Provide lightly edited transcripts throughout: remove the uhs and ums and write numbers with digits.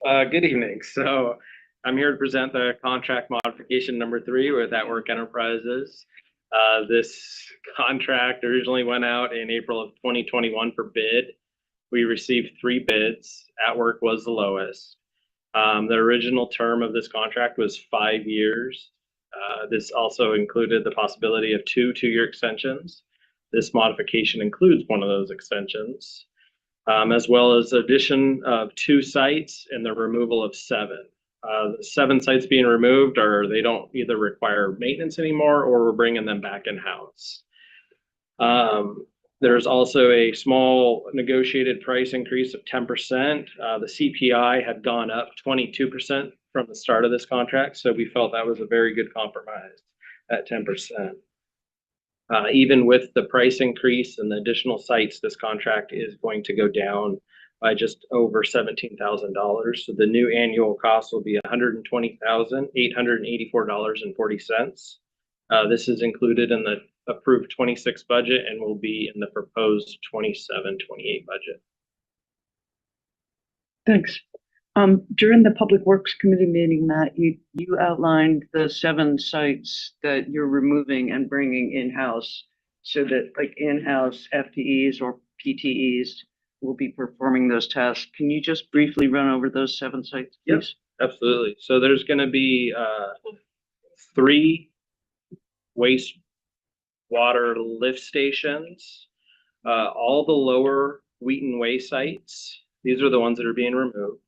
Good evening. So I'm here to present the contract modification number three with At Work Enterprises. This contract originally went out in April of 2021 for bid. We received three bids. At Work was the lowest. The original term of this contract was 5 years. This also included the possibility of two-year extensions. This modification includes one of those extensions, as well as addition of two sites and the removal of seven. The seven sites being removed are they don't either require maintenance anymore or we're bringing them back in-house. There's also a small negotiated price increase of 10%. The CPI had gone up 22% from the start of this contract, so we felt that was a very good compromise at 10%. Even with the price increase and the additional sites, this contract is going to go down by just over $17,000. So the new annual cost will be $120,884.40. This is included in the approved 26 budget and will be in the proposed 27-28 budget. Thanks. During the Public Works Committee meeting, Matt, you outlined the 7 sites that you're removing and bringing in-house so that like in-house FTEs or PTEs will be performing those tasks. Can you just briefly run over those 7 sites, please? Yep, absolutely. So there's going to be 3 wastewater lift stations, all the lower Wheaton Way sites. These are the ones that are being removed.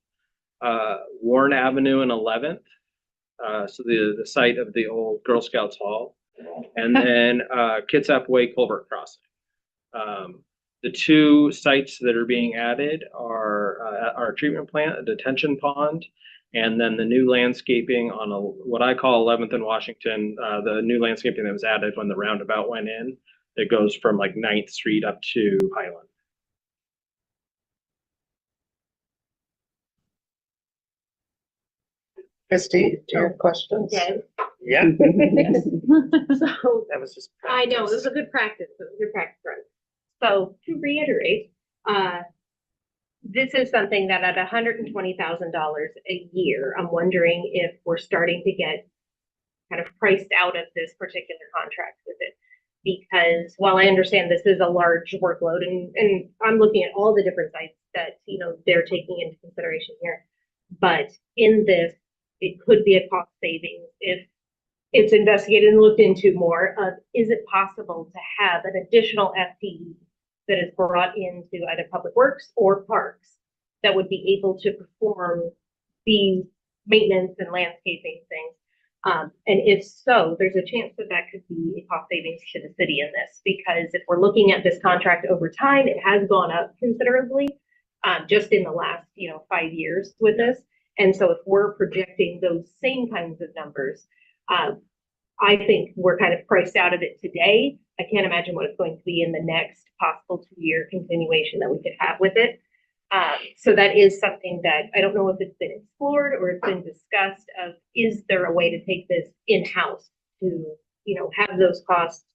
Warren Avenue and 11th, so the site of the old Girl Scouts Hall, and then Kitsap Way Culvert Crossing. The 2 sites that are being added are our treatment plant, a detention pond, and then the new landscaping on what I call 11th and Washington, the new landscaping that was added when the roundabout went in. It goes from like 9th Street up to Highland. Christy, do you have questions? Yeah. Yeah. So That was just. I know, it was a good practice. It was a good practice run. So to reiterate, this is something that at $120,000 a year, I'm wondering if we're starting to get kind of priced out of this particular contract with it. Because while I understand this is a large workload and I'm looking at all the different sites that, they're taking into consideration here, but in this, it could be a cost savings if it's investigated and looked into more of, is it possible to have an additional FTE that is brought into either Public Works or Parks that would be able to perform the maintenance and landscaping things? And if so, there's a chance that that could be a cost savings to the city in this, because if we're looking at this contract over time, it has gone up considerably just in the last, 5 years with this. And so if we're projecting those same kinds of numbers, I think we're kind of priced out of it today. I can't imagine what it's going to be in the next possible 2-year continuation that we could have with it. So that is something that I don't know if it's been explored or it's been discussed of, is there a way to take this in-house to, have those costs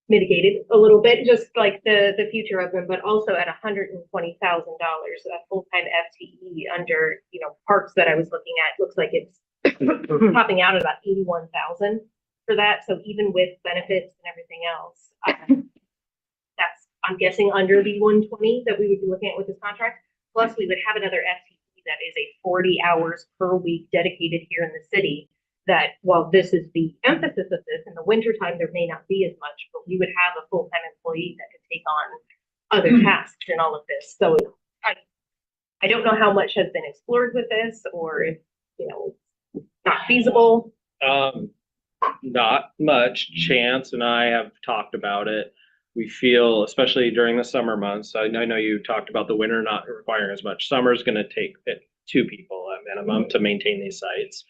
mitigated a little bit, just like the future of them, but also at $120,000, a full-time FTE under, Parks that I was looking at, looks like it's topping out at about 81,000 for that. So even with benefits and everything else, that's, I'm guessing, under the 120 that we would be looking at with this contract. Plus we would have another FTE that is a 40 hours per week dedicated here in the city, that while this is the emphasis of this, in the wintertime there may not be as much, but we would have a full-time employee that could take on other tasks in all of this. So I don't know how much has been explored with this, or if, not feasible. Not much. Chance and I have talked about it. We feel, especially during the summer months, I know you talked about the winter not requiring as much. Summer is going to take 2 people at minimum to maintain these sites.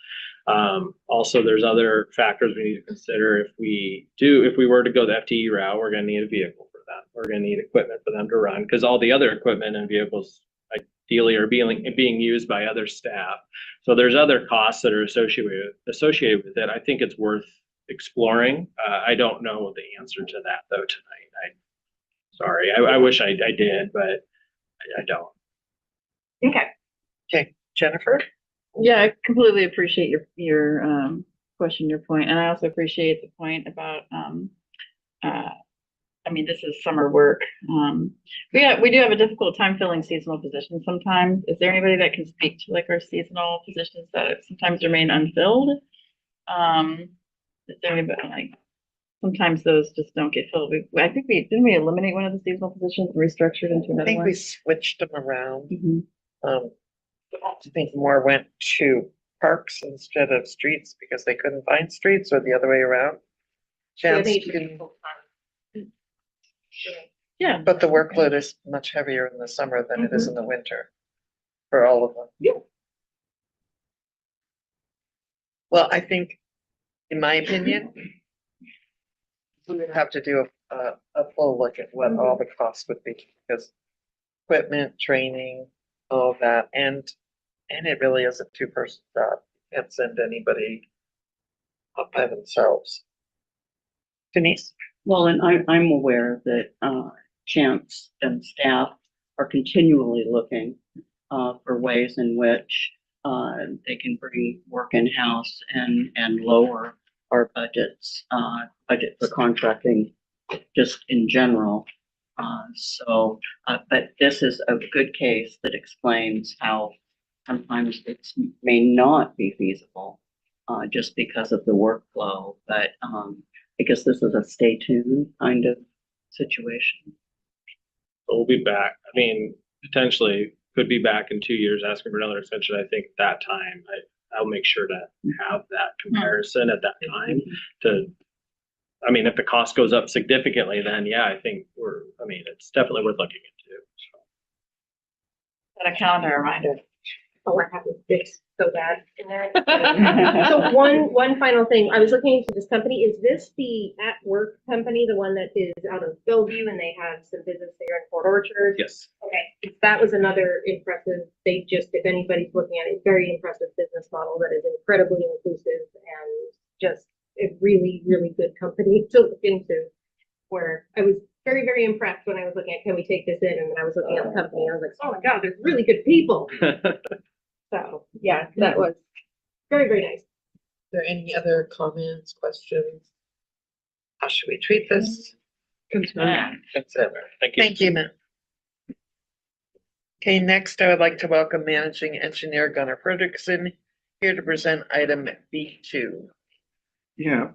Also, there's other factors we need to consider. If we were to go the FTE route, we're going to need a vehicle for them. We're going to need equipment for them to run, because all the other equipment and vehicles ideally are being used by other staff. So there's other costs that are associated with it. I think it's worth exploring. I don't know the answer to that though tonight. Sorry, I wish I did, but I don't. Okay. Okay, Jennifer? Yeah, I completely appreciate your question, your point, and I also appreciate the point about I mean, this is summer work. We do have a difficult time filling seasonal positions sometimes. Is there anybody that can speak to like our seasonal positions that sometimes remain unfilled? Is there anybody like sometimes those just don't get filled? I think didn't we eliminate one of the seasonal positions and restructured into I another think one? we switched them around. Mhm. I think more went to parks instead of streets because they couldn't find streets, or the other way around. So I Chance, think you it's can- full-time. Yeah. but the workload is much heavier in the summer than it is in the winter for all of them. Yeah. Well, I think, in my opinion, we would have to do a full look at what all the costs would be, because equipment, training, all of that, and it really is a two-person job. You can't send anybody up by themselves. Denise? Well, and I'm aware that, Chance and staff are continually looking, for ways in which, they can bring work in-house and lower our budgets, budget for contracting just in general. But this is a good case that explains how sometimes it may not be feasible, just because of the workflow, but, I guess this is a stay tuned kind of situation. We'll be back. I mean, potentially could be back in 2 years asking for another extension. I think that time, I'll make sure to have that comparison at that time I mean, if the cost goes up significantly, then yeah, I think it's definitely worth looking into. Set a calendar reminder. Oh, I have this so bad in there. So one final thing, I was looking into this company. Is this the at work company, the one that is out of Bellevue and they have some business there in Port Orchard? Yes. Okay, that was another impressive, if anybody's looking at it, very impressive business model that is incredibly inclusive and just a really, really good company to look into. Where I was very, very impressed when I was looking at, can we take this in? And then I was looking at the company, and I was like, oh my God, there's really good people. So, yeah, that was very, very nice. Are there any other comments, questions? How should we treat this? Yeah. Consider. Thank you. Thank you, Matt. Okay, next I would like to welcome Managing Engineer Gunnar Fredrickson here to present item B2. Yeah,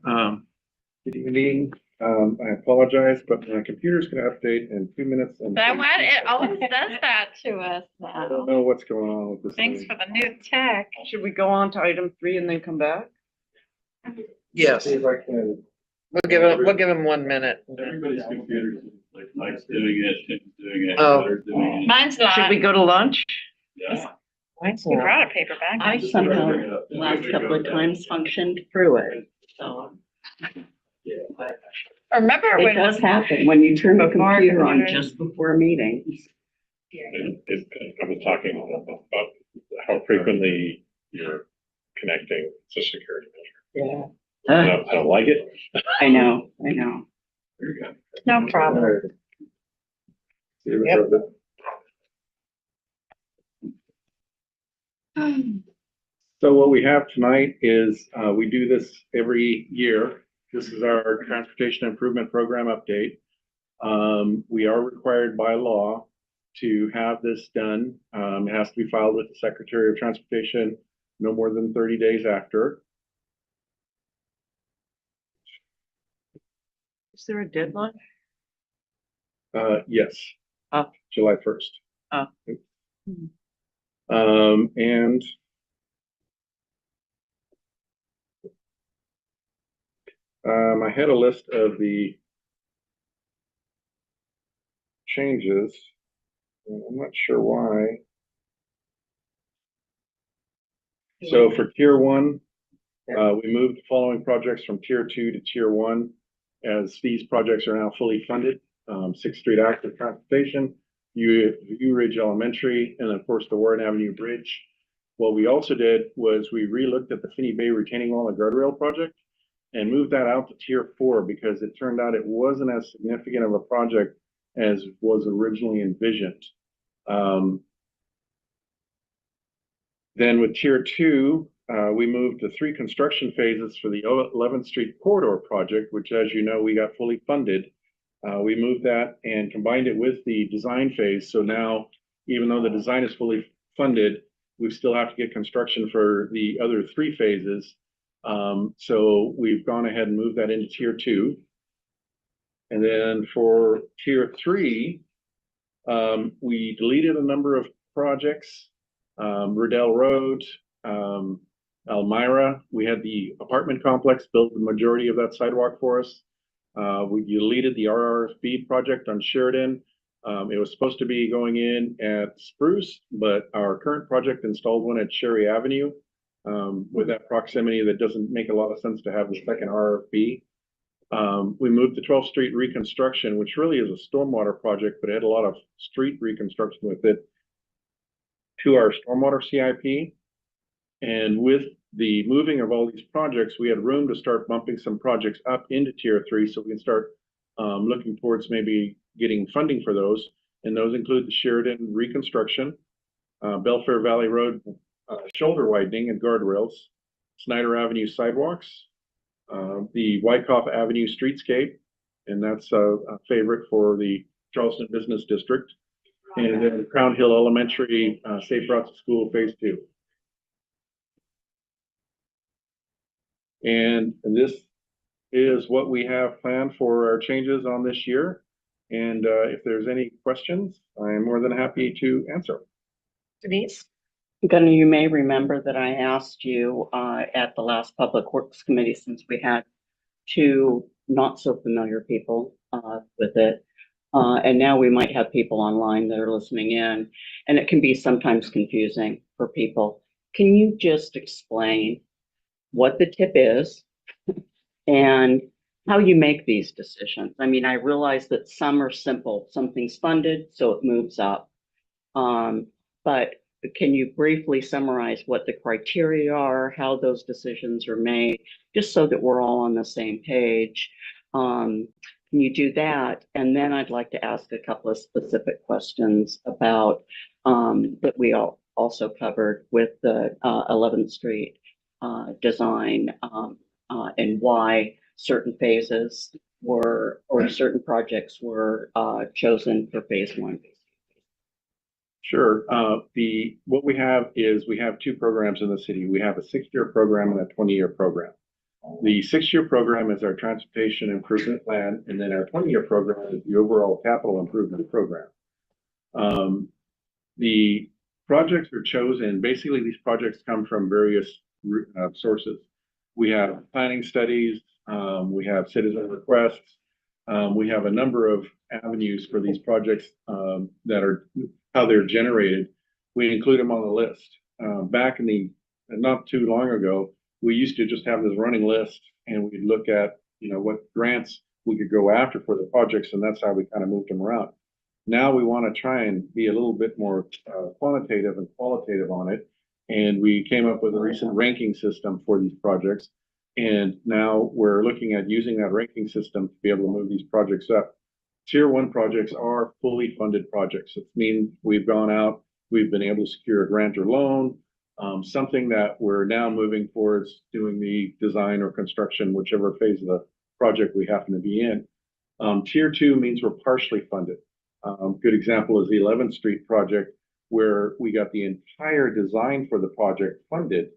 good evening. I apologize, but my computer's gonna update in 2 minutes and That what? It always does that to us I don't now. know what's going on with this Thanks thing. for the new tech. Should we go on to item 3 and then come back? Yes, See if I can, we'll give him 1 minute. everybody's computer. Like Mike's doing it, Tim's doing it, Oh. Heather's doing it. Mine's not. Should we go to lunch? Yeah. Mine's We not. brought a paper bag. I somehow last couple of times functioned through it, so. Remember It when? does happen when you turn the Before computer on computers. just before a meeting. I was talking about how frequently you're connecting social security measure. Yeah. I don't like it. I know. There you go. No problem. Yep. So what we have tonight is, we do this every year. This is our Transportation Improvement Program update. We are required by law to have this done. It has to be filed with the Secretary of Transportation no more than 30 days after. Is there a deadline? Yes. Ah. July 1st. Ah. And I had a list of the changes. I'm not sure why. So for tier 1, we moved the following projects from tier 2 to tier 1, as these projects are now fully funded. 6th Street Active Transportation, U Ridge Elementary, and of course the Warren Avenue Bridge. What we also did was we re-looked at the Finney Bay Retaining Wall and Guardrail project and moved that out to tier 4 because it turned out it wasn't as significant of a project as was originally envisioned. Then with tier two, we moved to 3 construction phases for the 11th Street corridor project, which, as you know, we got fully funded. We moved that and combined it with the design phase. So now, even though the design is fully funded, we still have to get construction for the other 3 phases. So we've gone ahead and moved that into tier two. And then for tier three, we deleted a number of projects. Riddell Road, Elmira, we had the apartment complex built the majority of that sidewalk for us. We deleted the RRFB project on Sheridan. It was supposed to be going in at Spruce, but our current project installed one at Cherry Avenue. With that proximity, that doesn't make a lot of sense to have the second RFB. We moved the 12th Street reconstruction, which really is a stormwater project, but it had a lot of street reconstruction with it, to our stormwater CIP. And with the moving of all these projects, we had room to start bumping some projects up into tier three, so we can start looking towards maybe getting funding for those. And those include the Sheridan reconstruction, Belfair Valley Road shoulder widening and guardrails, Snyder Avenue sidewalks, the Wyckoff Avenue streetscape, and that's a favorite for the Charleston Business District, and then Crown Hill Elementary Safe Routes to School Phase 2. And this is what we have planned for our changes on this year. And if there's any questions, I'm more than happy to answer. Denise? Gunnar, you may remember that I asked you at the last Public Works Committee, since we had 2 not so familiar people with it. And now we might have people online that are listening in, and it can be sometimes confusing for people. Can you just explain what the tip is and how you make these decisions? I mean, I realize that some are simple. Something's funded, so it moves up. But can you briefly summarize what the criteria are, how those decisions are made, just so that we're all on the same page? Can you do that? And then I'd like to ask a couple of specific questions about that we all also covered with the 11th Street design and why certain phases were, or certain projects were chosen for phase 1. Sure. What we have is we have 2 programs in the city. We have a 6-year program and a 20-year program. The 6-year program is our transportation improvement plan, and then our 20-year program is the overall capital improvement program. The projects are chosen, basically these projects come from various sources. We have planning studies, we have citizen requests, we have a number of avenues for these projects that are how they're generated. We include them on the list. Back in the, not too long ago, we used to just have this running list, and we'd look at, what grants we could go after for the projects, and that's how we kind of moved them around. Now we want to try and be a little bit more quantitative and qualitative on it, and we came up with a recent ranking system for these projects, and now we're looking at using that ranking system to be able to move these projects up. Tier 1 projects are fully funded projects. It means we've gone out, we've been able to secure a grant or loan, something that we're now moving towards doing the design or construction, whichever phase of the project we happen to be in. Tier 2 means we're partially funded. Good example is the 11th Street project, where we got the entire design for the project funded,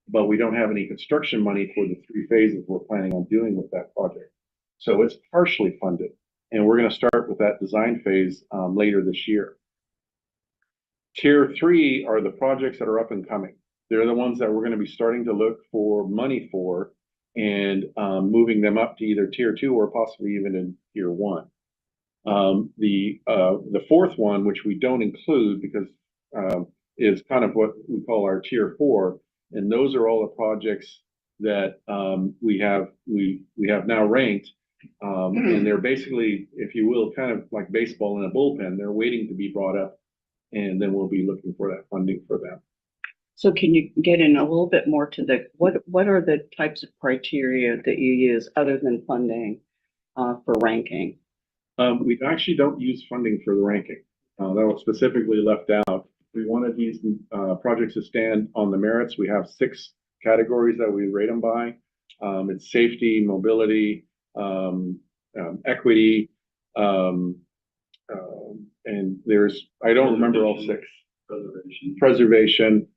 but we don't have any construction money for the 3 phases we're planning on doing with that project. So it's partially funded, and we're going to start with that design phase later this year. Tier 3 are the projects that are up and coming. They're the ones that we're going to be starting to look for money for, and moving them up to either tier 2 or possibly even in tier 1. The 4th one, which we don't include because is kind of what we call our tier 4, and those are all the projects that we have now ranked, and they're basically, if you will, kind of like baseball in a bullpen. They're waiting to be brought up, and then we'll be looking for that funding for them. So can you get in a little bit more to the, what are the types of criteria that you use other than funding for ranking? We actually don't use funding for the ranking. That was specifically left out. we wanted these projects to stand on the merits. We have 6 categories that we rate them by. It's safety, mobility, equity, and I don't remember all 6. Preservation.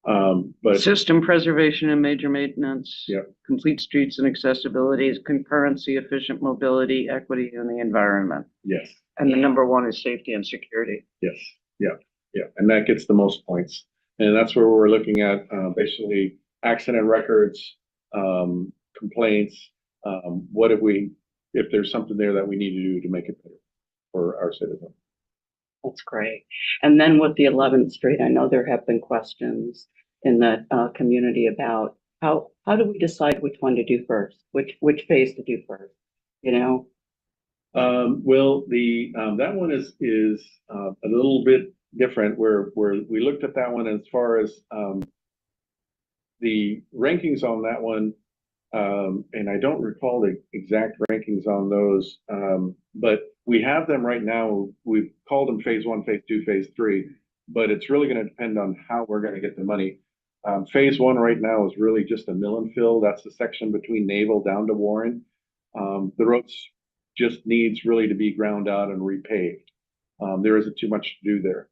But System preservation and major maintenance. Yep. Complete streets and accessibilities, concurrency, efficient mobility, equity, and the environment. yes, And the number 1 is safety and security. yes, yeah, and that gets the most points. And that's where we're looking at basically accident records, complaints. If there's something there that we need to do to make it better for our citizens. That's great. And then with the 11th Street, I know there have been questions in the community about how do we decide which one to do first, which phase to do first, you know? Well, that one is a little bit different where we looked at that one as far as the rankings on that one. And I don't recall the exact rankings on those, but we have them right now. We've called them phase 1, phase 2, phase 3, but it's really going to depend on how we're going to get the money. Phase 1 right now is really just a mill and fill. That's the section between Naval down to Warren. The roads just needs really to be ground out and repaved. There isn't too much to do there.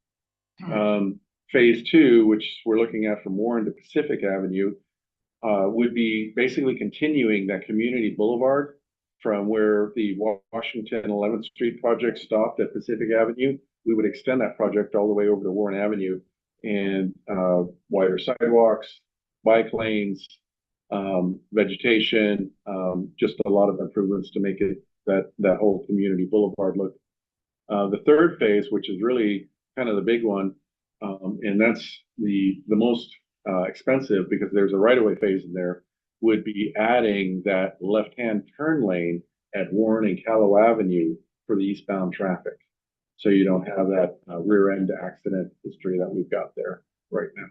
Phase 2, which we're looking at from Warren to Pacific Avenue, would be basically continuing that community boulevard from where the Washington 11th Street project stopped at Pacific Avenue. We would extend that project all the way over to Warren Avenue and wider sidewalks, bike lanes, vegetation, just a lot of improvements to make it that whole community boulevard look. The third phase, which is really kind of the big one, and that's the most expensive because there's a right-of-way phase in there, would be adding that left-hand turn lane at Warren and Callow Avenue for the eastbound traffic. So you don't have that rear end accident history that we've got there right now.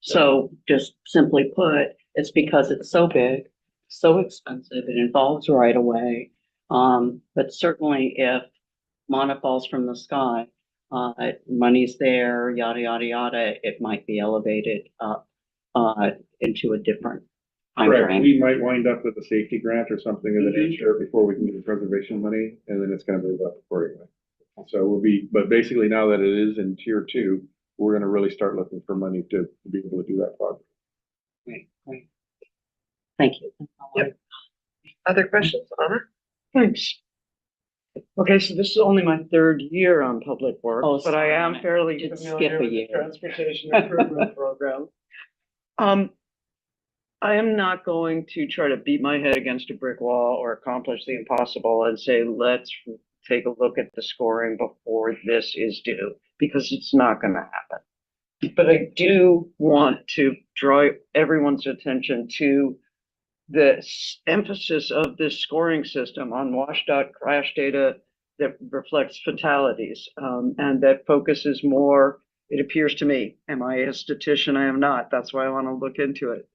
So just simply put, it's because it's so big, so expensive, it involves right away. But certainly if mana falls from the sky, money's there, yada, yada, yada, it might be elevated up into a different time Correct. frame. We might wind up with a safety grant or something of the nature before we can get the preservation money, and then it's going to move up accordingly. So but basically now that it is in tier 2, we're going to really start looking for money to be able to do that project. Great. Thank you. Yep. Other questions, Anna? Thanks. Okay, so this is only my 3rd year on Public Works, Oh, but I am sorry. fairly Did skip familiar a with the year. Transportation Improvement Program. I am not going to try to beat my head against a brick wall or accomplish the impossible and say, let's take a look at the scoring before this is due, because it's not going to happen. But I do want to draw everyone's attention to the emphasis of this scoring system on WSDOT crash data that reflects fatalities, and that focuses more, it appears to me, am I a statistician? I am not. That's why I want to look into it.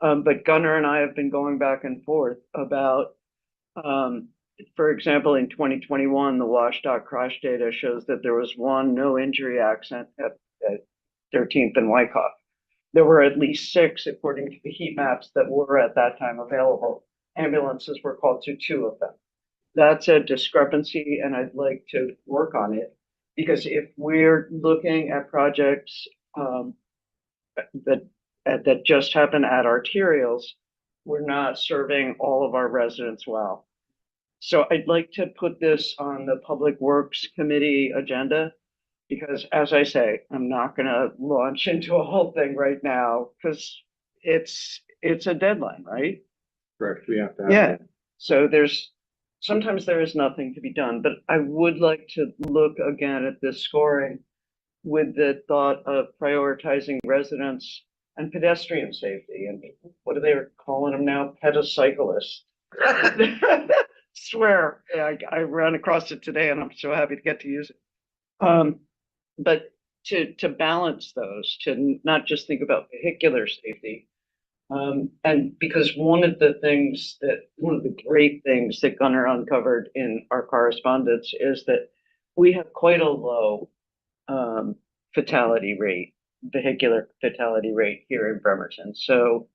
But Gunnar and I have been going back and forth about, for example, in 2021, the WSDOT crash data shows that there was 1 no injury accident at 13th and Wyckoff. There were at least 6, according to the heat maps that were at that time available. Ambulances were called to 2 of them. That's a discrepancy, and I'd like to work on it, because if we're looking at projects that just happen at arterials, we're not serving all of our residents well. So I'd like to put this on the Public Works Committee agenda, because as I say, I'm not going to launch into a whole thing right now because it's a deadline, right? Correct. We have to have Yeah. So sometimes there is nothing to be done, but I would like to look again at this scoring with the thought of prioritizing residents and pedestrian safety. And what are they calling them now? Petacyclists. Swear, I ran across it today and I'm so happy to get to use it. But to balance those, to not just think about vehicular safety. And because one of the great things that Gunnar uncovered in our correspondence is that we have quite a low fatality rate, vehicular fatality rate here in Bremerton. So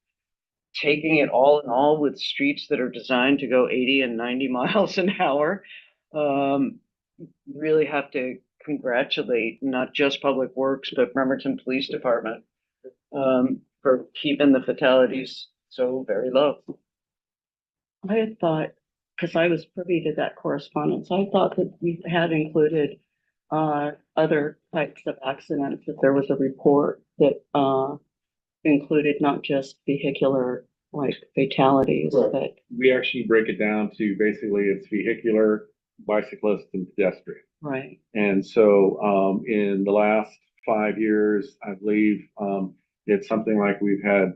taking it all in all with streets that are designed to go 80 and 90 miles an hour, really have to congratulate not just Public Works, but Bremerton Police Department for keeping the fatalities so very low. I had thought, because I was privy to that correspondence, I thought that we had included other types of accidents, that there was a report that included not just vehicular like fatalities, Right. but We actually break it down to basically it's vehicular, bicyclist and pedestrian. right. And so, in the last 5 years, I believe, it's something like we've had,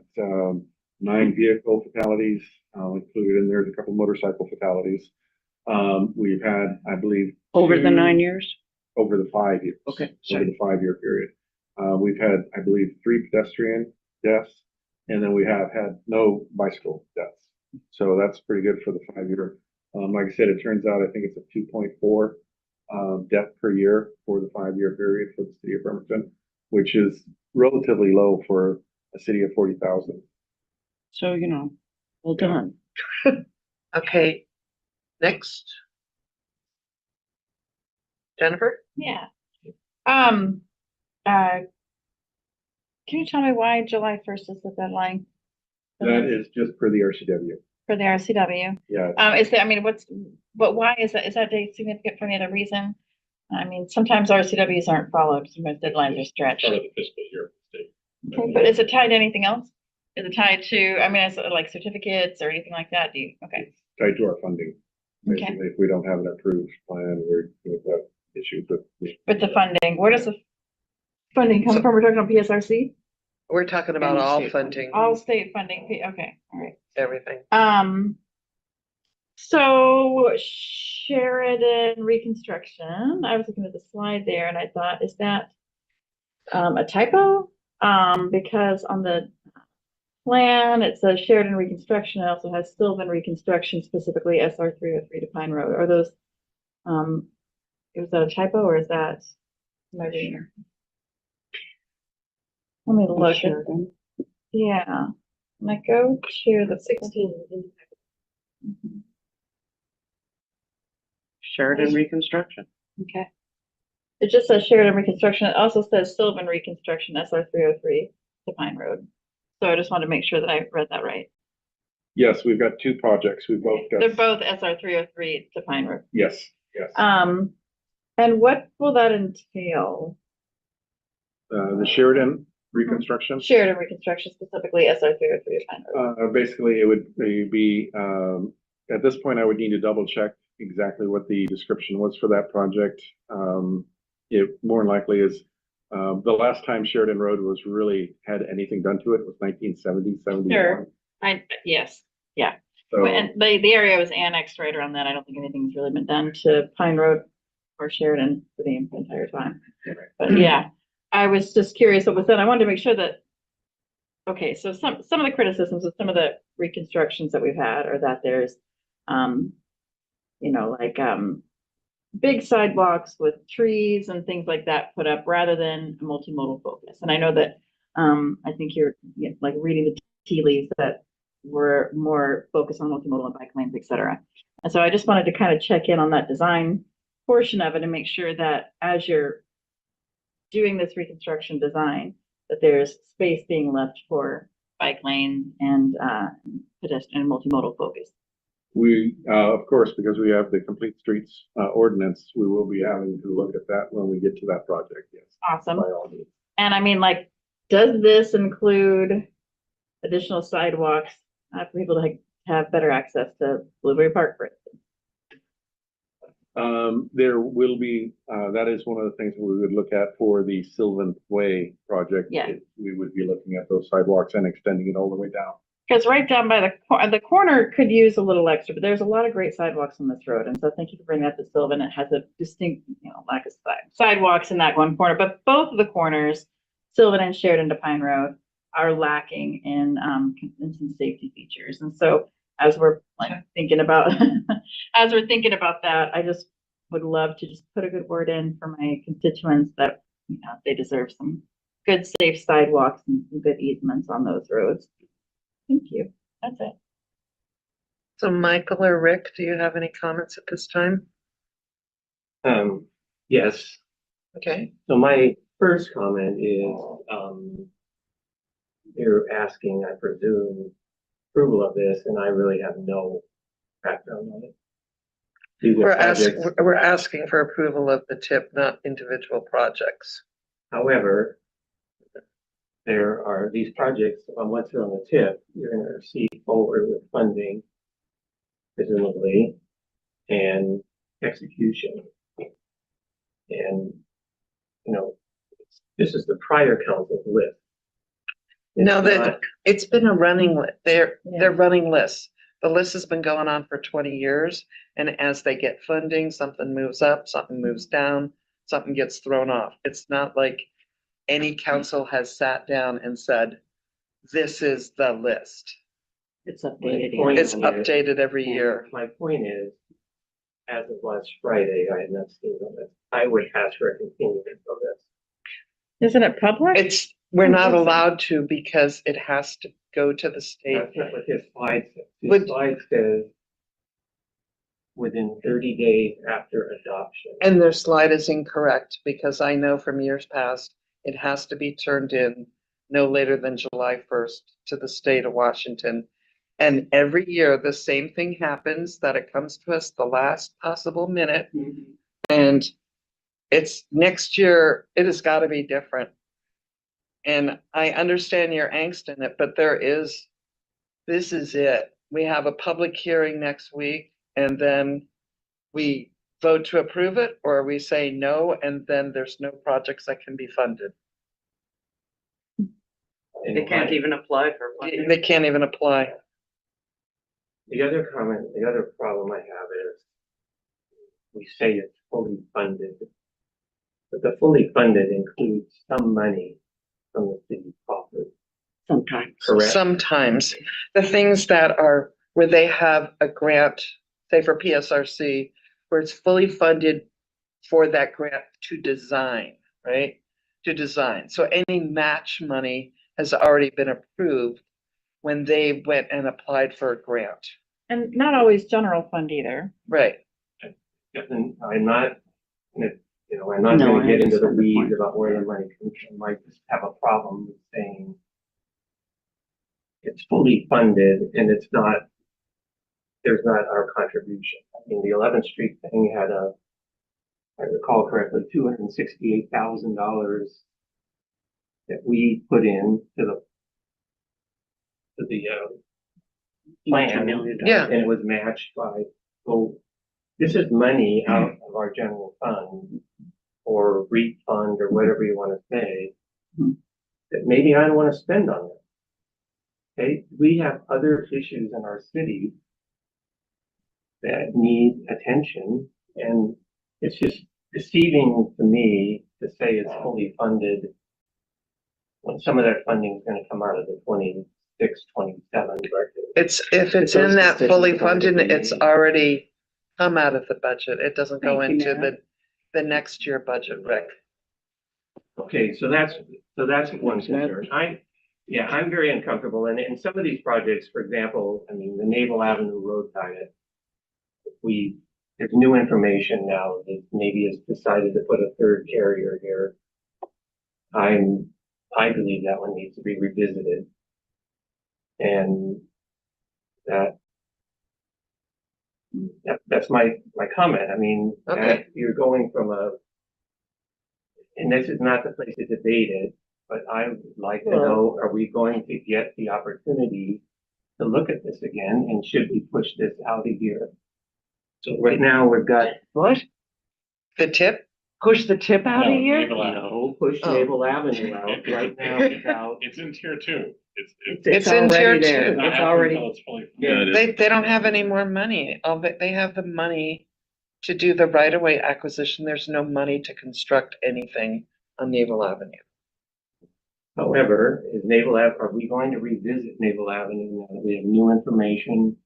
9 vehicle fatalities, included in there's a couple motorcycle fatalities. We've had, I believe. Over the 2 9 years? Over the 5 years. Okay, Over sorry. the 5-year period. We've had, I believe, 3 pedestrian deaths, and then we have had no bicycle deaths. So that's pretty good for the 5-year. Like I said, it turns out, I think it's a 2.4 death per year for the 5-year period for the city of Bremerton, which is relatively low for a city of 40,000. So, well done. Okay, next. Jennifer? Yeah. Can you tell me why July 1st is the deadline? That is just per the RCW. For the RCW? Yeah. Is there, I mean, but why is that date significant for any other reason? I mean, sometimes RCWs aren't followed, sometimes deadlines are stretched. Part of the fiscal year of the state. Okay, but is it tied to anything else? Is it tied to, I mean, is it like certificates or anything like that? Okay, Tied to our funding. Okay. Basically, if we don't have an approved plan, we're going to have issues with. with the funding, where does the funding come So- from? We're talking about PSRC? We're talking about And all state funding, All state funding, okay, all right. everything. So Sheridan reconstruction, I was looking at the slide there and I thought, is that a typo? Because on the plan, it says Sheridan reconstruction, it also has Sylvan reconstruction, specifically SR 303 to Pine Road. Are those, is that a typo or is that, am I reading here? Let me look. Sheridan. Yeah, and I go to the 16. Sheridan Reconstruction. Okay. It just says Sheridan reconstruction. It also says Sylvan reconstruction, SR 303 to Pine Road. So I just wanted to make sure that I read that right. Yes, we've got 2 projects. We've both got. They're both SR 303 to Pine Road. Yes, yes. And what will that entail? The Sheridan reconstruction. Sheridan reconstruction, specifically SR 303 to Pine Road. Basically, it would be, at this point, I would need to double check exactly what the description was for that project. It more than likely is, the last time Sheridan Road was really had anything done to it was 1970, 71. Sure. Yes, yeah. So, And the area was annexed right around that. I don't think anything's really been done to Pine Road or Sheridan for the entire time. But yeah, I was just curious what was done. I wanted to make sure that, okay, so some of the criticisms of some of the reconstructions that we've had are that there's, big sidewalks with trees and things like that put up rather than a multimodal focus. And I know that, I think you're like reading the tea leaves that we're more focused on multimodal and bike lanes, et cetera. And so I just wanted to kind of check in on that design portion of it and make sure that as you're doing this reconstruction design, that there's space being left for bike lane and pedestrian and multimodal focus. we, of course, because we have the complete streets ordinance, we will be having to look at that when we get to that project, yes. Awesome. By all means. And I mean, like, does this include additional sidewalks for people to have better access to Blueberry Park, for instance? There will be, that is one of the things we would look at for the Sylvan Way project. Yeah. We would be looking at those sidewalks and extending it all the way down. Because right down by the corner could use a little extra, but there's a lot of great sidewalks on this road. And so thank you for bringing that to Sylvan. It has a distinct, lack of sidewalks in that one corner, but both of the corners, Sylvan and Sheridan to Pine Road, are lacking in some safety features. And so as we're thinking about, that, I just would love to just put a good word in for my constituents that you know, they deserve some good, safe sidewalks and some good easements on those roads. Thank you. That's it. So Michael or Rick, do you have any comments at this time? Yes, Okay, so my first comment is, you're asking, I presume, approval of this, and I really have no background on it. These are projects. we're asking for approval of the tip, not individual projects. However, there are these projects, once they're on the tip, you're gonna receive forward with funding, presumably, and execution. And, you know, this is the prior council's list. No, It's that, not- it's been a running, they're Yeah. running lists. The list has been going on for 20 years, and as they get funding, something moves up, something moves down, something gets thrown off. It's not like any council has sat down and said, this is the list. It's updated. Point It's is- updated every year. My point is, as of last Friday, I had not seen the list. I would ask for a continuance of this. Isn't it public? We're not allowed to because it has to go to the state. That's not what this slide says. Would- This slide says within 30 days after adoption. And their slide is incorrect because I know from years past, it has to be turned in no later than July 1st to the state of Washington. And every year, the same thing happens, that it comes to us the last possible minute. And it's next year, it has got to be different. And I understand your angst in it, but this is it. We have a public hearing next week and then we vote to approve it, or we say no, and then there's no projects that can be funded. They can't even apply for funding. They can't even apply. The other comment, the other problem I have is we say it's fully funded, but the fully funded includes some money from the city coffers, Sometimes. correct? Sometimes the things that are where they have a grant, say for PSRC, where it's fully funded for that grant to design, right? To design. So any match money has already been approved when they went and applied for a grant. And not always general fund either. Right. And I'm not, I'm not No, gonna I get into the understand your weeds point. about where the money comes from. I just have a problem with saying it's fully funded and it's not, there's not our contribution. I mean, the 11th Street thing had if I recall correctly, $268,000 that we put in to the plan. Multi-million. Yeah. And it was matched by, so this is money out of our general fund or REIT fund or whatever you want to say, that maybe I don't want to spend on it. Okay, we have other issues in our city that need attention, and it's just deceiving to me to say it's fully funded when some of that funding is going to come out of the 26, 27 budget. It's, if it's in those that decisions fully have already funded, been it's made. already come out of the budget. It doesn't go Thank you, into Matt. the next year budget, Rick. Okay, so that's one concern. I'm very uncomfortable, and in some of these projects, for example, I mean, the Naval Avenue Road diet, there's new information now that maybe has decided to put a third carrier here. I believe that one needs to be revisited. And that's my comment. I mean, Okay. that you're going from and this is not the place to debate it, but I would like to know, are we going to get the opportunity to look at this again, and should we push this out a year? So right now, we've got, What? The tip? Push the tip out a No, year? Naval Avenue. no, push Oh. Naval Avenue out. Right now, it's out. It's in tier 2. It's in tier already there. two. not It's happening already, until it's fully Yeah, funded. They don't have any more money. They have the money to do the right of way acquisition. There's no money to construct anything on Naval Avenue. However, are we going to revisit Naval Avenue now that we have new information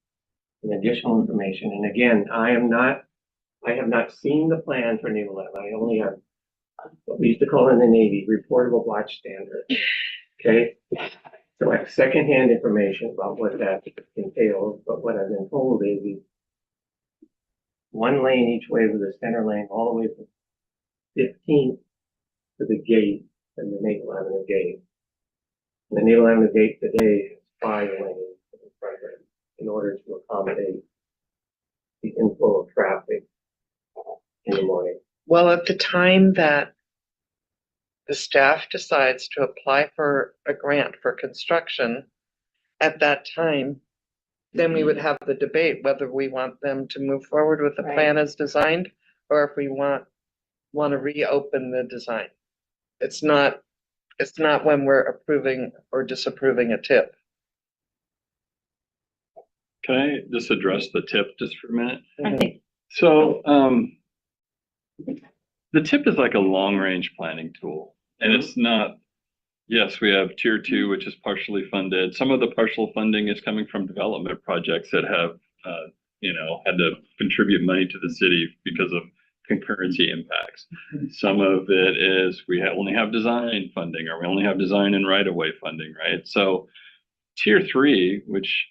and additional information? And again, I have not seen the plan for Naval Avenue. what we used to call in the Navy, reportable watch standard. Okay? So I have secondhand information about what that entails, but what I've been told is one lane each way with a center lane all the way from 15th to the gate and the Naval Avenue gate. And the Naval Avenue gate today is 5 lanes in front of it in order to accommodate the inflow of traffic in the morning. Well, at the time that the staff decides to apply for a grant for construction, at that time, then we would have the debate whether we want them to move forward with the Right. plan as designed, or if we want to reopen the design. It's not when we're approving or disapproving a tip. Can I just address the tip just for a minute? I think, So, the tip is like a long-range planning tool, and it's not, yes, we have tier 2, which is partially funded. Some of the partial funding is coming from development projects that have, had to contribute money to the city because of concurrency impacts. Some of it is only have design funding, or we only have design and right-of-way funding, right? So tier 3, which,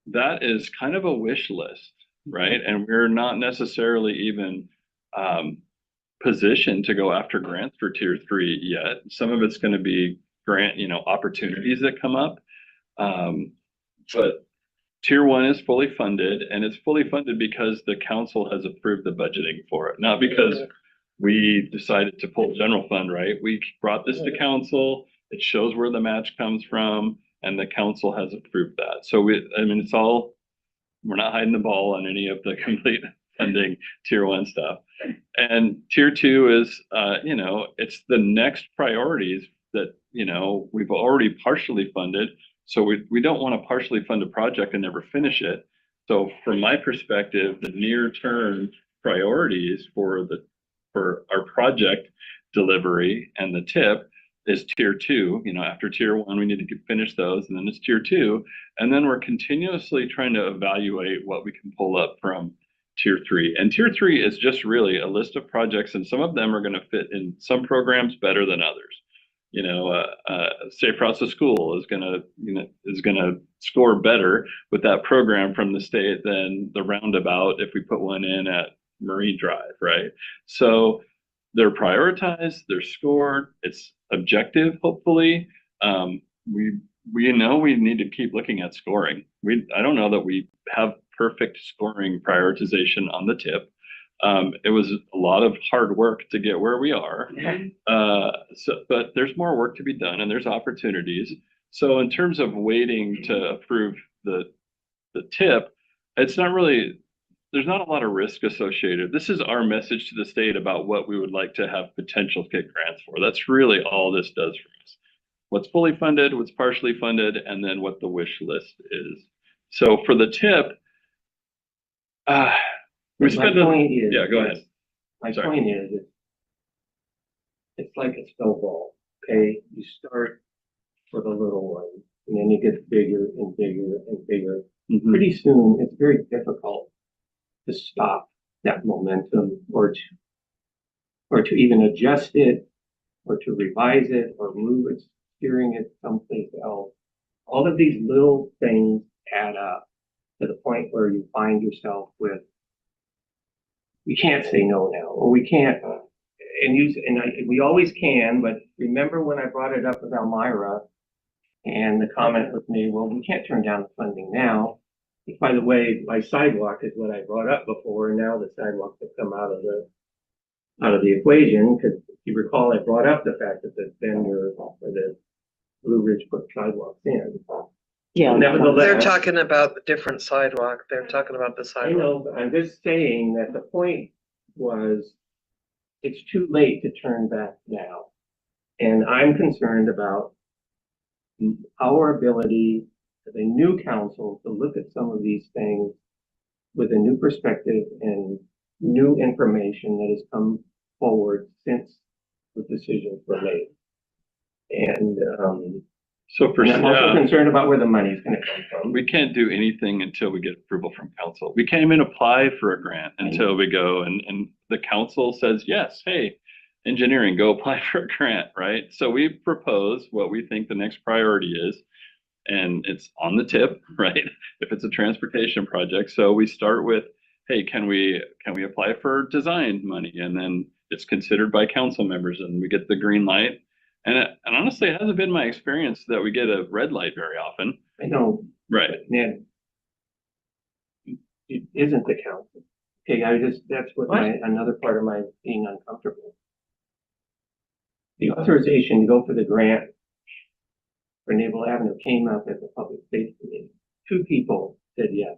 that is kind of a wish list, right? And we're not necessarily even positioned to go after grants for tier 3 yet. Some of it's going to be grant, opportunities that come up. But tier 1 is fully funded, and it's fully funded because the council has approved the budgeting for it, not because we decided to pull general fund, right? We brought this to council. It shows where the match comes from, and the council has approved that. So it's all, we're not hiding the ball on any of the complete funding tier 1 stuff. And tier 2 is, it's the next priorities that, we've already partially funded. So we don't want to partially fund a project and never finish it. So from my perspective, the near term priorities for our project delivery and the tip is tier 2. After tier 1, we need to finish those, and then it's tier 2. And then we're continuously trying to evaluate what we can pull up from tier 3. And tier 3 is just really a list of projects, and some of them are going to fit in some programs better than others. Safe Routes to School is gonna score better with that program from the state than the roundabout if we put one in at Marine Drive, right? So they're prioritized, they're scored, it's objective, hopefully. We know we need to keep looking at scoring. I don't know that we have perfect scoring prioritization on the tip. It was a lot of hard work to get where we are. But there's more work to be done, and there's opportunities. So in terms of waiting to approve the tip, it's not really, there's not a lot of risk associated. This is our message to the state about what we would like to have potential get grants for. That's really all this does for us. What's fully funded, what's partially funded, and then what the wish list is. So for the tip, we spent yeah, go ahead. My point is, it's like a snowball, okay? You start for the little one, and then you get bigger and bigger and bigger. Mhm. Pretty soon, it's very difficult to stop that momentum or to even adjust it or to revise it or move it, steering it someplace else. All of these little things add up to the point where you find yourself with, we can't say no now, or we can't, we always can, but remember when I brought it up with Elmira, and the comment was made, well, we can't turn down the funding now. By the way, my sidewalk is what I brought up before, and now the sidewalks have come out of the equation, because if you recall, I brought up the fact that the vendor or the Blue Ridge put sidewalks in. Yeah. Nevertheless, They're talking about the different sidewalk. They're talking about the I sidewalk. know, but I'm just saying that the point was, it's too late to turn back now. And I'm concerned about our ability as a new council to look at some of these things with a new perspective and new information that has come forward since the decisions were made. And So for I'm also staff, concerned about where the money is going to come from. we can't do anything until we get approval from council. We can't even apply for a grant until we go and the council says, yes, hey, engineering, go apply for a grant, right? So we propose what we think the next priority is, and it's on the tip, right? If it's a transportation project. So we start with, hey, can we apply for design money? And then it's considered by council members and we get the green light. And honestly, it hasn't been my experience that we get a red light very often. I know, Right. man. It isn't the council. Okay, that's what another part of my being uncomfortable. The authorization to go for the grant for Naval Avenue came up at the Public Safety Committee. 2 people said yes.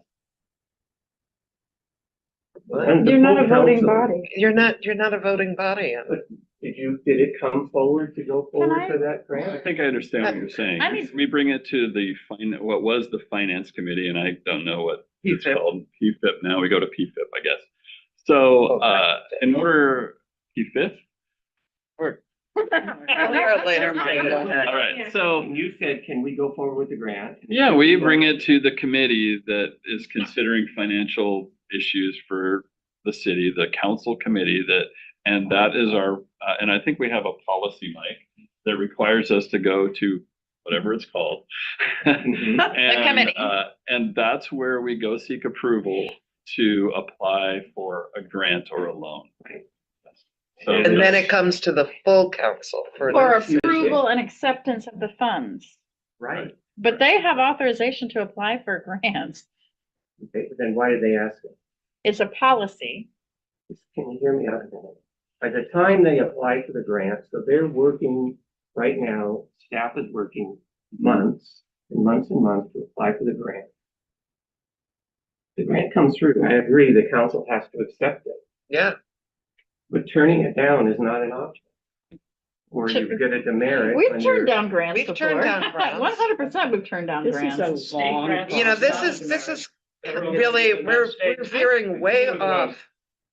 And the You're not full a voting council- body. You're not a voting body. But did it come forward to go forward for that I grant? think I understand what you're saying. I mean- We bring it to the what was the finance committee, and I don't know what it's PFIP. called. PFIP now, we go to PFIP, I guess. So, in order, PFIP? Later, Mike, go ahead. All right, so, And you said, can we go forward with the grant? yeah, we bring it to the committee that is considering financial issues for the city, the council committee and that is our, and I think we have a policy, Mike, that requires us to go to whatever it's called. Mhm. And, and that's where we go seek approval to apply for a grant or a loan. Right. So And then it comes to the full council for. For the- approval and acceptance of the funds. Right. But they have authorization to apply for grants. Okay, then why did they ask it? It's a policy. Can you hear me out a minute? By the time they apply for the grant, so they're working right now, staff is working months and months and months to apply for the grant. The grant comes through, I agree, the council has to accept it, Yeah, but turning it down is not an option. Or you get a demerit. We've when turned you're- down grants We've before. turned down grants. 100% we've turned down This grants. is a long. you know, this is really, we're veering way off.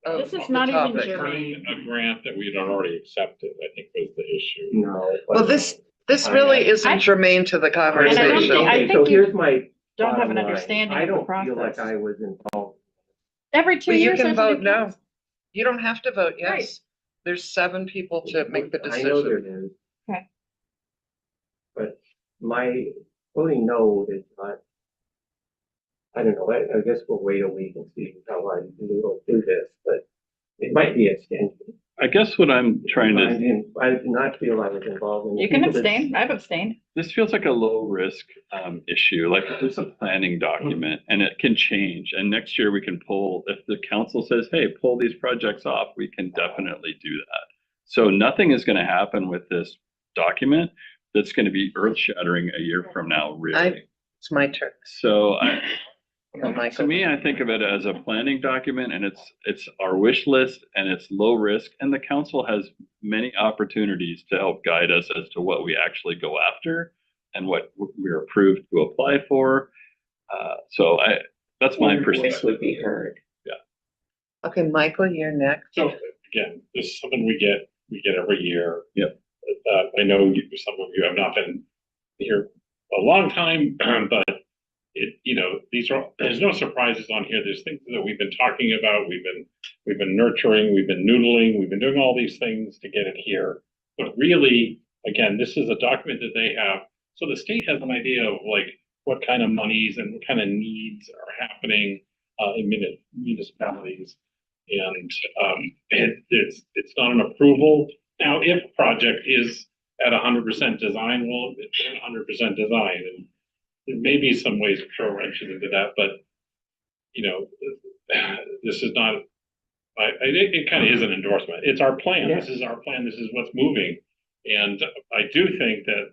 of This is the not even topic. germane. A grant that we'd already accepted, I think was the issue. No. Well, this really isn't germane to the And I don't conversation. think- I Okay, think so you here's my Don't have an bottom line. understanding I of the don't feel like process. I was involved. Every 2 But you years. can there's a new vote no. council. You don't have to vote yes. Right. There's 7 people to make the I know there decision. is. Okay. But my voting no is not. I don't know, I guess we'll wait a week and see how I will do this, but it might be extended. I guess what I'm trying to, I did not feel I was involved in. You can People that- abstain. I've abstained. this feels like a low risk issue, like it's a planning document and it can change. And next year we can pull, if the council says, hey, pull these projects off, we can definitely do that. So nothing is going to happen with this document that's going to be earth shattering a year from now, really. It's my turn. So Oh, to Michael. me, I think of it as a planning document and it's our wish list and it's low risk. And the council has many opportunities to help guide us as to what we actually go after and what we're approved to apply for. So that's my Your voice perspective. would be heard. Okay, Michael, you're next. So again, this is something we get every year. Yep. I know some of you have not been here a long time, but there's no surprises on here. There's things that we've been talking about. We've been nurturing, we've been noodling, we've been doing all these things to get it here. But really, again, this is a document that they have. So the state has an idea of like what kind of monies and what kind of needs are happening in municipalities. And it's not an approval. Now, if a project is at 100% design, well, it's 100% design. And there may be some ways to throw wrenches into that, but this is not, it kind of is an endorsement. It's our plan. This is our plan. This is what's moving. And I do think that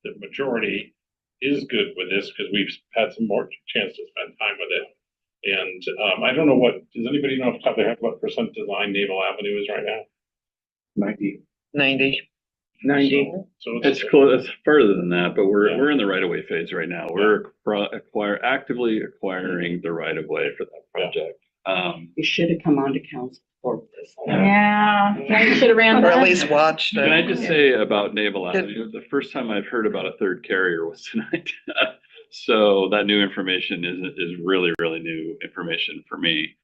the majority is good with this because we've had some more chance to spend time with it. And I don't know does anybody know off the top of their head what percent design Naval Avenue is right now? 90. 90. 90. So It's close, it's further than that, but Yeah. we're in the right of way phase right now. We're actively acquiring the right of way for that project. You should have come on to council for this. Yeah. You should have ran Or at that. least watched Can I it. just say about Naval Avenue, the first time I've heard about a third carrier was tonight. So that new information is really, really new information for me.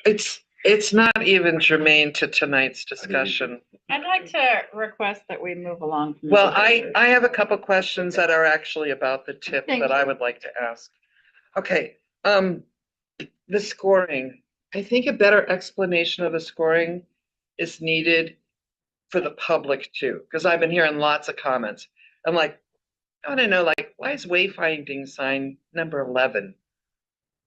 It's It's not even germane to tonight's discussion. I'd like to request that we move along. from Well, this. I have a couple questions that are actually about the tip Thank that I you. would like to ask. Okay, the scoring. I think a better explanation of the scoring is needed for the public too, because I've been hearing lots of comments. I'm like, I want to know, like, why is wayfinding sign number 11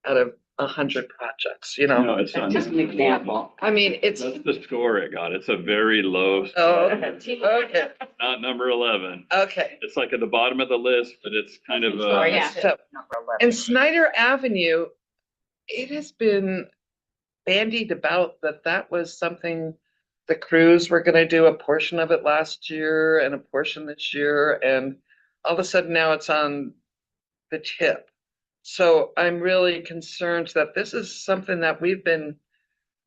out of 100 projects, you know? No, it's not. Just an example. I mean, it's, That's the score it got. It's a very low, oh, score, okay, not number 11. okay. It's like at the bottom of the list, but it's kind of, Oh, yeah. So, and Snyder Avenue, it has been bandied about that that was something the crews were gonna do a portion of it last year and a portion this year, and all of a sudden now it's on the tip. So I'm really concerned that this is something that we've been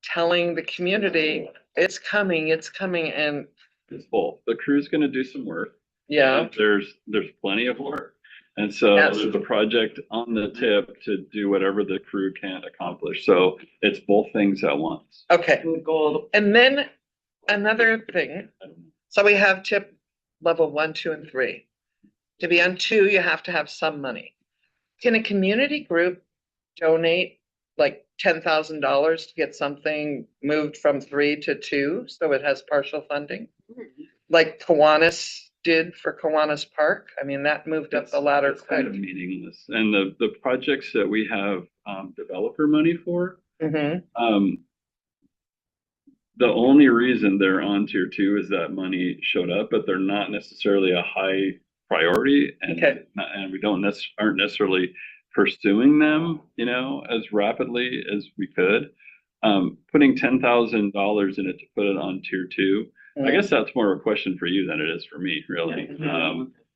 telling the community, it's coming, and it's both. The crew's gonna do some work. yeah, And there's plenty of work. And so Yes. there's a project on the tip to do whatever the crew can't accomplish. So it's both things at once. okay. Would go, And then another thing, so we have tip level 1, 2, and 3. To be on 2, you have to have some money. Can a community group donate like $10,000 to get something moved from 3 to 2, so it has partial funding? Like Kiwanis did for Kiwanis Park? I mean, that moved up the ladder It's kind of quick. meaningless. And the projects that we have developer money for, Mhm. the only reason they're on tier 2 is that money showed up, but they're not necessarily a high priority, and Okay. and we aren't necessarily pursuing them, as rapidly as we could. Putting $10,000 in it to put it on tier 2, I guess that's more of a question for you than it is for me, really.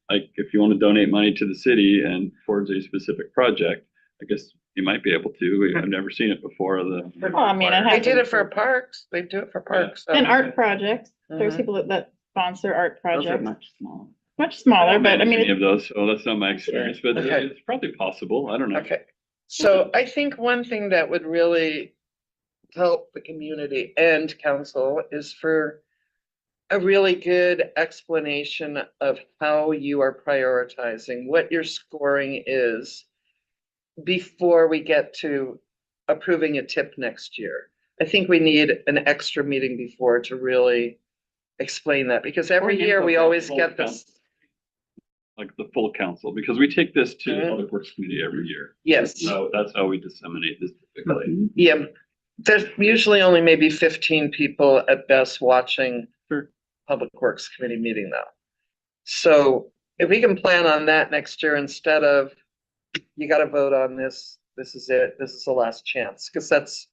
Like if you want to donate money to the city and towards a specific project, I guess you might be able to. I've never seen it before. Well, I mean, it They has. did it for parks. They do it for parks. so- And art projects, there's Mhm. people that sponsor art those are projects, much smaller. much smaller, but I Any mean, of those, so that's not my experience, but Okay. it's probably possible. I don't know. Okay, so I think one thing that would really help the community and council is for a really good explanation of how you are prioritizing, what your scoring is before we get to approving a tip next year. I think we need an extra meeting before to really explain that, because every year we always get this. Like the full council, because we take this to the Mhm. Public Works Committee every year. Yes, So that's how we disseminate this typically. yeah, there's usually only maybe 15 people at best watching Sure. Public Works Committee meeting though. So if we can plan on that next year instead of, you gotta vote on this, this is it, this is the last chance, because that's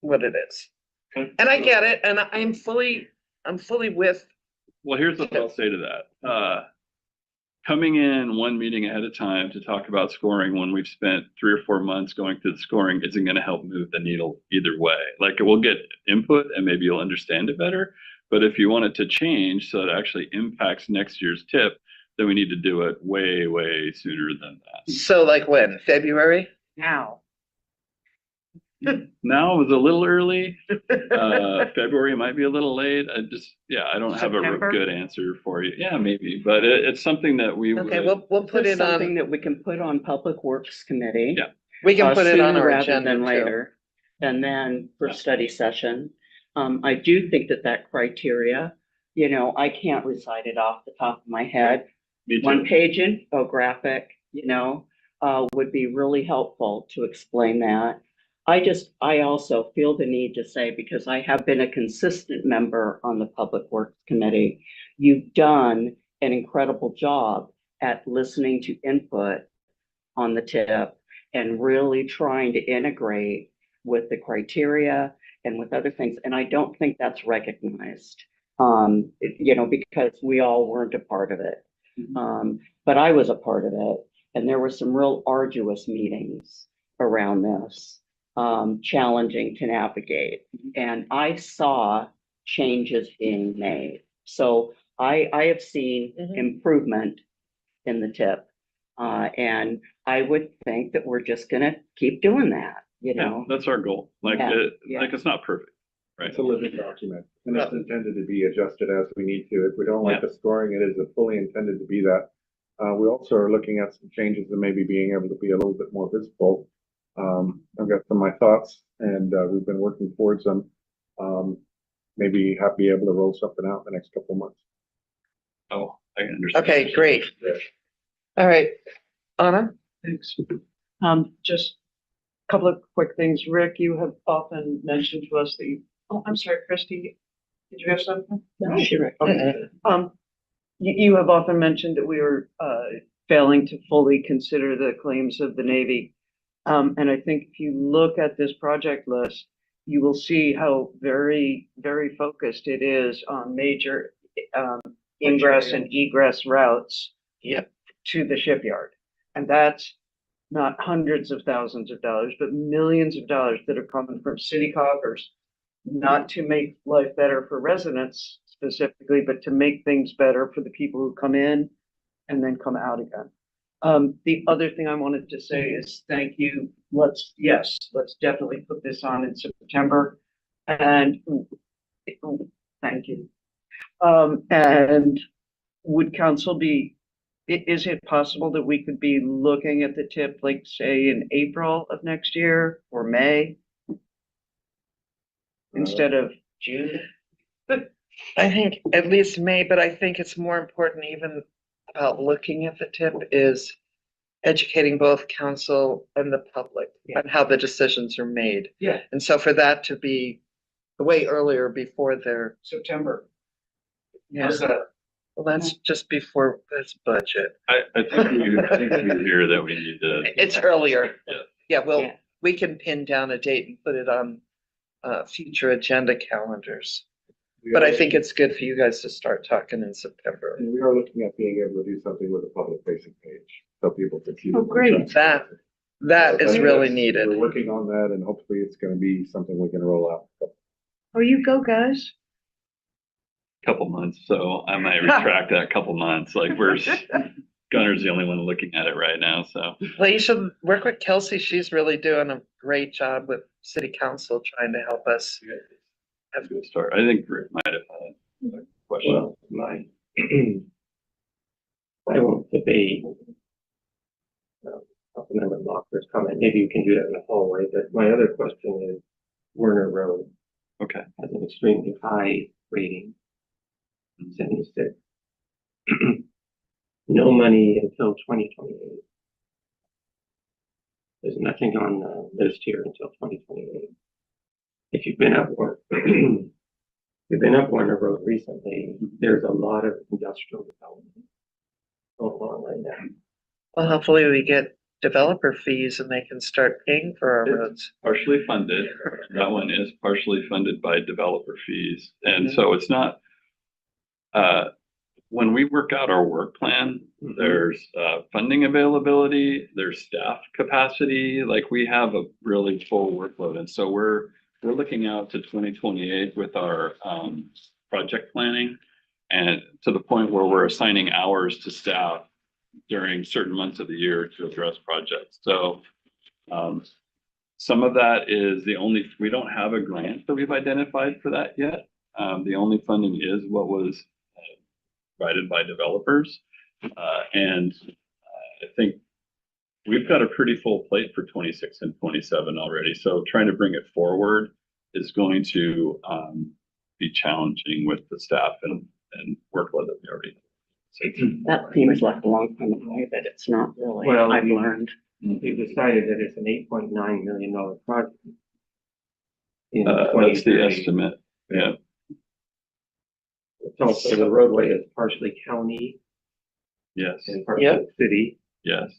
what it is. Okay. And I get it, and I'm fully with, Well, here's what I'll say to that. Coming in one meeting ahead of time to talk about scoring when we've spent 3 or 4 months going through the scoring isn't going to help move the needle either way. Like we'll get input and maybe you'll understand it better. But if you want it to change so it actually impacts next year's tip, then we need to do it way, way sooner than that. so like when, February? Now. Now is a little early. February might be a little late. I don't have a September? good answer for you. Yeah, maybe, but it's something that we Okay, would. we'll put This is it something on, that we can put on Public Works Committee. Yeah. we can put it on sooner our rather agenda than too. later. And then for Yeah. study session, I do think that criteria, I can't recite it off the top of my head. Me too. One page infographic, would be really helpful to explain that. I also feel the need to say, because I have been a consistent member on the Public Works Committee, you've done an incredible job at listening to input on the tip and really trying to integrate with the criteria and with other things. And I don't think that's recognized, because we all weren't a part of it. But I was a part of it, and there were some real arduous meetings around this, challenging to navigate. And I saw changes being made. So I have seen Mhm. improvement in the tip. And I would think that we're just gonna keep doing that, Yeah, that's our goal. Like Yeah, it, yeah. like it's not perfect. It's a living document, and it's intended to be adjusted as we need to. If we don't like Yeah. the scoring, it is fully intended to be that. We also are looking at some changes and maybe being able to be a little bit more visible. I've got some of my thoughts, and we've been working towards them. Maybe be able to roll something out in the next couple of months. Oh, I can understand. Okay, great. All right, Anna? Thanks. Just a couple of quick things. Rick, you have often mentioned to us that you, oh, I'm sorry, Christy, did you have something? No, sure. Okay. You have often mentioned that we were, failing to fully consider the claims of the Navy. And I think if you look at this project list, you will see how very, very focused it is on major, ingress and egress routes. Yep. To the shipyard. And that's not hundreds of thousands of dollars, but millions of dollars that are coming from city coffers, not to make life better for residents specifically, but to make things better for the people who come in and then come out again. The other thing I wanted to say is thank you. Let's definitely put this on in September. And thank you. And would council be, is it possible that we could be looking at the tip, like say in April of next year or May? Instead of June? I think at least May, but I think it's more important even about looking at the tip is educating both council and the public on how the decisions are made. Yeah. And so for that to be way earlier before their, September. yeah, How's that? well, that's just before this budget. I think we hear that we need to. It's earlier. Yeah. Yeah, well, Yeah. we can pin down a date and put it on future agenda calendars. But I think it's good for you guys to start talking in September. And we are looking at being able to do something with a public facing page, so people can see. Oh, great. That is really needed. We're working on that, and hopefully it's gonna be something we can roll out. Oh, you go, guys. Couple months, so I might retract that couple months. Like Gunner's the only one looking at it right now, so. Well, you should work with Kelsey. She's really doing a great job with city council trying to help us. Have a good start. I think Rick might have had a question. Well, I won't debate. Councilmember Lochner's comment, maybe you can do that in the hallway, but my other question is Werner Road Okay. has an extremely high rating, 76. No money until 2028. There's nothing on the list here until 2028. If you've been up Warner Road recently, there's a lot of industrial development going on right now. Well, hopefully we get developer fees and they can start paying for our It's roads. partially funded. That one is partially funded by developer fees. And so it's not, when we work out our work plan, there's funding availability, there's staff capacity, like we have a really full workload. And so we're looking out to 2028 with our project planning, and to the point where we're assigning hours to staff during certain months of the year to address projects. So some of that is we don't have a grant that we've identified for that yet. The only funding is what was provided by developers. And I think we've got a pretty full plate for 26 and 27 already. So trying to bring it forward is going to be challenging with the staff and workload that we already have. That seems like a long time away, but it's not really. Well, I've learned. We've decided that it's an $8.9 million project. In That's the 2030. estimate. Yeah. It's also the roadway is partially county Yes. and partially city. Yes.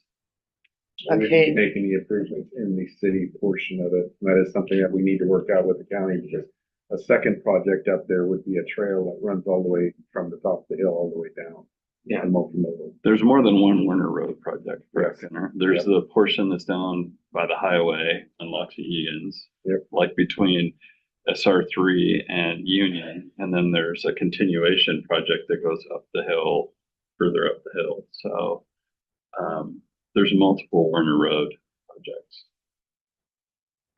We Okay. should be making the improvements in the city portion of it. And that is something that we need to work out with the county, because a second project up there would be a trail that runs all the way from the top of the hill all the way down. Yeah. And multimodal. There's more than one Werner Road project. Yes. There's the portion that's down by the highway on Loxie-Egan's, Yep. like between SR3 and Union. And then there's a continuation project that goes up the hill, further up the hill. So there's multiple Werner Road projects.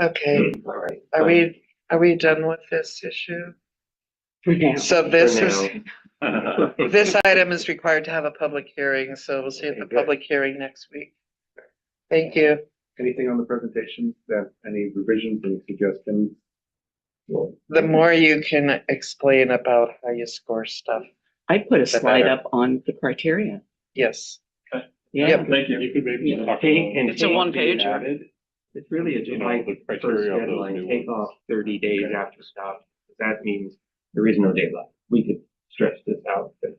Okay, All right. Are we done with this issue? For now. So this For is, this item is required to have a public hearing, so we'll see you at the public hearing next week. Thank you. Anything on the presentation that, any revisions, any suggestions? The more you can explain about how you score stuff, I put a The slide better. up on the criteria. yes. Yeah, Yep. Thank you. You could maybe Yeah. talk Take about. and It's a take one-pager. added. It's really a You know, July the first criteria of those deadline, new take ones. off 30 days after stuff. That means there is no deadline. We could stretch this out to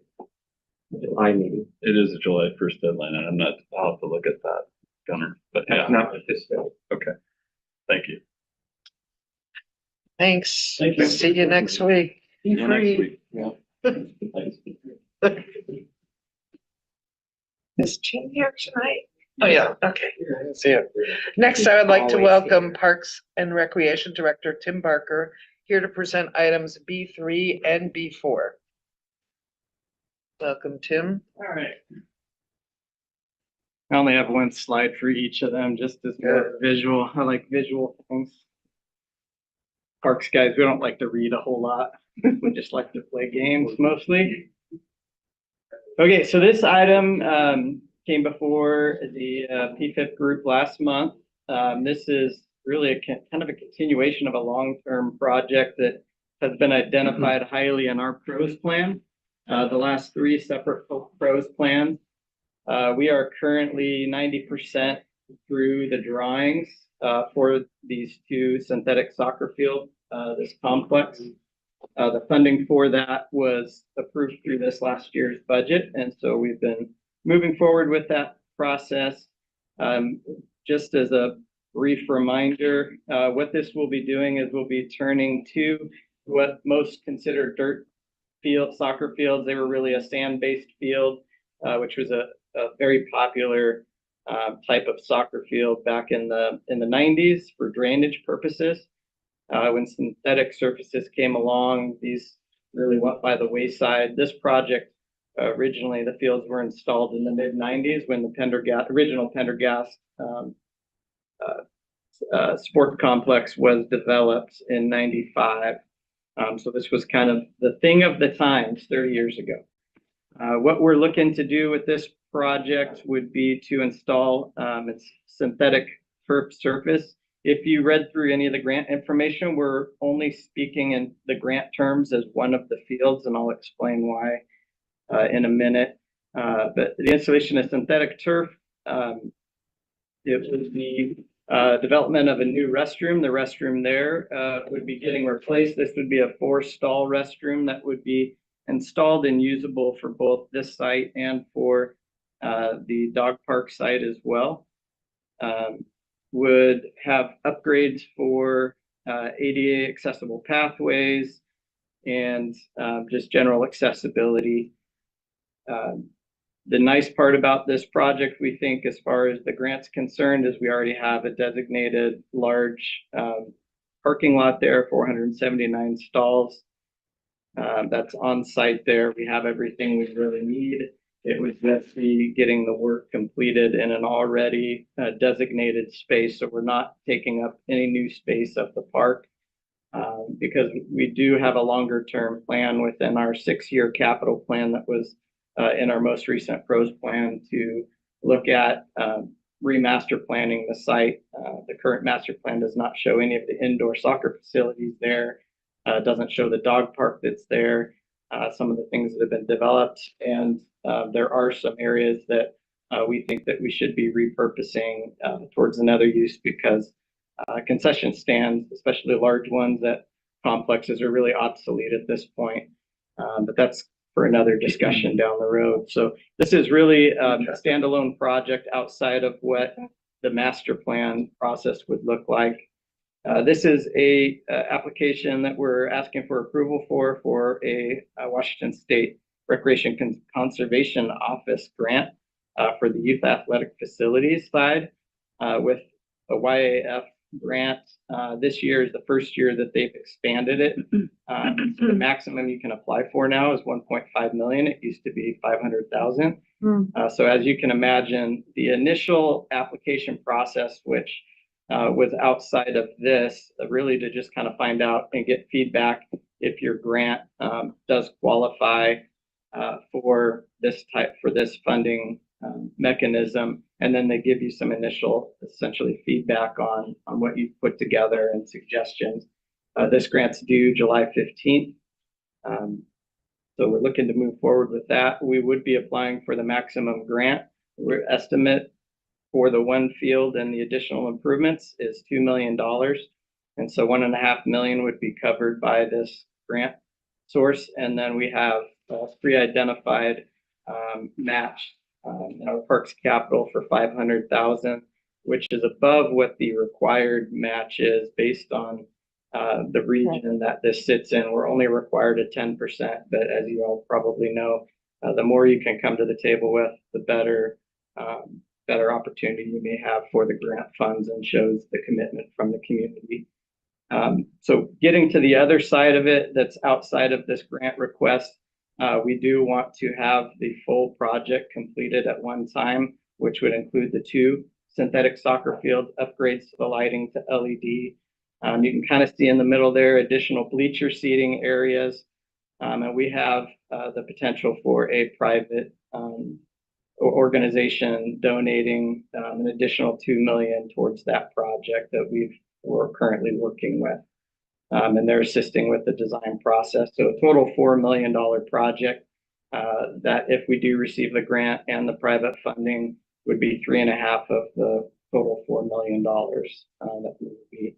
the July meeting. It is a July 1st deadline, and I'll have to look at that, Gunner, but yeah, That's not what this says. thank you. Thanks. Thank you. See you next week. be See you next free. week. Yeah. Thanks. Is Jim here tonight? Oh, yeah, okay. See you. Next, I would like to welcome Parks and Recreation Director Tim Barker here to present items B3 and B4. Welcome, Tim. All right. I only have one slide for each of them, just as more visual. I like visual things. Parks guys, we don't like to read a whole lot. We just like to play games mostly. Okay, so this item came before the PFIP group last month. This is really kind of a continuation of a long-term project that has been identified highly in our pros plan. The last 3 separate pros plans. We are currently 90% through the drawings for these 2 synthetic soccer field, this complex. The funding for that was approved through this last year's budget, and so we've been moving forward with that process. Just as a brief reminder, what this will be doing is we'll be turning 2 what most consider dirt field, soccer fields. They were really a sand-based field, which was a very popular type of soccer field back in the 90s for drainage purposes. When synthetic surfaces came along, these really went by the wayside. This project, originally the fields were installed in the mid-90s when the original Pendergast sport complex was developed in 95. So this was kind of the thing of the times 30 years ago. What we're looking to do with this project would be to install its synthetic turf surface. If you read through any of the grant information, we're only speaking in the grant terms as one of the fields, and I'll explain why in a minute. But the installation of synthetic turf, it would be development of a new restroom. The restroom there would be getting replaced. This would be a 4-stall restroom that would be installed and usable for both this site and for the dog park site as well. Would have upgrades for ADA accessible pathways and just general accessibility. The nice part about this project, we think, as far as the grant's concerned, is we already have a designated large parking lot there, 479 stalls. That's on site there. We have everything we really need. It would just be getting the work completed in an already designated space, so we're not taking up any new space of the park. Because we do have a longer term plan within our 6-year capital plan that was in our most recent pros plan to look at remaster planning the site. The current master plan does not show any of the indoor soccer facilities there. Doesn't show the dog park that's there, some of the things that have been developed, and there are some areas that we think that we should be repurposing towards another use because concession stands, especially large ones at complexes, are really obsolete at this point. But that's for another discussion down the road. So this is really a standalone project outside of what the master plan process would look like. This is a application that we're asking for approval for a Washington State Recreation Conservation Office grant for the youth athletic facilities side with a YAF grant. This year is the first year that they've expanded it. The maximum you can apply for now is 1.5 million. It used to be 500,000. So as you can imagine, the initial application process, which was outside of this, really to just kind of find out and get feedback if your grant does qualify for this funding mechanism. And then they give you some initial, essentially, feedback on what you've put together and suggestions. This grant's due July 15th. So we're looking to move forward with that. We would be applying for the maximum grant. Our estimate for the one field and the additional improvements is $2 million. And so $1.5 million would be covered by this grant source. And then we have a pre-identified match in our parks capital for $500,000, which is above what the required match is based on the region that this sits in. We're only required at 10%, but as you all probably know, the more you can come to the table with, the better opportunity you may have for the grant funds, and shows the commitment from the community. So getting to the other side of it, that's outside of this grant request, we do want to have the full project completed at one time, which would include the 2 synthetic soccer field upgrades to the lighting to LED. You can kind of see in the middle there, additional bleacher seating areas. And we have the potential for a private organization donating an additional $2 million towards that project that we're currently working with. And they're assisting with the design process. So a total $4 million project that, if we do receive the grant and the private funding, would be 3.5 of the total $4 million that we would be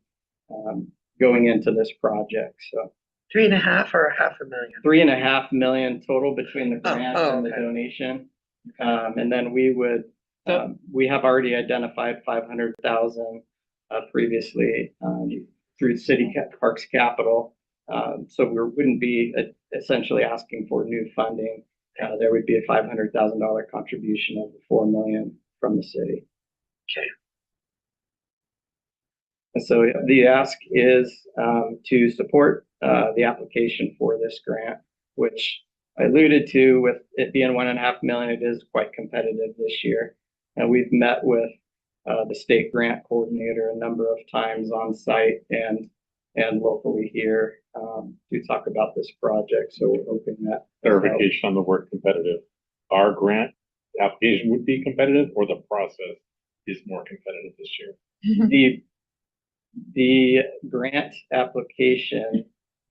going into this project. So 3.5 or $500,000? $3.5 million total between the grant and the okay. donation. And then we would, we have already identified 500,000 previously through City Parks Capital. So we wouldn't be essentially asking for new funding. There would be a $500,000 contribution of the $4 million from the city. Okay. And so the ask is to support the application for this grant, which I alluded to with it being $1.5 million. It is quite competitive this year. And we've met with the state grant coordinator a number of times on site and locally here to talk about this project. So we're hoping that Clarification on the word competitive. Our grant application would be competitive, or the process is more competitive this year? The grant application,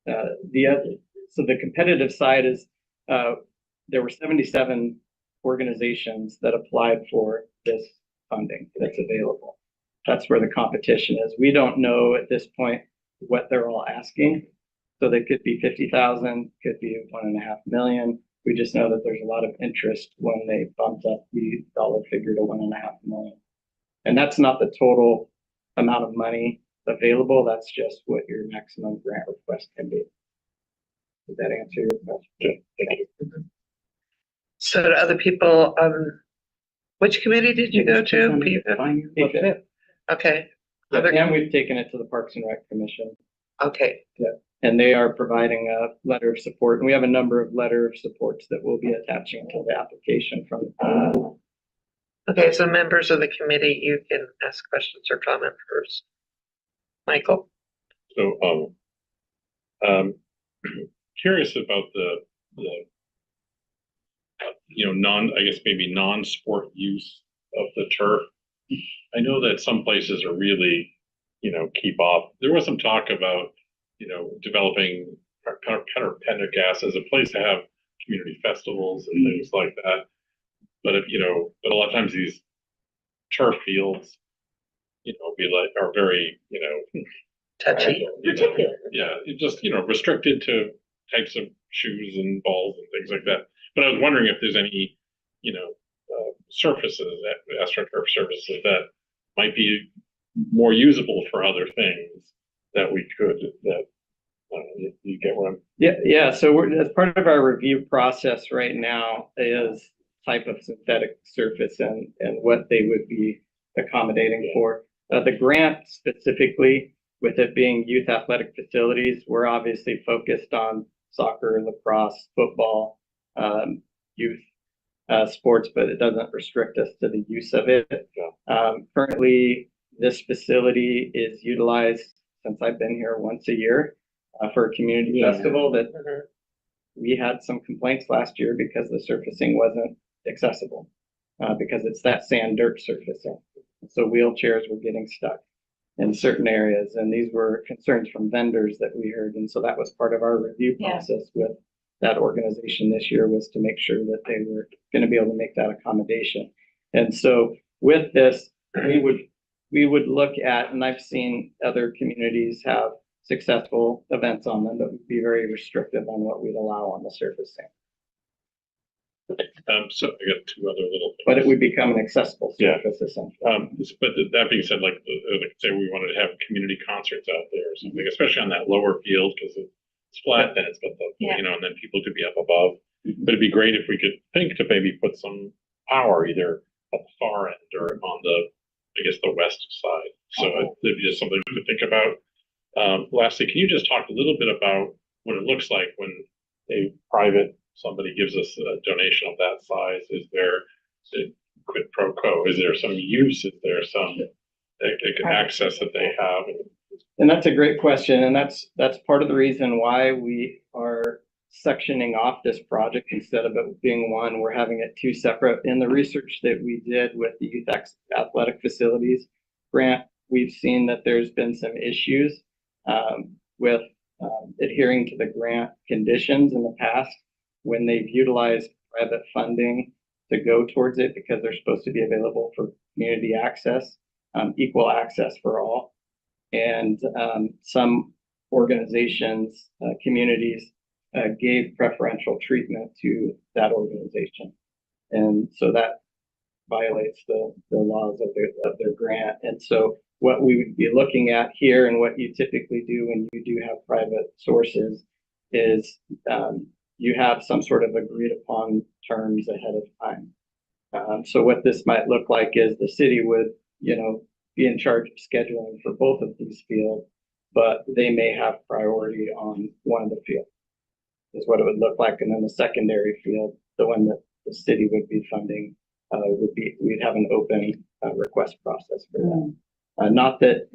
so the competitive side is there were 77 organizations that applied for this funding that's available. That's where the competition is. We don't know at this point what they're all asking. So they could be 50,000, could be $1.5 million. We just know that there's a lot of interest when they bumped up the dollar figure to $1.5 million. And that's not the total amount of money available. That's just what your maximum grant request can be. Did that answer your question? Thank you. So to other people, which committee did you go to? Okay. And we've taken it to the Parks and Rec Commission. Okay. Yeah. And they are providing a letter of support. And we have a number of letter of supports that we'll be attaching to the application from the Okay, so members of the committee, you can ask questions or comment first. Michael? So, curious about the I guess maybe non-sport use of the turf. I know that some places are really, keep off. There was some talk about, developing Pendergast as a place to have community festivals and things like that. But but a lot of times these turf fields, are very, Touchy. Particular. Yeah, it just, restricted to types of shoes and balls and things like that. But I was wondering if there's any, surfaces, AstroTurf surfaces that might be more usable for other things that we could, you get what I'm. Yeah. So as part of our review process right now is type of synthetic surface and what they would be accommodating for. The grant specifically, with it being youth athletic facilities, we're obviously focused on soccer, lacrosse, football, youth sports, but it doesn't restrict us to the use of it. Currently, This facility is utilized since I've been here once a year for a community festival that we had some complaints last year because the surfacing wasn't accessible because it's that sand dirt surfacing. So wheelchairs were getting stuck in certain areas, and these were concerns from vendors that we heard. And so that was part of our review Yeah. process with that organization this year, was to make sure that they were going to be able to make that accommodation. And so with this, we would look at, and I've seen other communities have successful events on them that would be very restrictive on what we'd allow on the surfacing. So I got two other little things. But it would become an accessible Yeah. surface essentially. But that being said, like, say we wanted to have community concerts out there or something, especially on that lower field, because it's flat, then it's got the, Yeah. you know, and then people could be up above. But it'd be great if we could think to maybe put some power either at the far end or on the, I guess, the west side. So it'd be just something to think about. Lastly, can you just talk a little bit about what it looks like when somebody gives us a donation of that size? Is there a quid pro quo? Is there some use? Is there some access that they have? And that's a great question. And that's part of the reason why we are sectioning off this project instead of it being one. We're having it two separate. In the research that we did with the youth athletic facilities grant, we've seen that there's been some issues with adhering to the grant conditions in the past when they've utilized private funding to go towards it, because they're supposed to be available for community access, equal access for all. And some organizations, communities gave preferential treatment to that organization. And so that violates the laws of their grant. And so what we would be looking at here, and what you typically do when you do have private sources, is you have some sort of agreed upon terms ahead of time. So what this might look like is the city would, be in charge of scheduling for both of these fields, but they may have priority on one of the fields, is what it would look like. And then the secondary field, the one that the city would be funding, we'd have an open request process for that. Not that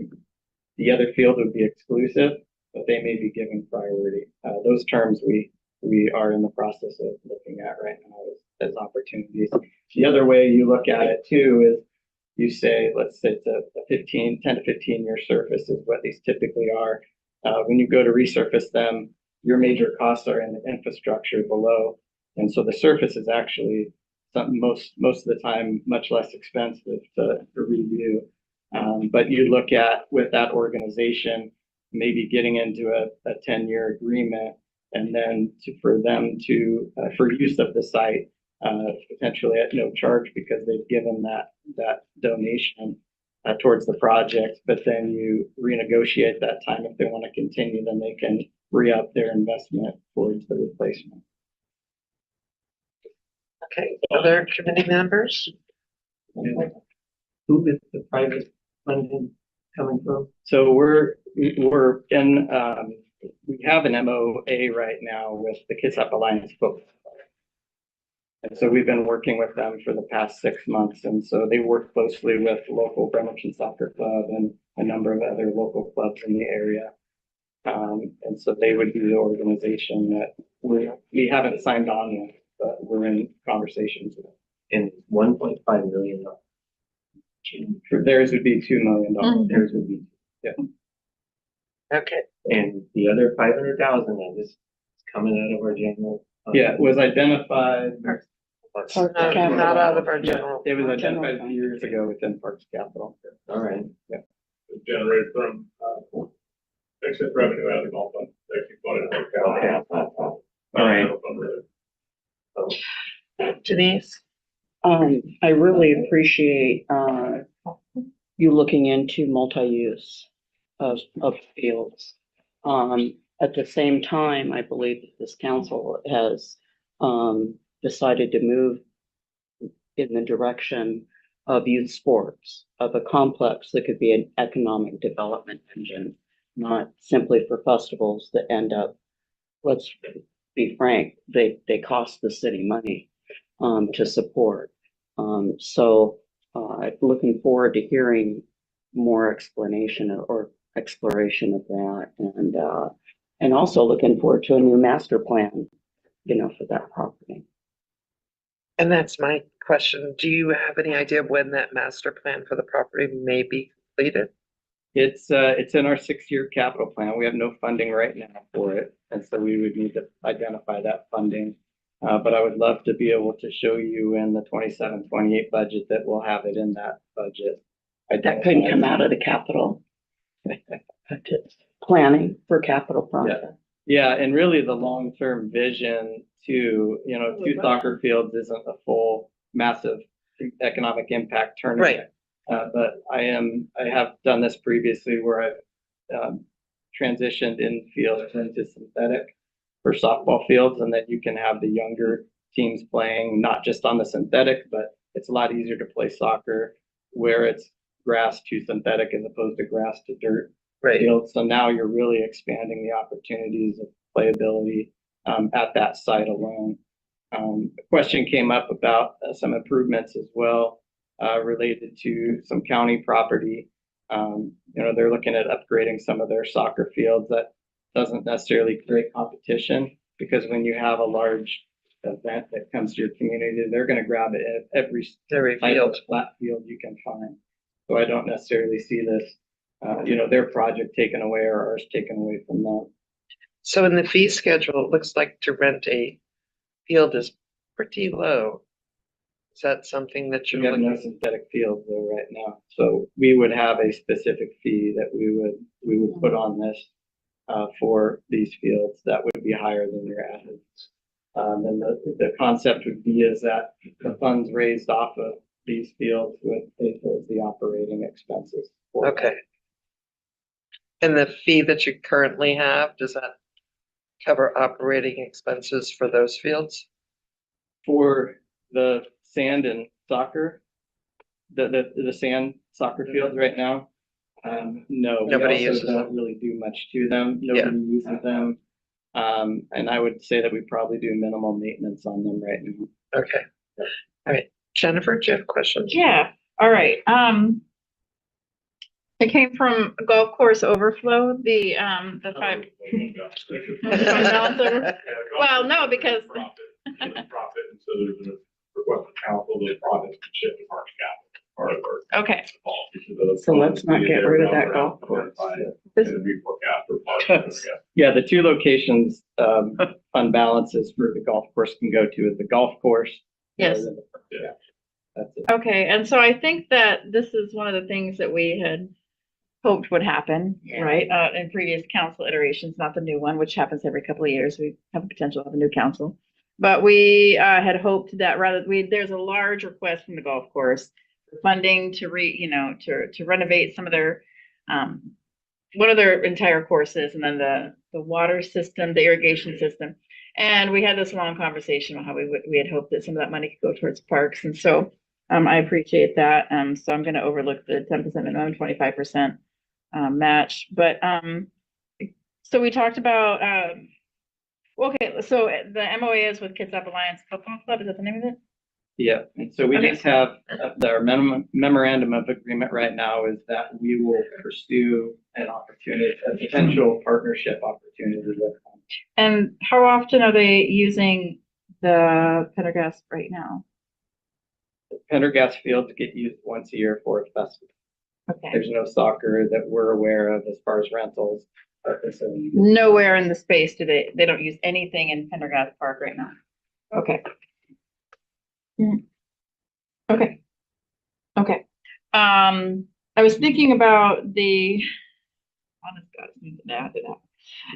the other field would be exclusive, but they may be given priority. Those terms we are in the process of looking at right now as opportunities. The other way you look at it too is you say, let's say it's a 10 to 15 year surface is what these typically are. When you go to resurface them, your major costs are in the infrastructure below. And so the surface is actually most of the time much less expensive to review. But you look at, with that organization, maybe getting into a 10-year agreement, and then for use of the site, potentially at no charge because they've given that donation towards the project. But then you renegotiate that time. If they want to continue, then they can re-up their investment towards the replacement. Okay, other committee members? Who is the private funding coming from? So we're in, we have an MOA right now with the Kids Up Alliance folks. And so we've been working with them for the past 6 months. And so they work closely with local Bremerton Soccer Club and a number of other local clubs in the area. And so they would be the organization that we haven't signed on with, but we're in conversations with. And $1.5 million. For theirs would be $2 million. Theirs would be. Yeah. Okay, And the other 500,000 that is coming out of our general. Yeah, it was identified. not, Parks not Capital. out of our Yeah, general. it was identified a few years ago within Parks Capital. All right. Generated from excess revenue out of the golf fund. All right. Denise? I really appreciate, you looking into multi-use of fields. At the same time, I believe that this council has, decided to move in the direction of youth sports, of a complex that could be an economic development engine, not simply for festivals that end up, let's be frank, they cost the city money to support. So looking forward to hearing more explanation or exploration of that, and also looking forward to a new master plan, for that property. And that's my question. Do you have any idea when that master plan for the property may be completed? It's in our 6-year capital plan. We have no funding right now for it, and so we would need to identify that funding. But I would love to be able to show you in the 27-28 budget that we'll have it in that budget. That couldn't come out of the capital planning for capital projects. Yeah, and really the long-term vision to, 2 soccer fields isn't a full massive economic impact tournament. But I have done this previously where I've transitioned infields into synthetic for softball fields, and then you can have the younger teams playing not just on the synthetic, but it's a lot easier to play soccer where it's grass to synthetic as opposed to grass to dirt. Right. So now you're really expanding the opportunities of playability at that site alone. A question came up about some improvements as well related to some county property. They're looking at upgrading some of their soccer fields. That doesn't necessarily create competition because when you have a large event that comes to your community, they're going to grab it at every type of flat field you can find. So I don't necessarily see this, their project taken away or ours taken away from them. So in the fee schedule, it looks like to rent a field is pretty low. Is that something that you're We have no synthetic fields though right now. So we would have a specific fee that we would put on this for these fields that would be higher than your average. And the concept would be is that the funds raised off of these fields would pay towards the operating expenses. Okay. And the fee that you currently have, does that cover operating expenses for those fields? For the sand and soccer, the sand soccer fields right now, no. Nobody we also uses don't them. really do much to them. Nobody uses them. And I would say that we probably do minimal maintenance on them right now. Okay. All right. Jennifer, do you have questions? Yeah, all right. It came from golf course overflow, the 5. balance over. Well, no, because. Profit, and so there's a request for council to profit to shift to park capital. Part of our Okay, policy. So let's not get rid of that golf course. Yeah, the 2 locations fund balances for the golf course can go to is the golf course. yes. Yeah, that's it. Okay, and so I think that this is one of the things that we had hoped would happen, right? In previous council iterations, not the new one, which happens every couple of years. We have a potential to have a new council. But we had hoped that there's a large request from the golf course for funding to to renovate some of their one of their entire courses, and then the water system, the irrigation system. And we had this long conversation about how we had hoped that some of that money could go towards parks. And so I appreciate that. So I'm going to overlook the 10% minimum, 25% match. But so we talked about, okay, so the MOA is with Kids Up Alliance Football Club. Is that the name of it? Yeah, and so we Okay. just have our memorandum of agreement right now is that we will pursue a potential partnership opportunity with them. And how often are they using the Pendergast right now? Pendergast fields get used once a year for a festival. Okay. There's no soccer that we're aware of as far as rentals. Nowhere in the space do they don't use anything in Pendergast Park right now. Okay. Okay. Okay. I was thinking about honest God,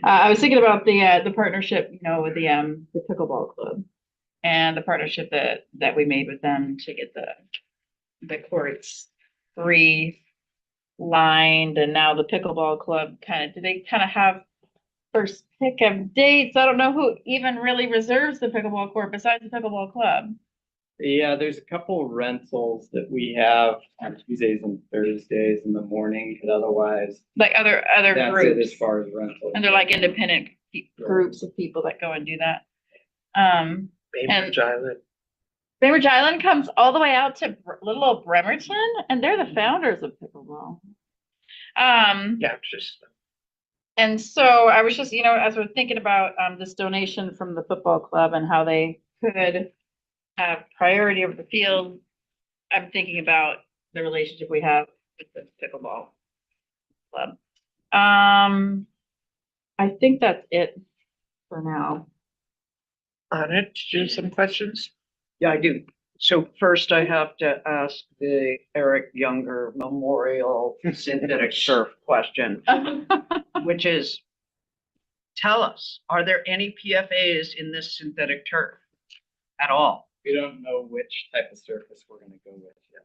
I was thinking about the partnership, with the pickleball club and the partnership that we made with them to get the courts lined, and now the pickleball club do they have first pick of dates? I don't know who even really reserves the pickleball court besides the pickleball club. Yeah, there's a couple rentals that we have on Tuesdays and Thursdays in the morning, but otherwise Like other that's it groups, as far as rentals. and they're like independent groups of people that go and do that. Bainbridge Island. Bainbridge Island comes all the way out to little old Bremerton, and they're the founders of pickleball. Yeah, just. And so I was just, as we're thinking about this donation from the football club and how they could have priority over the field, I'm thinking about the relationship we have with the pickleball club. I think that's it for now. On it, do you have some questions? Yeah, I do. So first I have to ask the Eric Younger Memorial Synthetic Turf question, which is, tell us, are there any PFAs in this synthetic turf at all? We don't know which type of surface we're gonna go with yet.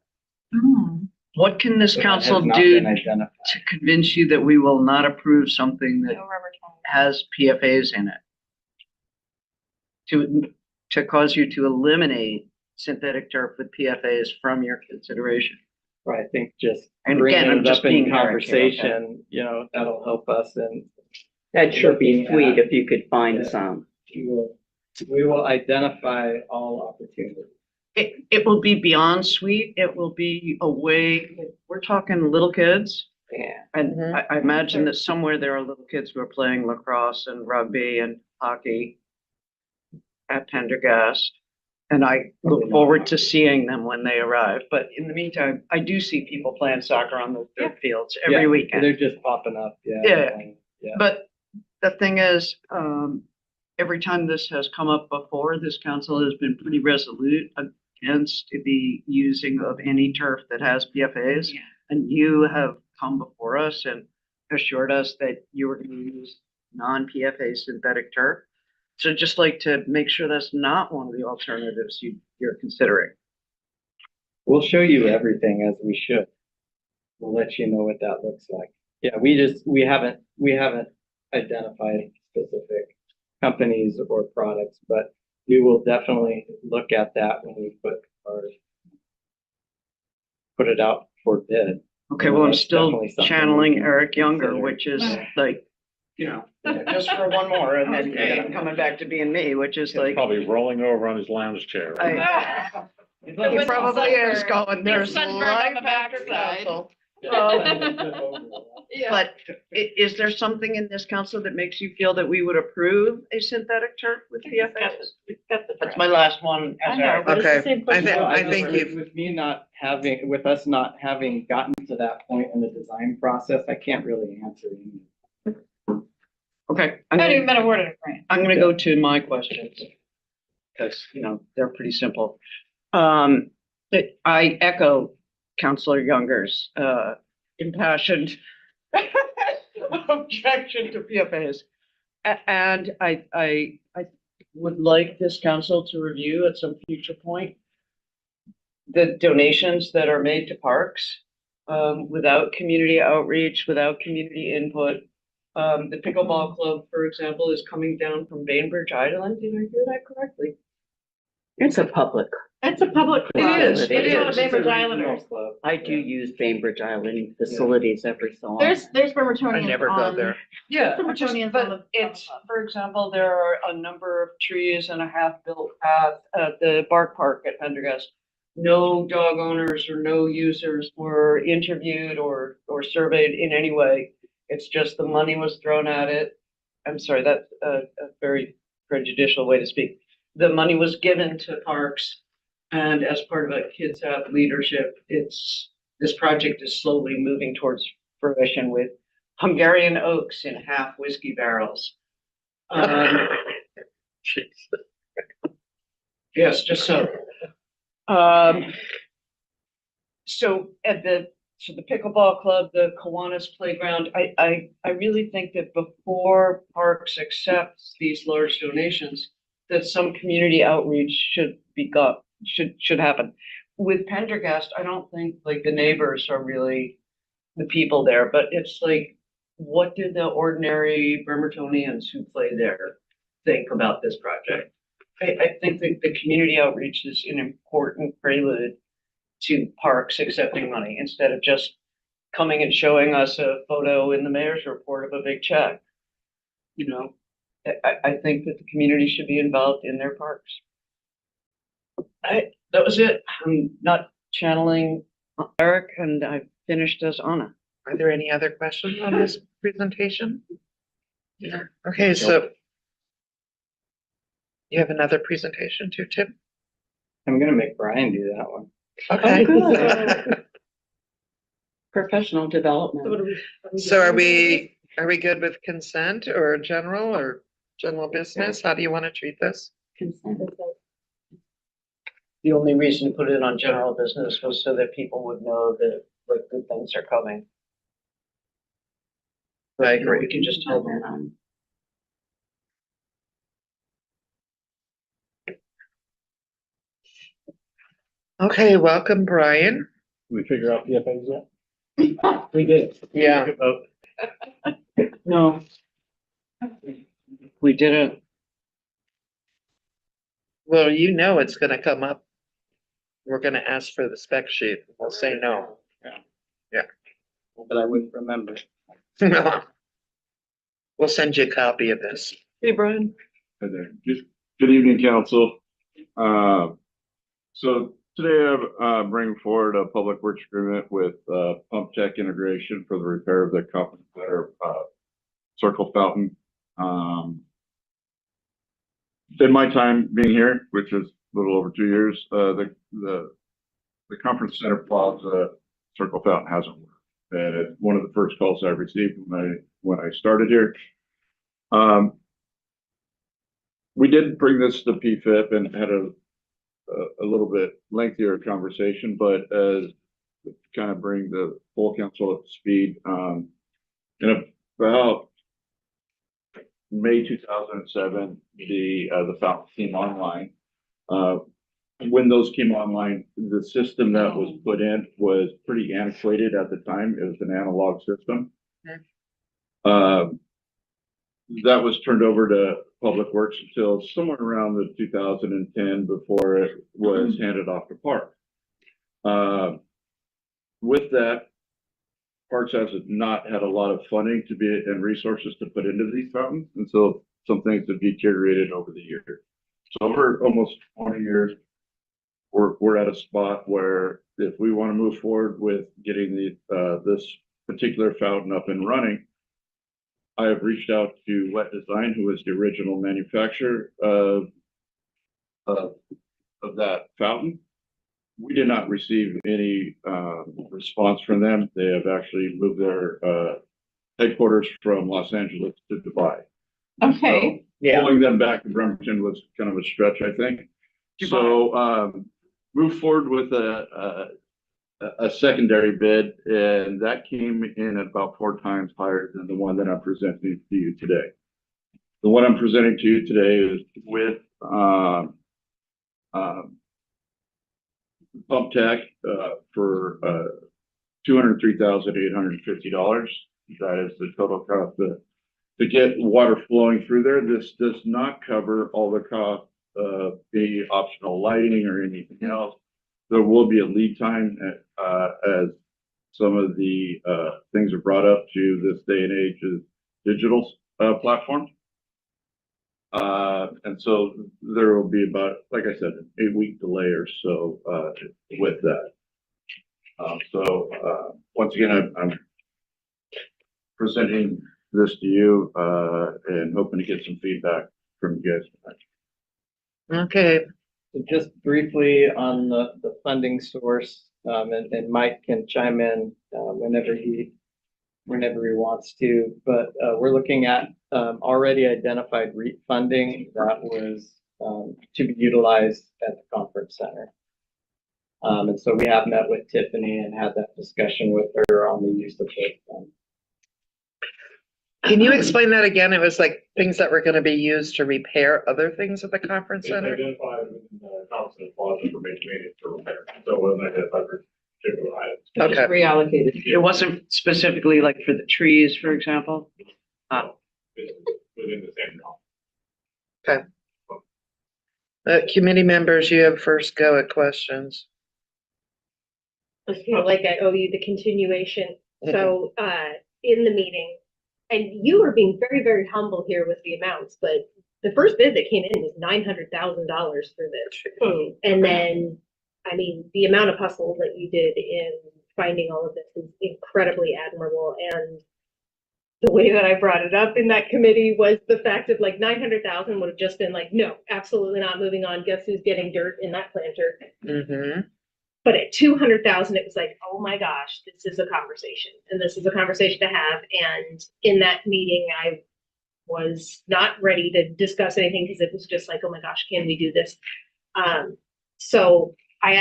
What can this So that council has not do been identified. to convince you that we will not approve something that No rubber tire. has PFAs in it? To cause you to eliminate synthetic turf with PFAs from your consideration? Right, I think just And bringing again, I'm it just up in being Eric here, okay? conversation, that'll help us and That'd sure be Looking sweet at- if you could find Yeah. some. we will identify all opportunities. It will be beyond sweet. It will be a way, we're talking little kids. Yeah. And Mhm. I imagine that somewhere there are little kids who are playing lacrosse and rugby and hockey at Pendergast. And I Probably look not forward hockey. to seeing them when they arrive. But in the meantime, I do see people playing soccer on the dirt fields every Yeah, weekend. They're just popping up, yeah. Yeah. Yeah. But the thing is, every time this has come up before, this council has been pretty resolute against the using of any turf that has PFAs. Yeah. And you have come before us and assured us that you were going to use non-PFA synthetic turf. So just like to make sure that's not one of the alternatives you're considering. We'll show you everything as we should. We'll let you know what that looks like. Yeah, we haven't identified specific companies or products, but we will definitely look at that when we put it out for bid. Okay, well, I'm That's still definitely something we channeling can Eric Younger, consider. which is like, just for one more, and then Okay. I'm coming back to being me, which is He's like, probably rolling over on his lounge chair. right now. he with probably is sunburn. going, there's sunburned life on the after backside. council. Yeah. But is there something in this council that makes you feel that we would approve a synthetic turf with PFAS? That's my last one. I as know, Eric. but it's the Okay, same question. I think you've, With us not having gotten to that point in the design process, I can't really answer any. Okay, I haven't even been awarded a grant. I'm gonna go to my questions. Because, they're pretty simple. I echo Counselor Younger's impassioned objection to PFAS. And I would like this council to review at some future point the donations that are made to parks without community outreach, without community input. The pickleball club, for example, is coming down from Bainbridge Island. Did I do that correctly? It's a public. It's a public. It is, It's it one of is. Bainbridge Islanders. I do use Bainbridge Island facilities every so often. There's I Bremertonians never go on. there. Yeah, Bremertonians on but the- it's, for example, there are a number of trees and a half-built path at the Bark Park at Pendergast. No dog owners or no users were interviewed or surveyed in any way. It's just the money was thrown at it. I'm sorry, that's a very prejudicial way to speak. The money was given to parks, and as part of a Kids Have Leadership, this project is slowly moving towards fruition with Hungarian oaks in half whiskey barrels. Yes, just so. So the pickleball club, the Kiwanis playground, I really think that before parks accepts these large donations, that some community outreach should happen. With Pendergast, I don't think like the neighbors are really the people there, but it's like, what did the ordinary Bremertonians who play there think about this project? I think that the community outreach is an important prelude to parks accepting money instead of just coming and showing us a photo in the mayor's report of a big check. I think that the community should be involved in their parks. That was it. I'm not channeling Eric, and I finished as Anna. Are there any other questions on this presentation? Okay, so you have another presentation too, Tim? I'm gonna make Brian do that one. Okay. good. Professional development. So are we good with consent or general business? How do you want to treat this? The only reason to put it on general business was so that people would know that like good things are coming. I You know, agree. we can just tell them. Okay, welcome, Brian. We figure out PFAs yet? We did. Yeah, No. We didn't. well, you know it's gonna come up. We're gonna ask for the spec sheet. We'll say no. But I wouldn't remember. We'll send you a copy of this. Hey, Brian. Hi there. Good evening, council. So today I'm bringing forward a public works agreement with Pump Tech Integration for the repair of the Conference Center circle fountain. In my time being here, which is a little over 2 years, the Conference Center Plaza circle fountain hasn't worked. And it's one of the first calls I received when I started here. We did bring this to PFIP and had a little bit lengthier conversation, but to kind of bring the full council up to speed, in about May 2007, the fountain came online. When those came online, the system that was put in was pretty antiquated at the time. It was an analog system. That was turned over to Public Works until somewhere around the 2010 before it was handed off to Parks. With that, Parks has not had a lot of funding and resources to put into these fountains, and so some things have deteriorated over the years. So over almost 20 years, we're at a spot where if we want to move forward with getting this particular fountain up and running, I have reached out to Wet Design, who was the original manufacturer of that fountain. We did not receive any response from them. They have actually moved their headquarters from Los Angeles to Dubai. Okay. Yeah. Pulling them back to Bremerton was kind of a stretch, I think. So move forward with a secondary bid, and that came in at about 4 times higher than the one that I'm presenting to you today. The one I'm presenting to you today is with Pump Tech for $203,850. That is the total cost to get water flowing through there. This does not cover all the cost of the optional lighting or anything else. There will be a lead time as some of the things are brought up to this day and age is digital platforms. And so there will be about, like I said, an 8-week delay or so with that. Once again, I'm presenting this to you and hoping to get some feedback from you guys. Okay, So just briefly on the funding source, and Mike can chime in whenever he wants to, but we're looking at already identified REAP funding that was to be utilized at the conference center. And so we have met with Tiffany and had that discussion with her on the use of those. can you explain that again? It was like things that were gonna be used to repair other things at the conference It's center? identified in the Conference Plaza for maintenance to repair. So it wasn't identified for particular items. It's just Okay. reallocated. It wasn't specifically like for the trees, for example? It's within the same realm. Committee members, you have first go at questions. I feel like I owe you the continuation. So, in the meeting, and you were being very, very humble here with the amounts, but the first bid that came in was $900,000 for this. And then, I mean, the amount of hustle that you did in finding all of this is incredibly admirable. And the way that I brought it up in that committee was the fact of like 900,000 would have just been like, no, absolutely not, moving on. Guess who's getting dirt in that planter? Mm-hmm. But at 200,000, it was like, oh my gosh, this is a conversation, and this is a conversation to have. And in that meeting, I was not ready to discuss anything because it was just like, oh my gosh, can we do this? So I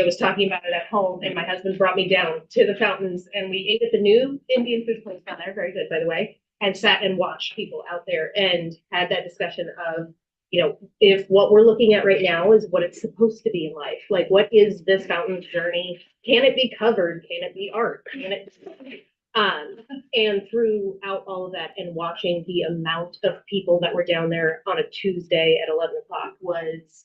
was talking about it at home, and my husband brought me down to the fountains, and we ate at the new Indian food place down there, very good, by the way, and sat and watched people out there and had that discussion of, you know, if what we're looking at right now is what it's supposed to be in life, like what is this fountain's journey? Can it be covered? Can it be art? Can it? And throughout all of that and watching the amount of people that were down there on a Tuesday at 11 o'clock was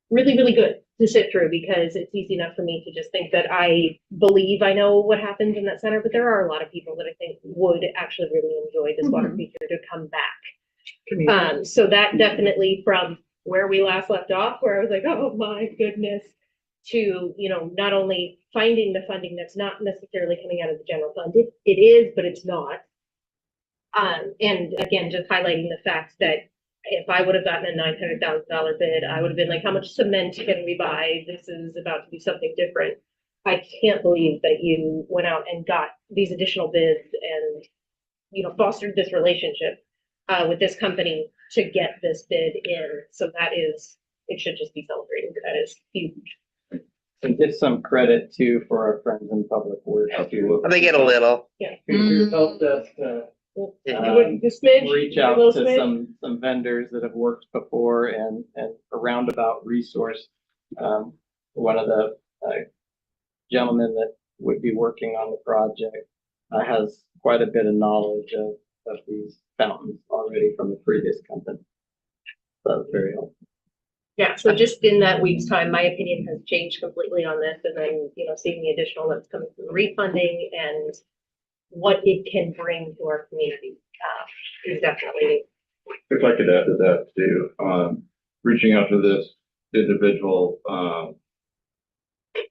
really, really good to sit through, because it's easy enough for me to just think that I believe I know what happened in that center, but there are a lot of people that I think would actually really enjoy this water feature to come back. So that definitely, from where we last left off, where I was like, oh my goodness, to, you know, not only finding the funding that's not necessarily coming out of the general fund, it is, but it's not. And again, just highlighting the fact that if I would have gotten a $900,000 bid, I would have been like, how much cement can we buy? This is about to be something different. I can't believe that you went out and got these additional bids and, you know, fostered this relationship with this company to get this bid in. So that is, it should just be celebrated. That is huge. And give some credit too for our friends in public works. They get a little. Who helped us to reach out to some vendors that have worked before and a roundabout resource. One of the gentlemen that would be working on the project has quite a bit of knowledge of these fountains already from the previous company. So that was very helpful. Yeah, so just in that week's time, my opinion has changed completely on this, and then, you know, seeing the additional that's coming from refunding and what it can bring to our community is definitely. If I could add to that too, reaching out to this individual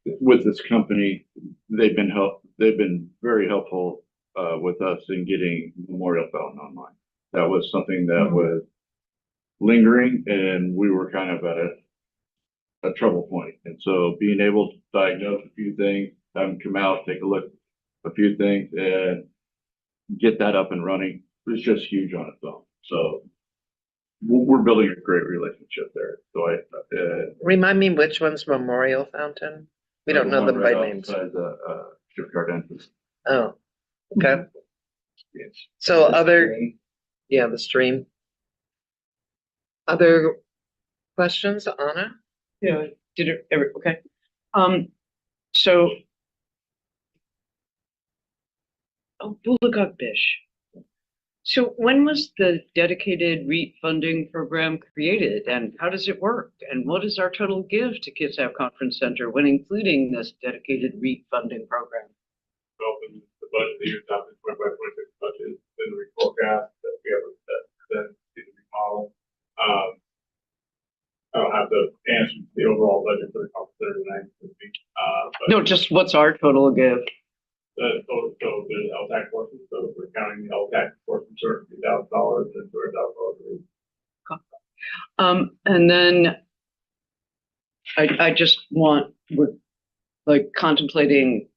with this company, they've been very helpful with us in getting Memorial Fountain online. That was something that was lingering, and we were kind of at a trouble point. And so being able to diagnose a few things, have them come out, take a look at a few things, and get that up and running was just huge on its own. So we're building a great relationship there. So Remind me which one's Memorial Fountain? We don't know them by names. The shipyard entrance. Oh, okay. Yes. So the stream. Other questions, Anna? Yeah, okay. So. Oh, Bulldog Bish. So when was the dedicated REIT funding program created, and how does it work? And what is our total give to Kitsap Conference Center when including this dedicated REIT funding program? Well, the budget, the year 2025-26 budget has been reforecast that we have that to the remodel. I don't have the answer to the overall budget for the conference center tonight. No, just what's our total give? The total, so the LTAC portion, so we're counting the LTAC portion, $250,000 and $200,000. And then I just we're like contemplating,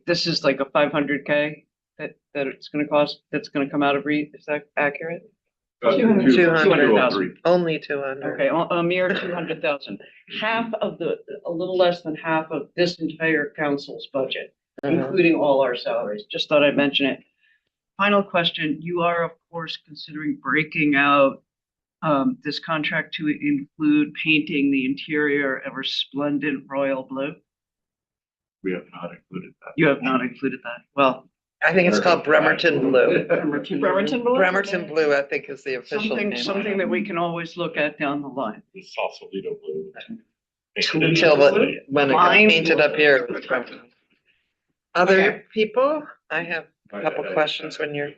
this is like a 500K that it's going to cost, that's going to come out of REIT. Is that accurate? 200,000. Only 200. Okay, a mere 200,000. A little less than half of this entire council's budget, including all our salaries. Just thought I'd mention it. Final question. You are, of course, considering breaking out this contract to include painting the interior of a resplendent royal blue? We have not included that. You have not included that. Well, I think it's called Bremerton Blue. Bremerton Blue? Bremerton Blue, I think, is the official name. something that we can always look at down the line. The Sausalito blue. Until when it got painted up here. Other people? I have a couple questions when you're.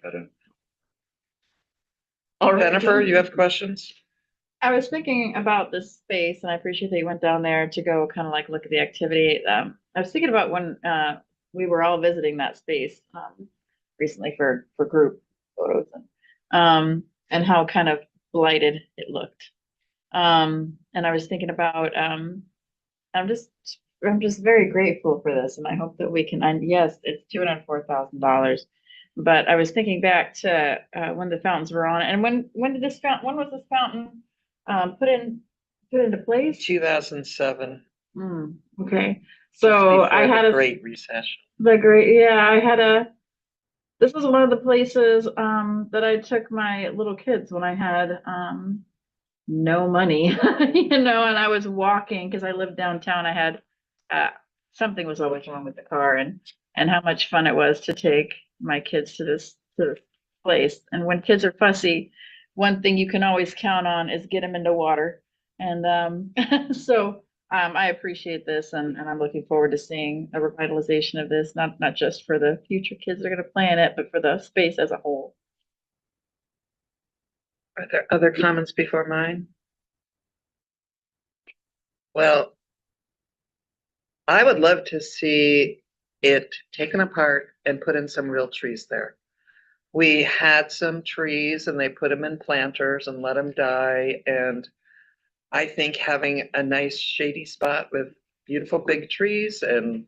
All right. Jennifer, you have questions? I was thinking about this space and I appreciate that you went down there to go kind of like look at the activity. I was thinking about when we were all visiting that space recently for group photos and how kind of blighted it looked. And I was thinking about I'm just very grateful for this and I hope that we can, and yes, it's $204,000. But I was thinking back to when the fountains were on and when was this fountain put into place? 2007. Okay, so I had a Great recession. this was one of the places that I took my little kids when I had no money, and I was walking because I lived downtown. I had something was always wrong with the car and how much fun it was to take my kids to this place. And when kids are fussy, one thing you can always count on is get them into water. And so I appreciate this and I'm looking forward to seeing a revitalization of this, not just for the future kids that are going to play in it, but for the space as a whole. Are there other comments before mine? Well, I would love to see it taken apart and put in some real trees there. We had some trees and they put them in planters and let them die. And I think having a nice shady spot with beautiful big trees and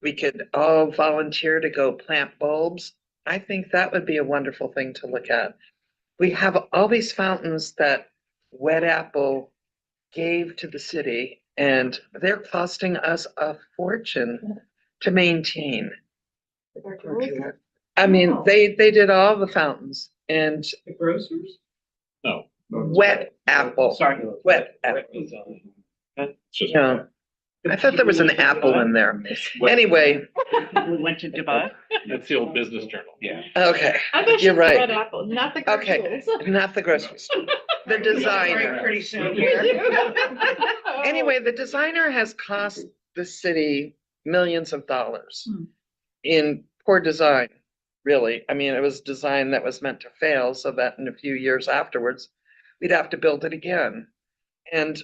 we could all volunteer to go plant bulbs. I think that would be a wonderful thing to look at. We have all these fountains that Wet Apple gave to the city and they're costing us a fortune to maintain. I mean, they did all the fountains and The grocers? No. Wet Apple. Sorry. Wet Apple. It's just. No, I thought there was an apple in there. Anyway, We went to Dubai. That's the old business journal. Yeah. okay, I thought you're you said right. Red Apple, not the Okay, groceries. not the grocery store, the designer. Pretty soon here. Anyway, the designer has cost the city millions of dollars in poor design, really. I mean, it was design that was meant to fail so that in a few years afterwards, we'd have to build it again. And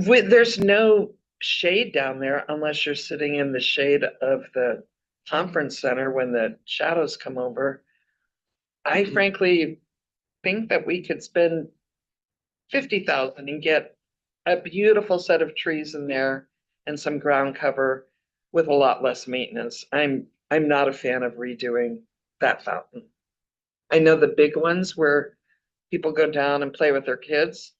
there's no shade down there unless you're sitting in the shade of the conference center when the shadows come over. I frankly think that we could spend 50,000 and get a beautiful set of trees in there and some ground cover with a lot less maintenance. I'm not a fan of redoing that fountain. I know the big ones where people go down and play with their kids.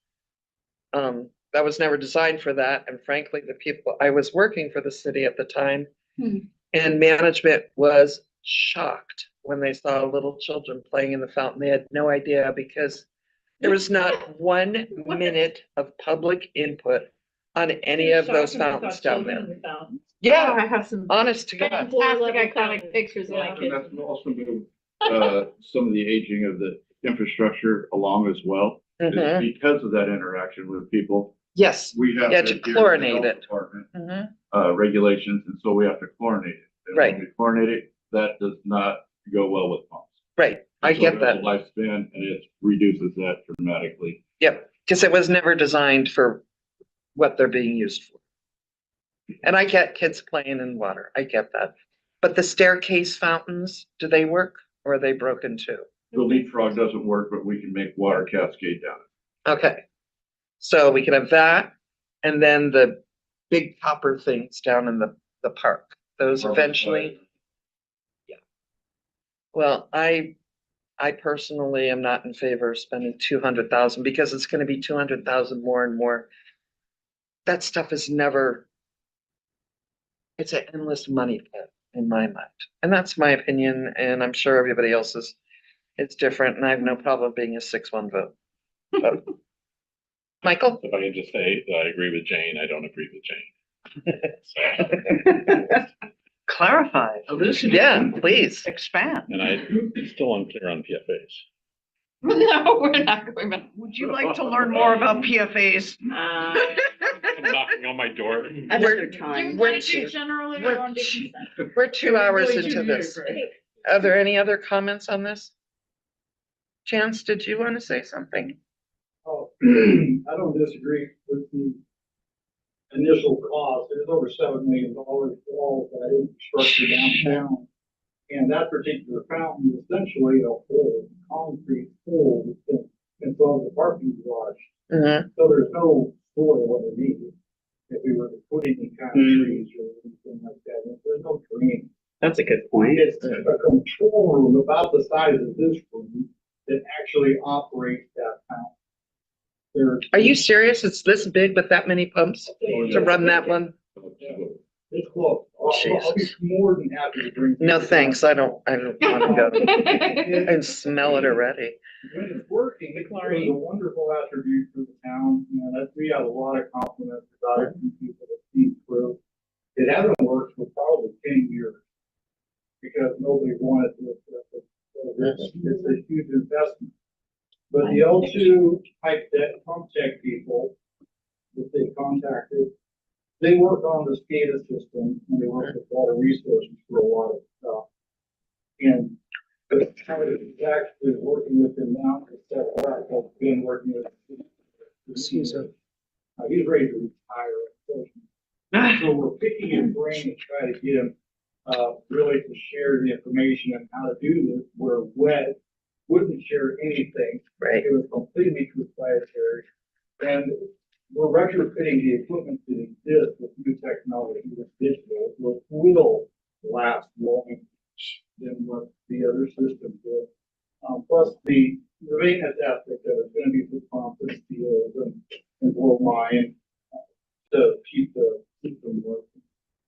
That was never designed for that. And frankly, the people, I was working for the city at the time and management was shocked when they saw little children playing in the fountain. They had no idea because there was not 1 minute of public input on any of those fountains down there. Yeah, I have some honest to God. fantastic iconic pictures of my And kids. that's also moved, some of the aging of the infrastructure along as well. It's Mhm. because of that interaction with people, Yes. we have. You had to adhere the chlorinate health it. Department, Mhm. regulations, and so we have to chlorinate it. And when Right. we chlorinate it, that does not go well with pumps. Right, I So get there's a that. Lifespan, and it reduces that dramatically. Yep, because it was never designed for what they're being used for. And I get kids playing in water, I get that. But the staircase fountains, do they work or are they broken too? The leapfrog doesn't work, but we can make water cascade down it. Okay. So we can have that and then the big copper things down in the park. Those eventually, well, I personally am not in favor of spending 200,000 because it's gonna be 200,000 more and more. That stuff is never, it's an endless money pit in my mind. And that's my opinion, and I'm sure everybody else's is different, and I have no problem being a 6-1 vote. But- Michael? If I can just say, that I agree with Jane, I don't agree with Jane. So, Clarify. Yeah, please. Expand. and I'm still unclear on PFAs. No, we're not going back. Would you like to learn more about PFAs? I'm knocking on my door. Another time. We're two- Generally, we're we're on two- consent. We're 2 hours into this. Are there any other comments on this? Chance, did you want to say something? Oh, I don't disagree with the initial cost. It was over $7 million for all of that infrastructure downtown. And that particular fountain is essentially a whole concrete pool that's in front of the parking garage. Mhm. So there's no soil underneath it. If we were to put any kind of trees or anything like that, there's no drainage. That's a good point. It's a control room about the size of this room that actually operates that fountain. There, Are you serious? It's this big with that many pumps to run that one? it's close. I'll be Jesus. more than happy to bring. No, people thanks. down. I don't want to go and smell it already. When it's working, it's a wonderful attribute for the town. You know, that we have a lot of compliments about it from people that see through. It hasn't worked for probably 10 years because nobody wanted to. It's a huge investment. But the L2 type debt pump tech people that they contacted, they work on the SCADA system and they work with water resources for a lot of stuff. And the county is actually working with them now to set it up. I've been working with Caesar. He's ready to retire. So we're picking his brain to try to get him really to share the information on how to do this, where WED wouldn't share anything. Right. It was completely proprietary. And we're retrofitting the equipment that exists with new technology, with digital, which will last longer than what the other systems did. Plus the maintenance aspect of it's gonna be for pumps and seals and blow line to keep the system working.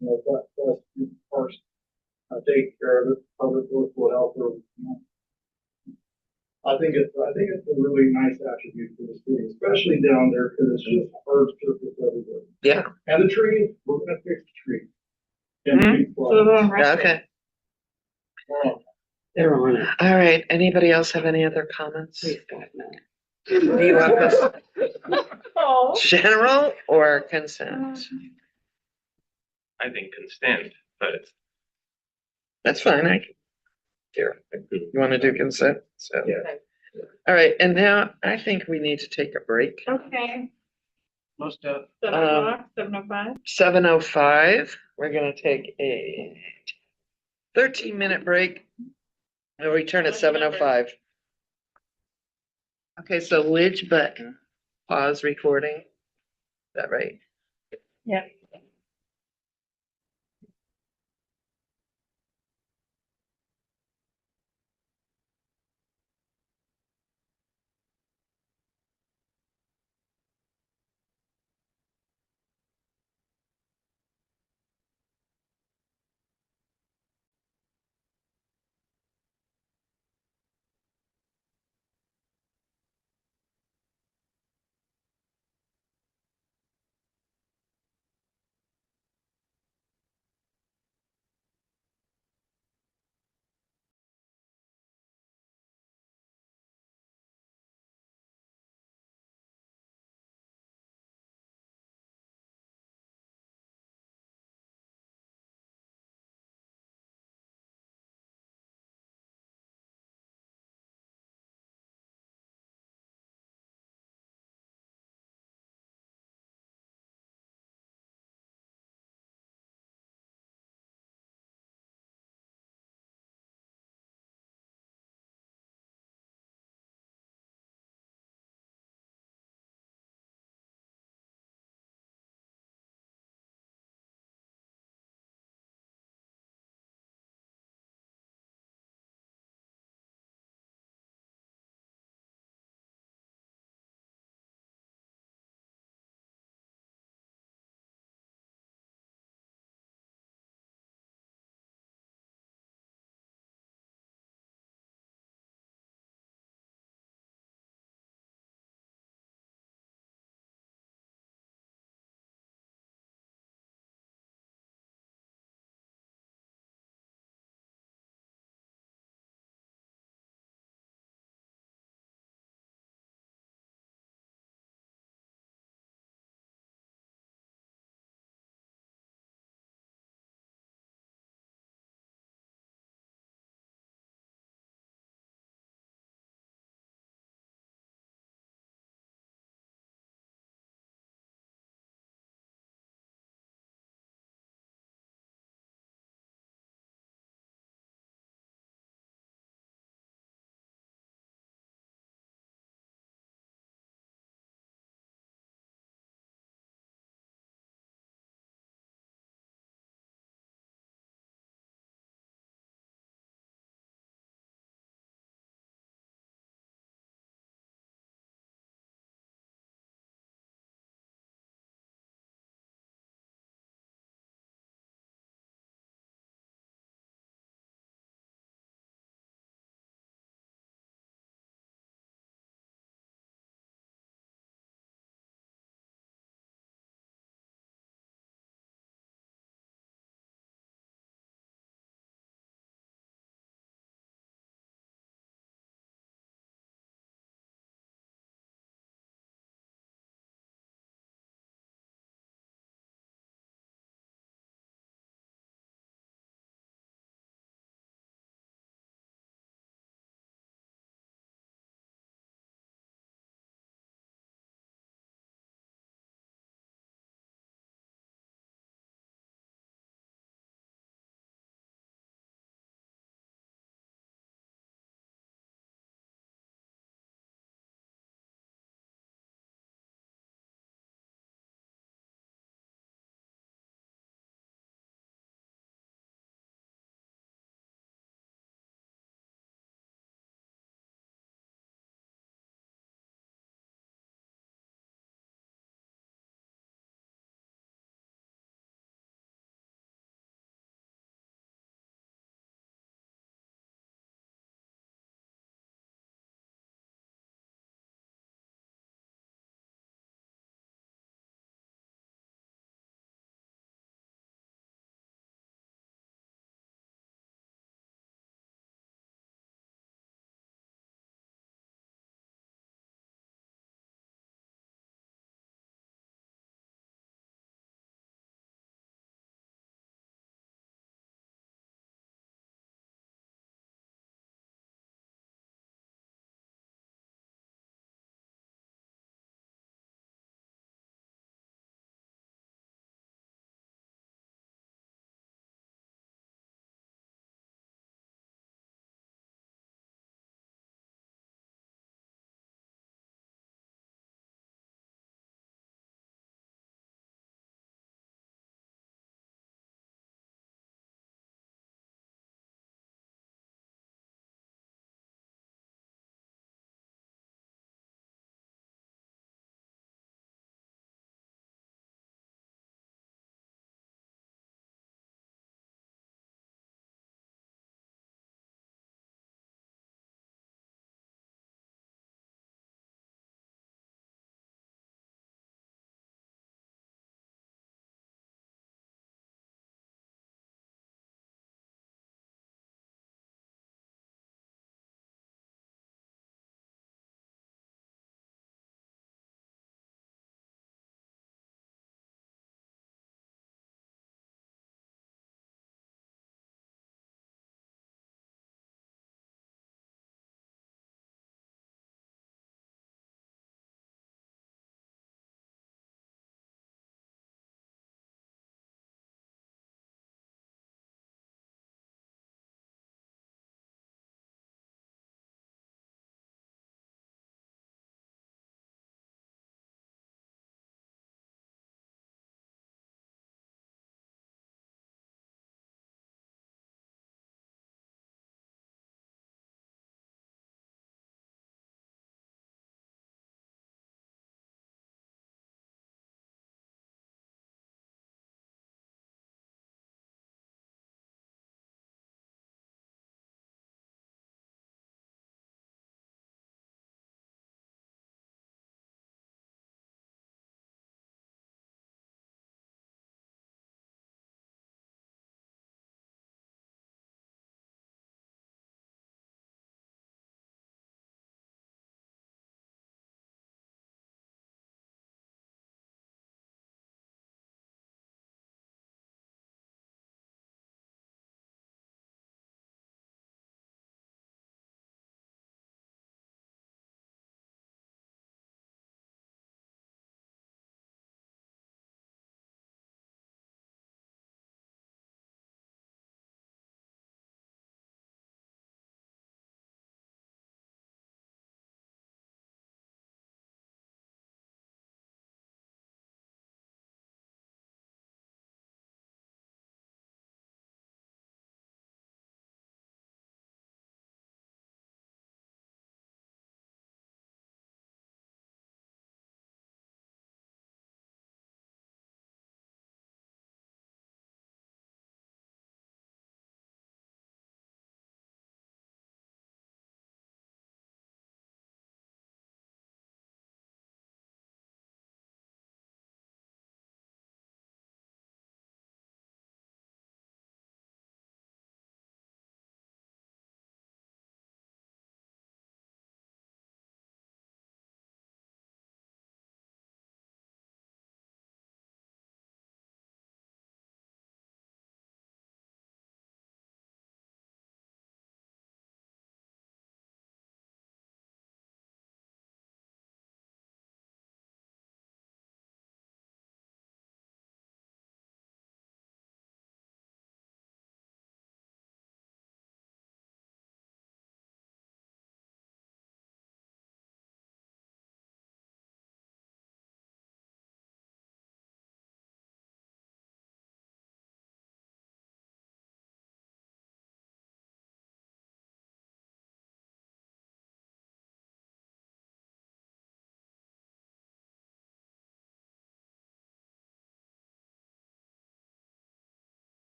You know, but plus the parts take care of it, public works will help her. You know. I think it's a really nice attribute for the city, especially down there, because it's just hard surface everywhere. Yeah. And the trees, we're gonna fix the trees. And the big So they're on flowers. record. Okay. Well, They're on it. All right. Anybody else have any other comments? Please, God, no. Do you want this Oh. general or consent? I think consent, but That's fine. Here, you want to do consent? So, Yeah. all right. And now I think we need to take a break. Okay. Most of, 7:00, 7:05. 7:05. We're going to take a 13-minute break. We'll return at 7:05. Okay, so which button? Pause recording. Is that right? Yeah.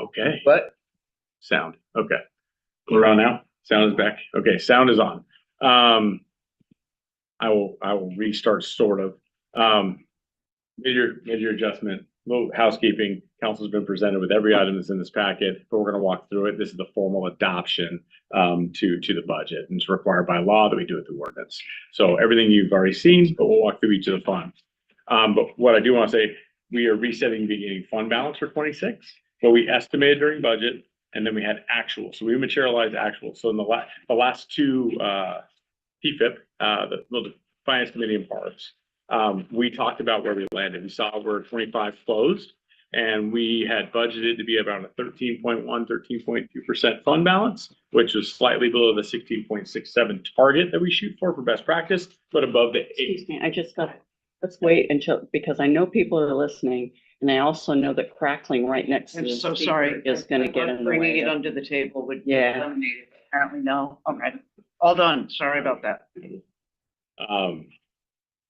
Okay, But sound, okay. We're on now? Sound is back. Okay, sound is on. I will restart sort of. Major adjustment, little housekeeping. Council's been presented with every item that's in this packet, but we're gonna walk through it. This is the formal adoption to the budget, and it's required by law that we do it through ordinance. So everything you've already seen, but we'll walk through each of the funds. But what I do want to say, we are resetting the beginning fund balance for 26, what we estimated during budget, and then we had actual. So we materialized actual. So in the last two PFIP, the Finance Committee and Parks, we talked about where we landed. We saw where 25 closed, and we had budgeted to be about a 13.2% fund balance, which was slightly below the 16.67 target that we shoot for best practice, but above the 8. Excuse me, I just got, let's wait until, because I know people are listening, and I also know that crackling right next to I'm the so speaker sorry. is gonna get in the Bringing way. it under the table would Yeah. eliminate it. Apparently, no. Okay. All done. Sorry about that.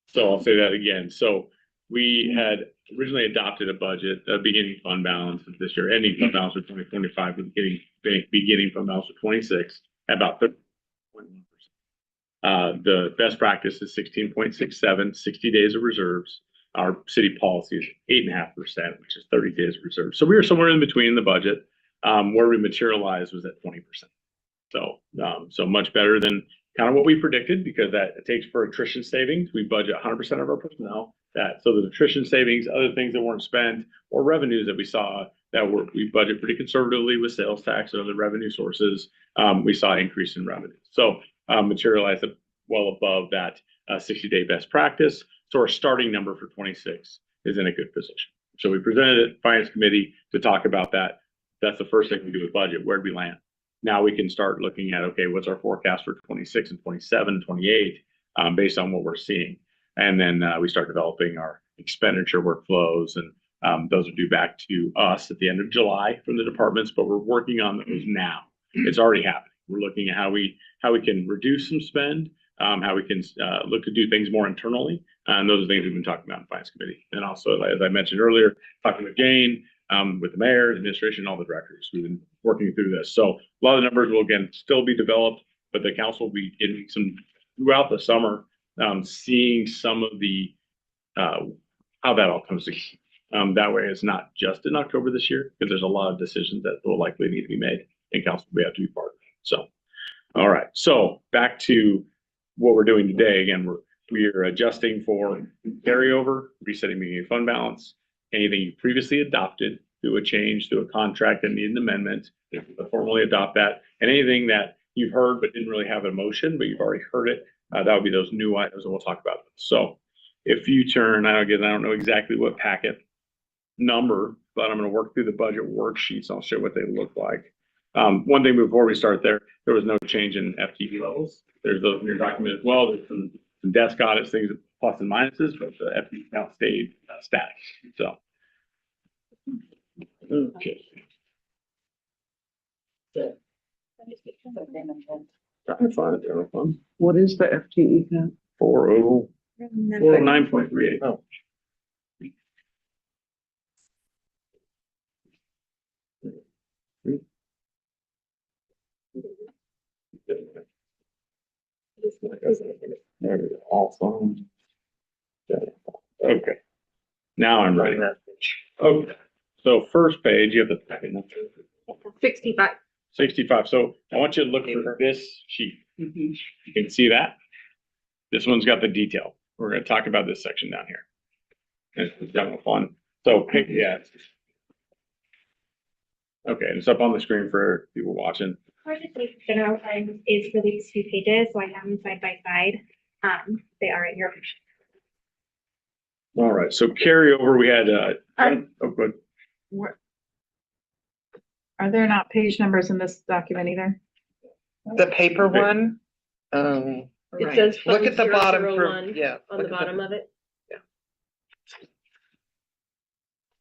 So I'll say that again. So we had originally adopted a budget, a beginning fund balance of this year, ending fund balance for 2025, with beginning fund balance for 26, at about 30.1%. The best practice is 16.67, 60 days of reserves. Our city policy is 8.5%, which is 30 days of reserves. So we were somewhere in between the budget. Where we materialized was at 20%. So much better than kind of what we predicted, because that it takes for attrition savings. We budget 100% of our personnel. So the attrition savings, other things that weren't spent, or revenues that we saw we budget pretty conservatively with sales tax and other revenue sources. We saw an increase in revenue. So materialized well above that 60-day best practice. So our starting number for 26 is in a good position. So we presented it to Finance Committee to talk about that. That's the first thing we do with budget. Where'd we land? Now we can start looking at, okay, what's our forecast for 26 and 27, 28, based on what we're seeing. And then we start developing our expenditure workflows, and those are due back to us at the end of July from the departments, but we're working on those now. It's already happening. We're looking at how we can reduce some spend, how we can look to do things more internally. And those are things we've been talking about in Finance Committee. And also, as I mentioned earlier, talking with Jane, with the mayor, the administration, all the directors. We've been working through this. So a lot of the numbers will, again, still be developed, but the council will be getting some throughout the summer, seeing some of the, how that all comes together. That way it's not just in October this year, because there's a lot of decisions that will likely need to be made, and council will have to be part of it. So, all right. So back to what we're doing today. Again, we are adjusting for carryover, resetting the fund balance, anything you previously adopted through a change, through a contract that needed an amendment, formally adopt that, and anything that you've heard but didn't really have a motion, but you've already heard it, that would be those new items, and we'll talk about them. So if you turn, I don't know exactly what packet number, but I'm going to work through the budget worksheets. I'll show what they look like. One thing before we start there was no change in FTE levels. There's those in your document as well. There's some desk audits, things, plus and minuses, but the FTE count stayed static. So, okay. What is the FTE count? 409.38. Oh. Awesome. Okay. Now I'm ready. Okay. So first page, you have the packet number. 65. 65. So I want you to look for this sheet. You can see that. This one's got the detail. We're going to talk about this section down here. It's demo fun. So yeah. Okay, it's up on the screen for people watching. General fund is for these 2 pages, so I have them side by side. They are in your. All right, so carryover, we had, oh, good. Are there not page numbers in this document either? The paper Okay. one, It says. look at the fund bottom 001 for, yeah. On look the at bottom of it.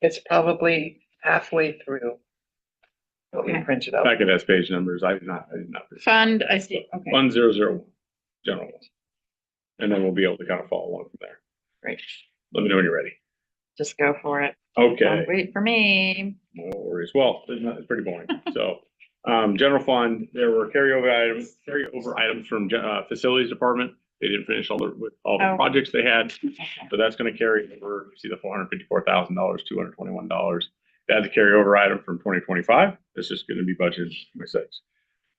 It's probably halfway through what we Okay. printed out. Packet has page numbers. I did not. Fund, I see, okay. 1001, general one. And then we'll be able to kind of follow along from there. Great. Let me know when you're ready. Just go for it. Okay. Wait for me. No worries. Well, it's pretty boring. So, general fund, there were carryover items from, facilities department. They didn't finish with all the Oh. projects they had. So that's gonna carry over, you see the $454,000, $221. That's a carryover item from 2025. It's just gonna be budgeted in 26.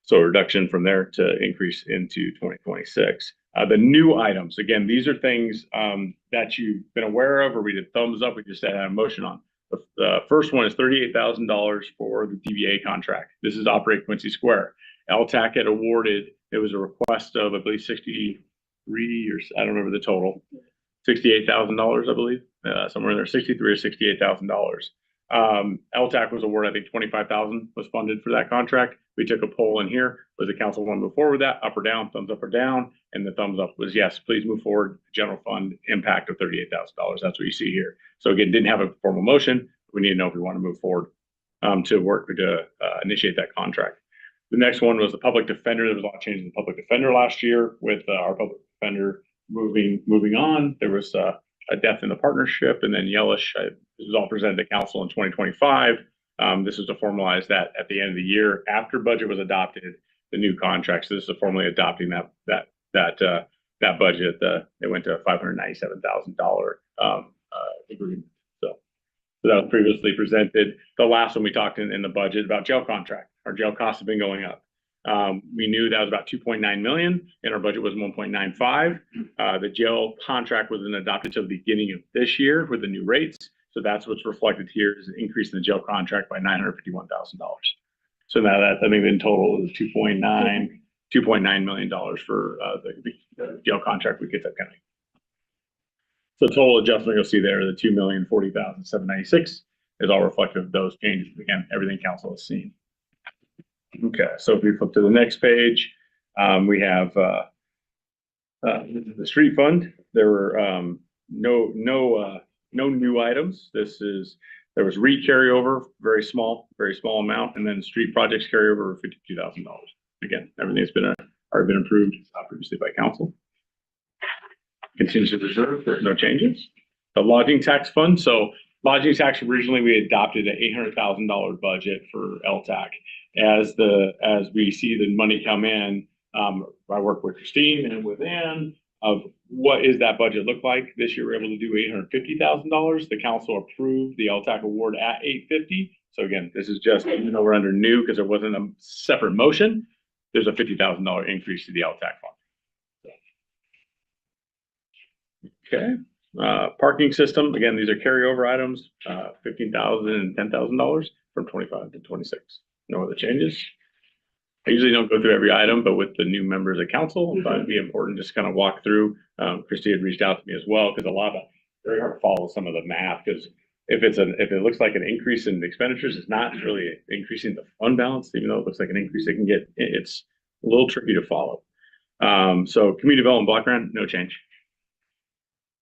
So a reduction from there to increase into 2026. The new items, again, these are things, that you've been aware of, or we did thumbs up, we just had a motion on. The first one is $38,000 for the DVA contract. This is Operate Quincy Square. LTAC had awarded, it was a request of, I believe, 63, or I don't remember the total, $68,000, I believe, somewhere in there, 63 or $68,000. LTAC was awarded, I think 25,000 was funded for that contract. We took a poll in here. Was the council want to move forward with that, up or down, thumbs up or down? And the thumbs up was yes, please move forward. General fund impact of $38,000. That's what you see here. So again, didn't have a formal motion. We need to know if we want to move forward to work to initiate that contract. The next one was the public defender. There was a lot of changes in the public defender last year with our public defender moving on. There was a death in the partnership, and then Yellish, this was all presented to council in 2025. This was to formalize that at the end of the year after budget was adopted, the new contract. So this is formally adopting that budget. It went to a $597,000 agreement. So that was previously presented. The last one we talked in the budget about jail contract. Our jail costs have been going up. We knew that was about 2.9 million, and our budget was 1.95. The jail contract wasn't adopted until the beginning of this year with the new rates. So that's what's reflected here is an increase in the jail contract by $951,000. So now that I think in total is $2.9 million for the jail contract with Kitsap County. So total adjustment you'll see there, the $2,040,796 is all reflective of those changes. Again, everything council has seen. Okay, so if we flip to the next page, we have the street fund. There were no new items. There was REIT carryover, very small amount, and then street projects carryover $52,000. Again, everything's already been approved previously by council. Contingency reserve, there's no changes. The lodging tax fund. So lodging tax, originally we adopted an $800,000 budget for LTAC. As we see the money come in, I work with Christine and with Ann of what is that budget look like. This year we're able to do $850,000. The council approved the LTAC award at $850. So again, this is just, even though we're under new because there wasn't a separate motion, there's a $50,000 increase to the LTAC fund. Okay. Parking system. Again, these are carryover items, $15,000 and $10,000 from 25 to 26. No other changes. I usually don't go through every item, but with the new members of council, I thought it'd be important just kind of walk through. Christy had reached out to me as well because very hard to follow some of the math because if it looks like an increase in expenditures, it's not really increasing the fund balance, even though it looks like an increase it's a little tricky to follow. So community development block grant, no change.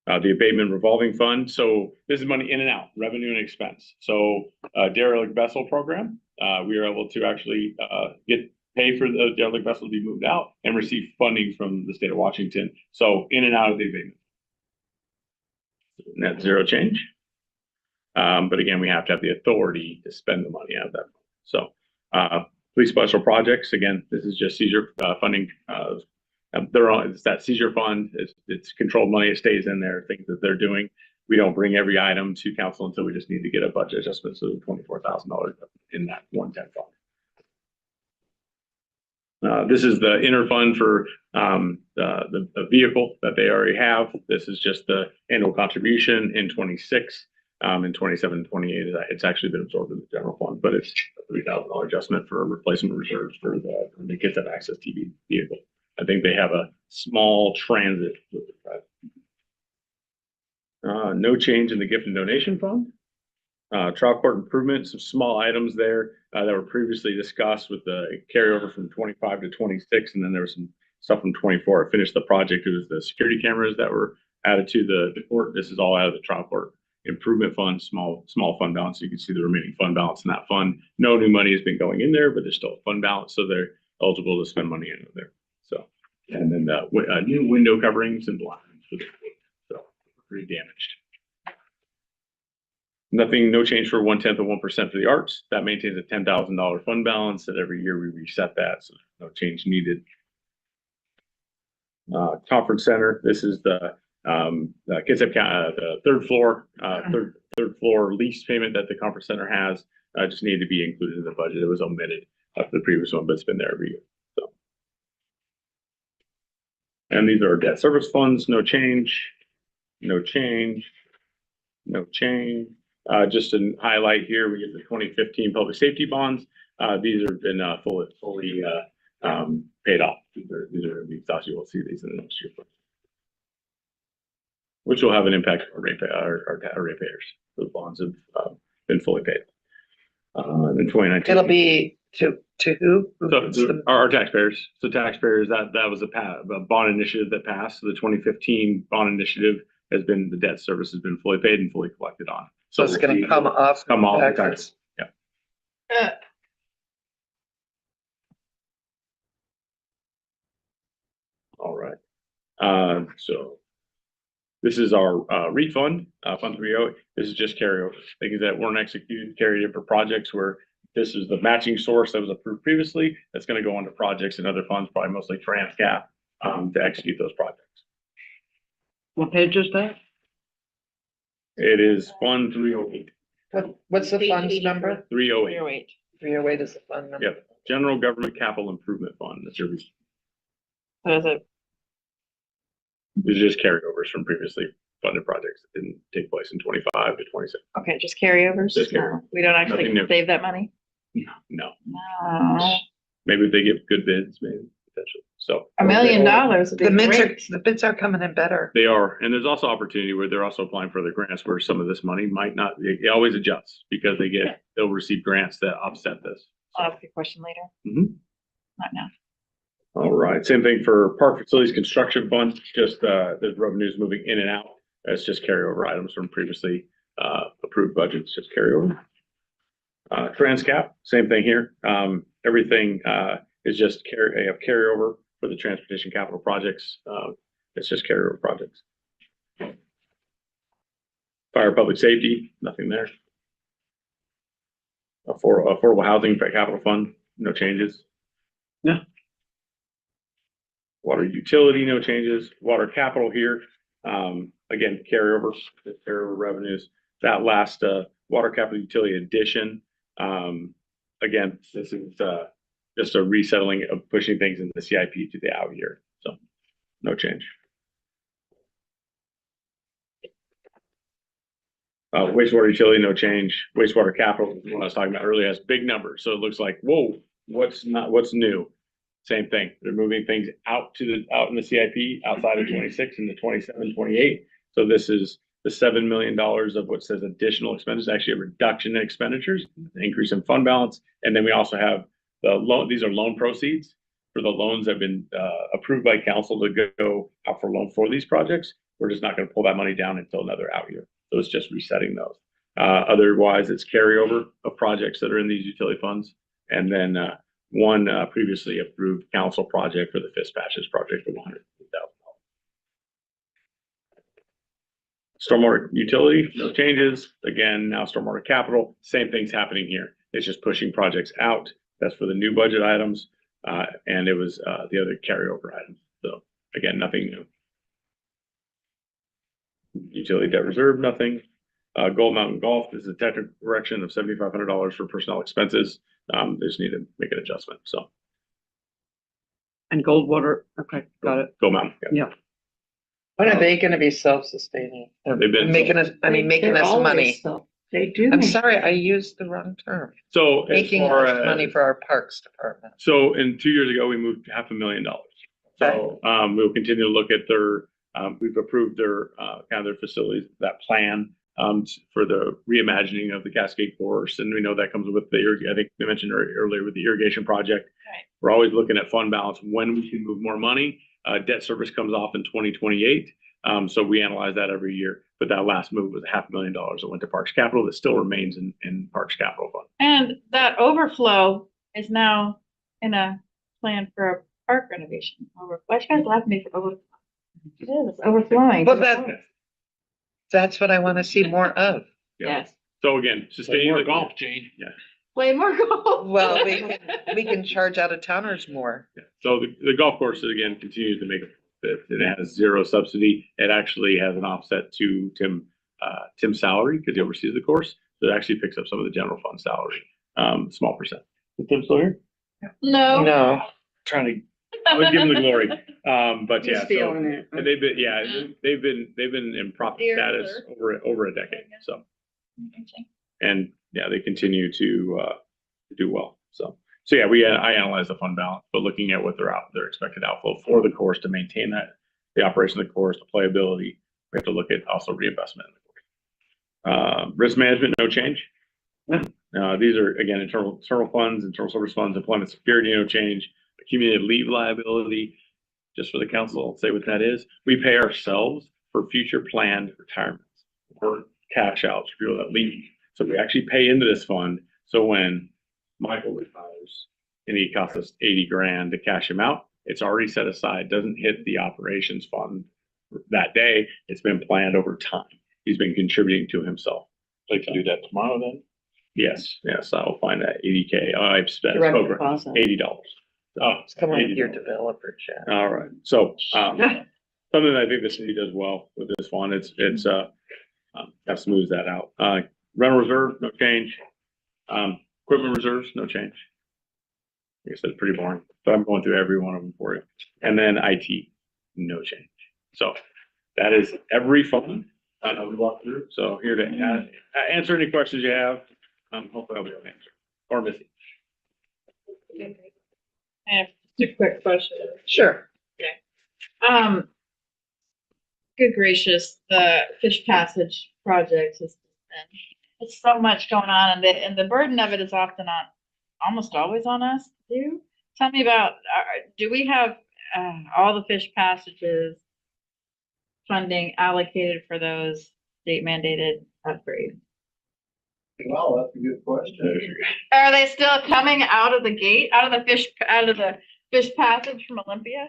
The abatement revolving fund. So this is money in and out, revenue and expense. So derelict vessel program, we are able to actually pay for the derelict vessel to be moved out and receive funding from the state of Washington. So in and out of the abatement. Net zero change. But again, we have to have the authority to spend the money out of that. So police special projects, again, this is just seizure funding. It's that seizure fund. It's controlled money. It stays in there. Things that they're doing. We don't bring every item to council until we just need to get a budget adjustment. So $24,000 in that 110 fund. This is the inner fund for the vehicle that they already have. This is just the annual contribution in 26. In 27 and 28, it's actually been absorbed in the general fund, but it's a $3,000 adjustment for replacement reserves for the kids that access TV vehicle. I think they have a small transit. No change in the gift and donation fund. Trial court improvements, some small items there that were previously discussed with the carryover from 25 to 26, and then there was some stuff from 24. I finished the project. It was the security cameras that were added to the court. This is all out of the trial court improvement fund, small fund balance. You can see the remaining fund balance in that fund. No new money has been going in there, but there's still a fund balance, so they're eligible to spend money in there. So, and then new window coverings and blinds. So pretty damaged. Nothing, no change for 1/10 of 1% for the arts. That maintains a $10,000 fund balance that every year we reset that, so no change needed. Conference center, this is the Kitsap County, the third floor lease payment that the conference center has. Just needed to be included in the budget. It was omitted of the previous one, but it's been there every year. So, and these are debt service funds. No change. No change. No change. Just to highlight here, we get the 2015 public safety bonds. These have been fully paid off. We thought you will see these in the next year, which will have an impact on our ratepayers. Those bonds have been fully paid. In 2019, It'll be to who? So our taxpayers. So taxpayers, that was a bond initiative that passed. So the 2015 bond initiative has been, the debt service has been fully paid and fully collected on. So it's going to come off. the taxes. Yeah. All right. So this is our refund, Fund 30. This is just carryover. Things that weren't executed, carried in for projects where this is the matching source that was approved previously. That's going to go on to projects and other funds, probably mostly TransCap, to execute those projects. What page is that? It is Fund 308. What's the fund's number? 308. 308 is the fund number. Yep. General Government Capital Improvement Fund. That's your. What is it? These are just carryovers from previously funded projects that didn't take place in 25 to 26. Okay, just carryovers? Just carryovers. We don't actually Nothing new. save that money? No. No. Maybe if they get good bids, maybe potentially. So $1 million would be great. The bids are coming in better. they are, and there's also opportunity where they're also applying for other grants where some of this money might not. It always adjusts because they'll receive grants that offset this. I'll ask you a question later. Mhm. Not now. All right, same thing for Park Facilities Construction Fund, just the revenues moving in and out. It's just carryover items from previously approved budgets, just carryover. TransCap, same thing here. Everything is just carryover for the transportation capital projects. It's just carryover projects. Fire Public Safety, nothing there. Affordable Housing Capital Fund, no changes. Yeah. Water utility, no changes. Water capital here, again, carryover revenues. That last water capital utility addition, again, this is just a resettling of pushing things in the CIP to the out year. So no change. Wastewater utility, no change. Wastewater capital, what I was talking about earlier, has big numbers. So it looks like, whoa, what's new? Same thing. They're moving things out in the CIP outside of 26 into 27, 28. So this is the $7 million of what says additional expenses, actually a reduction in expenditures, an increase in fund balance. And then we also have the loan. These are loan proceeds for the loans that have been approved by council to go out for loan for these projects. We're just not going to pull that money down until another out year. So it's just resetting those. Otherwise, it's carryover of projects that are in these utility funds. And then one previously approved council project for the Fispatches project for $100,000. Stormwater utility, no changes. Again, now stormwater capital, same thing's happening here. It's just pushing projects out. That's for the new budget items. And it was the other carryover items. So again, nothing new. Utility debt reserve, nothing. Gold Mountain Golf, this is a technical correction of $7,500 for personnel expenses. They just need to make an adjustment. So. And Goldwater, okay, got it. Gold Mountain. Yeah. When are they going to be self-sustaining? They've been Making us money. They do. I'm make- sorry, I used the wrong term. So Making us money for our parks department. So in 2 years ago, we moved $500,000. So we'll continue to look at their, we've approved their kind of their facilities, that plan for the reimagining of the Cascade Course. And we know that comes with the, I think they mentioned earlier with the irrigation project. Right. We're always looking at fund balance when we can move more money. Debt service comes off in 2028. So we analyze that every year. But that last move was $500,000 that went to Parks Capital that still remains in Parks Capital Fund. And that overflow is now in a plan for a park renovation. Why you guys laugh at me for overflow? It is, it's overflowing. Well, that's what I want to see more of. Yes. So again, sustaining More the golf, Jane. Play more golf. Well, we can charge out of towners more. Yeah. So the golf course again continues to make a profit. It has zero subsidy. It actually has an offset to Tim's salary because he oversees the course. So it actually picks up some of the general fund salary, small percent. Is Tim still here? No. No. Trying to, I was giving the glory. But yeah, He's feeling it. and they've been in profit Dear status sir. over a decade. So, and yeah, they continue to do well. So yeah, I analyze the fund balance, but looking at what their expected outflow for the course to maintain that, the operation of the course, the playability, we have to look at also reinvestment in the course. Risk management, no change. These are again internal funds, internal service funds, employment security, no change. Accumulated leave liability, just for the council, I'll say what that is. We pay ourselves for future planned retirements or cash outs for people that leave. So we actually pay into this fund. So when Michael retires and he costs us 80 grand to cash him out, it's already set aside, doesn't hit the operations fund that day. It's been planned over time. He's been contributing to himself. Like to do that tomorrow then? Yes, I will find that 80K. I've spent Direct over deposit. $80. Oh, It's coming with your $80. developer chat. All right, so, something I think the city does well with this one, it's, that smooths that out. Rental reserve, no change. Equipment reserves, no change. I guess that's pretty boring, but I'm going through every one of them for you. And then IT, no change. So that is every fund that we walk through. So here to answer any questions you have. Hopefully I'll be able to answer or Missy. I have just a quick question. Sure. Good gracious, the fish passage project has been, it's so much going on and the burden of it is often on, almost always on us to do. Tell me about, do we have, all the fish passages funding allocated for those state mandated upgrades? Wow, that's a good question. Are they still coming out of the gate, out of the fish passage from Olympia?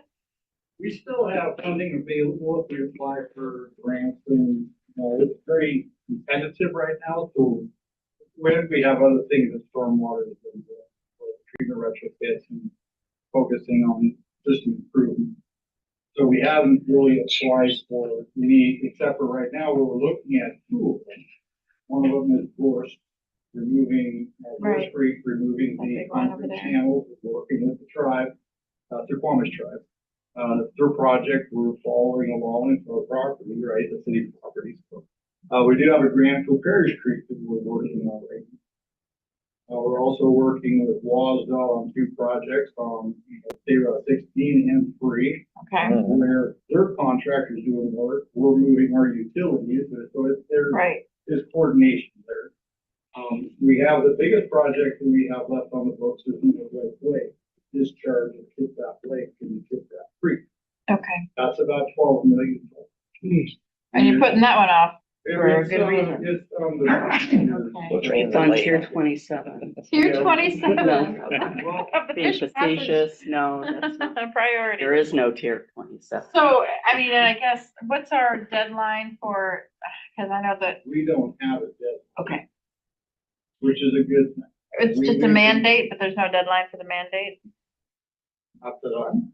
We still have funding available if we apply for grants and, it's very competitive right now, so when we have other things in stormwater, treatment retrofits and focusing on system improvement. So we haven't really applied for any, except for right now, where we're looking at two of them. One of them is, of course, removing, Right. removing the big one over concrete there. channels, working with the tribe, Suquamish tribe. Their project, we're following along into our property, right, the city properties. We do have a grant for Parish Creek that we're working on right now. We're also working with Wasdell on two projects on State Route 16 and 3. Okay, Where their contractors doing work, we're moving our utilities, so there's coordination there. We have the biggest project that we have left on the books is the West Lake, discharge of Kitsap Lake and Kitsap Creek. okay. That's about 12 million. And you're putting that one off. For a good reason. It's on the. Okay. It's on tier 27. Tier 27. No. Of the Being fish passage. facetious, no, that's not. Priority. There is no tier 27. So, I mean, I guess, what's our deadline for, because I know that, We don't have it yet, okay, which is a good thing. it's just a mandate, but there's no deadline for the mandate? Not that I'm.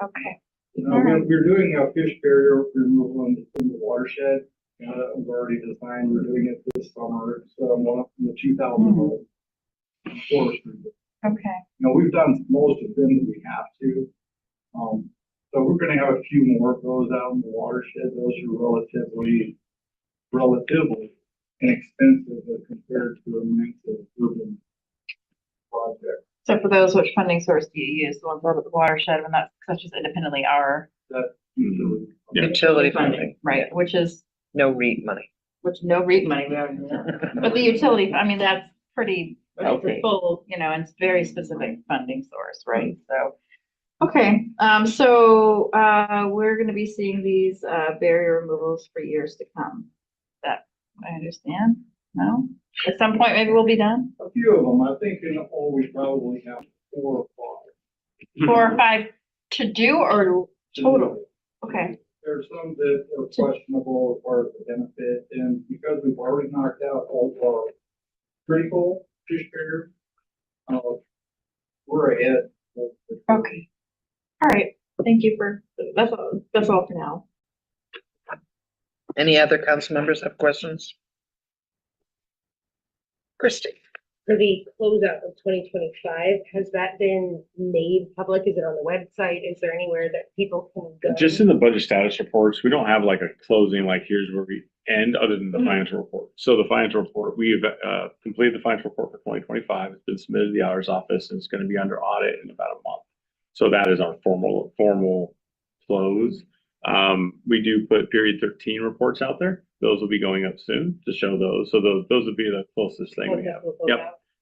Okay. We're doing a fish barrier removal in the watershed. We've already designed, we're doing it this summer, so I'm one of the 2000 forestry. Okay. We've done most of them that we have to. So we're gonna have a few more of those out in the watershed. Those are relatively inexpensive as compared to a massive urban project. So for those, which funding source do you use? The ones out of the watershed, and that's just independently our That's usually. Utility funding, right, which is, no REIT money. which no REIT money, we already know. But the utility, I mean, that's pretty, it's a Okay. full, and it's very specific funding source, right? So, okay, so, we're gonna be seeing these, barrier removals for years to come. That, I understand, no? At some point, maybe we'll be done? A few of them, I think in all, we probably have 4 or 5. 4 or 5 to do or total? Okay, there's some that are questionable as far as the benefit, and because we've already knocked out all of our critical issues, we're ahead. Okay. All right. Thank you for, that's all for now. Any other council members have questions? Christie? For the closeout of 2025, has that been made public? Is it on the website? Is there anywhere that people can go? Just in the budget status reports, we don't have like a closing, like here's where we end, other than the financial report. So the financial report, we've completed the financial report for 2025. It's been submitted to the auditor's office and it's going to be under audit in about a month. So that is our formal close. We do put period 13 reports out there. Those will be going up soon to show those. So those would be the closest thing we have.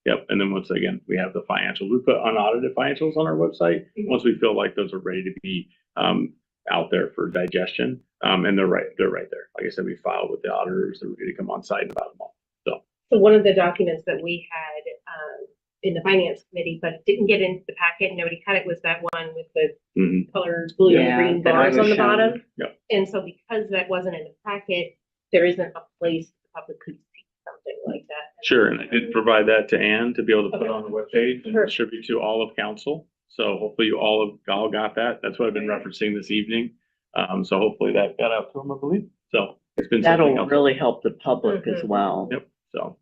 Yep. And then once again, we have the financials. We put unaudited financials on our website once we feel like those are ready to be out there for digestion. And they're right there. Like I said, we filed with the auditors. They're ready to come on site in about a month. So one of the documents that we had in the finance committee, but it didn't get into the packet, and nobody cut it, was that one with the colored blue and green that I bars on was the shown. bottom. Yep. And so because that wasn't in the packet, there isn't a place the public could see something like that. Sure, and I did provide that to Ann to be able to put Okay. on the webpage and Perfect. distribute to all of council. So hopefully you all got that. That's what I've been referencing this evening. So hopefully that got out to them, I believe. So it's been something That'll else. really help the public as well. Yep, so.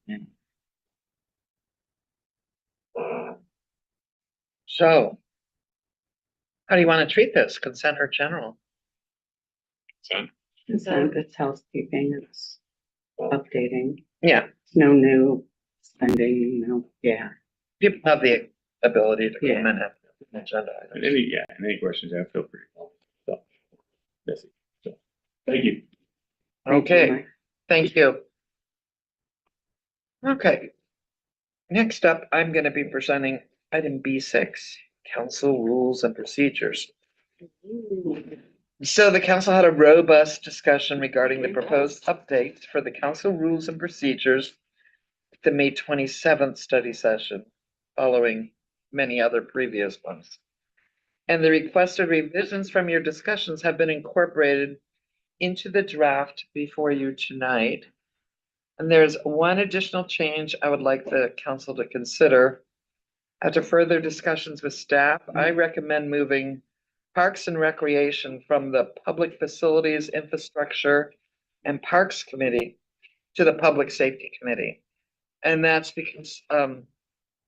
So, how do you want to treat this? Consent or general? It's housekeeping, it's updating, Yeah, no new spending, yeah. people have the ability to Yeah. come and have an agenda. And items. any questions, yeah, feel free. So, that's it. So, thank you. Okay, thank you. Okay. Next up, I'm going to be presenting item B6, council rules and procedures. So the council had a robust discussion regarding the proposed updates for the council rules and procedures at the May 27th study session, following many other previous ones. And the requested revisions from your discussions have been incorporated into the draft before you tonight. And there's one additional change I would like the council to consider. After further discussions with staff, I recommend moving Parks and Recreation from the Public Facilities, Infrastructure, and Parks Committee to the Public Safety Committee. And that's because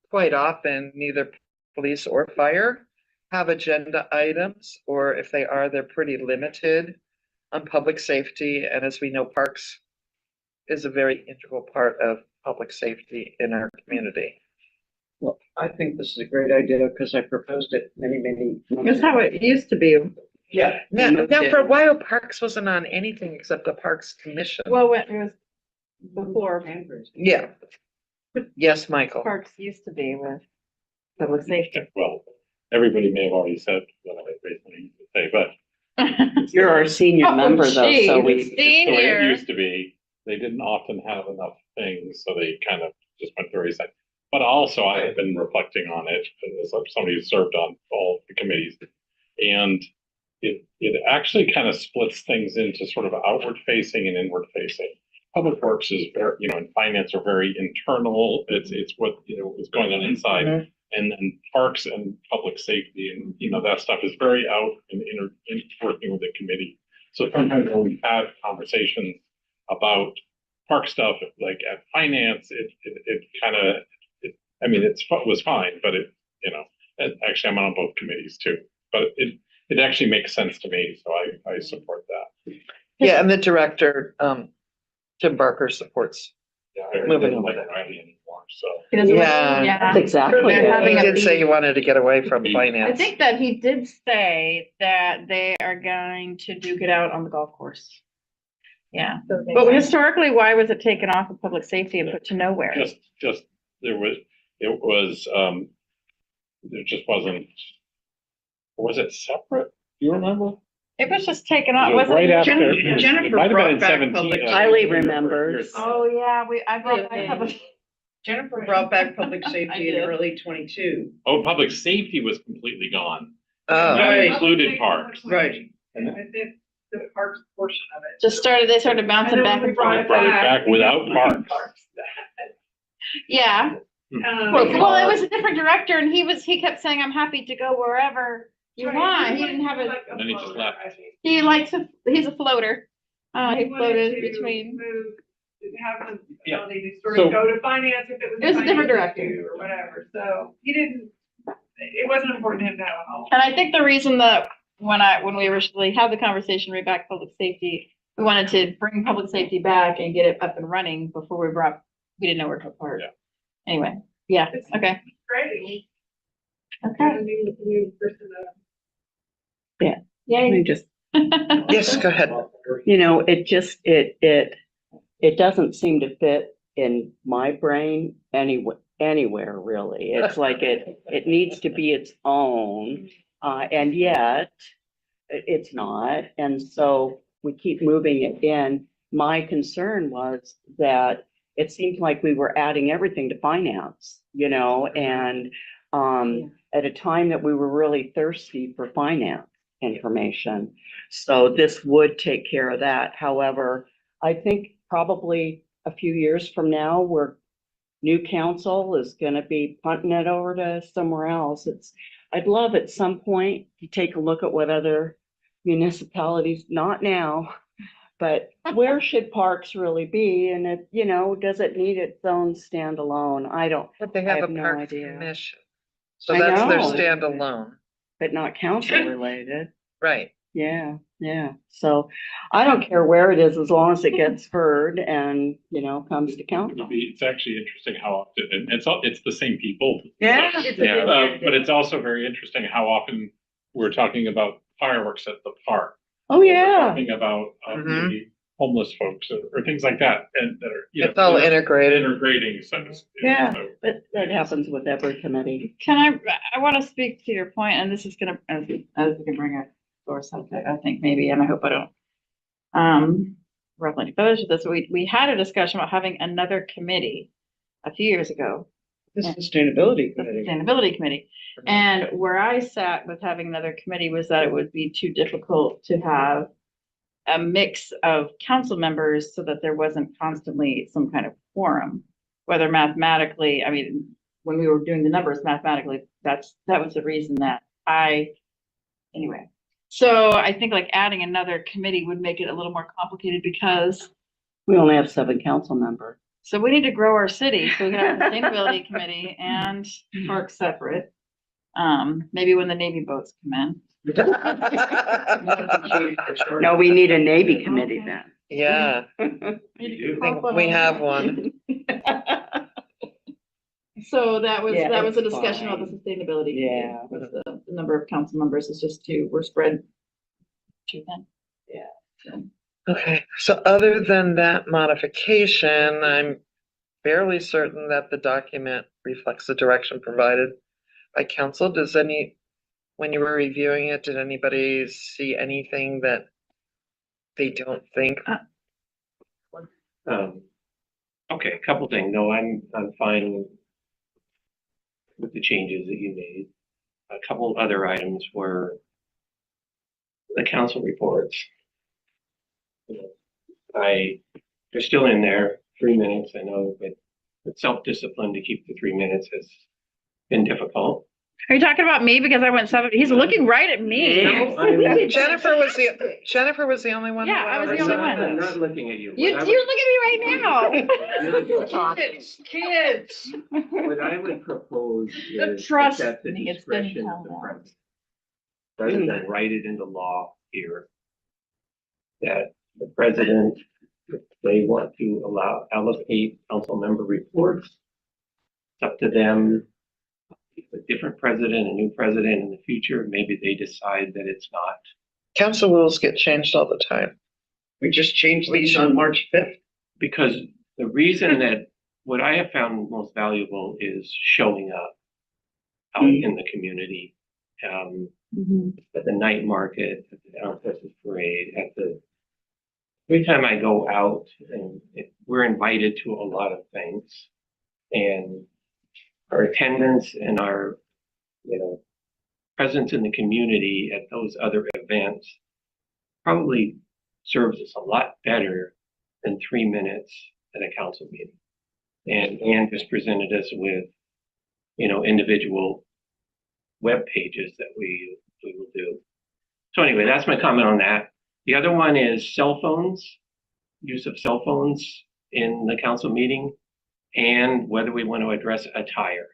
quite often neither police or fire have agenda items, or if they are, they're pretty limited on public safety. And as we know, parks is a very integral part of public safety in our community. Well, I think this is a great idea because I proposed it many. That's how it used to be. Yeah. Now for a while, Parks wasn't on anything except the Parks Commission. Well, when it was before, Yeah. Yes, Michael. parks used to be with public safety. Well, everybody may have already said what I basically used to say, but You're our senior Oh, member though, so geez. we, the way it Senior. used to be, they didn't often have enough things, so they kind of just went through everything. But also, I have been reflecting on it as somebody who served on all the committees, and it actually kind of splits things into sort of outward facing and inward facing. Public Works is very, and finance are very internal. It's what is going on inside, and then Parks and Public Safety and that stuff is very out and working with the committee. So sometimes when we've had conversations about park stuff, like at finance, it kind of, it was fine, but and actually I'm on both committees too, but it actually makes sense to me, so I support that. Yeah, and the director, Jim Barker, supports. Yeah, I Moving don't on. like Riley anymore, so. Yeah. that's exactly They're it. having He a did say he wanted to get away from I finance. think that he did say that they are going to duke it out on the golf course. Yeah, but historically, why was it taken off of public safety and put to nowhere? Just, there just wasn't, was it separate? Do you remember? It was just taken off, It was wasn't right it? after. It Jennifer might have been in brought back 17. public- Highly remembers. Oh, yeah, I brought back public. Jennifer brought back public I safety in did. early 22. Oh, public safety was completely gone. Oh, That included parks. Right. And it the parks portion of it. They started bouncing And then back we and brought forth. it Brought it back without parks. Yeah, Well, well, it was a different director and he kept saying, I'm happy to go wherever you want. He didn't have a, And then he just left. he's a floater. He floated between. Have the Yeah. ability to sort So- of go to finance if it was. It was a different finance director. issue or whatever, so he didn't, it wasn't important to him to have a home. And I think the reason that when we originally had the conversation, right back public safety, we wanted to bring public safety back and get it up and running before we didn't know where to park. Yeah. Anyway, yeah, okay. Great. Okay. New person. Let Yay. me just, Yes, go ahead. you know, it doesn't seem to fit in my brain anywhere really. It's like it needs to be its own, and yet it's not. And so we keep moving it in. My concern was that it seemed like we were adding everything to finance, you know, and at a time that we were really thirsty for finance information. So this would take care of that. However, I think probably a few years from now, where new council is gonna be punting it over to somewhere else. I'd love at some point to take a look at what other municipalities, not now, but where should parks really be? And it, you know, does it need its own standalone? But they I have a have no parks idea. commission. So I that's their know. standalone, but not council related. right? Yeah, yeah. So I don't care where it is, as long as it gets heard and, you know, comes to council. It's actually interesting how often, and it's the same people. Yeah. But it's also very interesting how often we're talking about fireworks at the park. Oh, yeah. Talking about maybe homeless folks or things like that, and that are, you know. It's all integrated. Integrating, so. Yeah, so- but that happens with every committee. I want to speak to your point, and this is gonna, as we can bring a source subject, I think maybe, and I hope I don't. Ruffle any feathers with this. We had a discussion about having another committee a few years ago. The sustainability The committee. Sustainability Committee. And where I sat with having another committee was that it would be too difficult to have a mix of council members so that there wasn't constantly some kind of quorum, whether mathematically, I mean, when we were doing the numbers mathematically, that was the reason that anyway. So I think like adding another committee would make it a little more complicated because, We only have 7 council members. so we need to grow our city. So we have a Sustainability Committee and parks separate. Maybe when the Navy boats come in. No, we need a Navy committee then. Yeah, I think we have one. So that was Yeah, a it's discussion about the fine. Sustainability Committee. Yeah. Was the number of council members is just we're spread too thin. Yeah. Okay, so other than that modification, I'm fairly certain that the document reflects the direction provided by council. When you were reviewing it, did anybody see anything that they don't think? Okay, a couple things. No, I'm fine with the changes that you made. A couple of other items were the council reports. They're still in there, 3 minutes, I know, but self-discipline to keep the 3 minutes has been difficult. Are you talking about me? Because I went 7, he's looking right at me. Jennifer was the only one. Yeah, I was the only one. I'm not looking at you. You're looking at me right now. Kids. What I would propose is Trust that the me, it's been discretion of the held out. president, rather than write it into law here, that the president, if they want to allocate council member reports, it's up to them. A different president, a new president in the future, maybe they decide that it's not. Council rules get changed all the time. We just changed these on March 5th. Because the reason that what I have found most valuable is showing up out in the community, at the night market, at the Ancestors Parade, every time I go out, and we're invited to a lot of things, and our attendance and our, presence in the community at those other events probably serves us a lot better than 3 minutes at a council meeting. And Ann just presented us with, individual web pages that we will do. So anyway, that's my comment on that. The other one is cell phones, use of cell phones in the council meeting, and whether we want to address attire.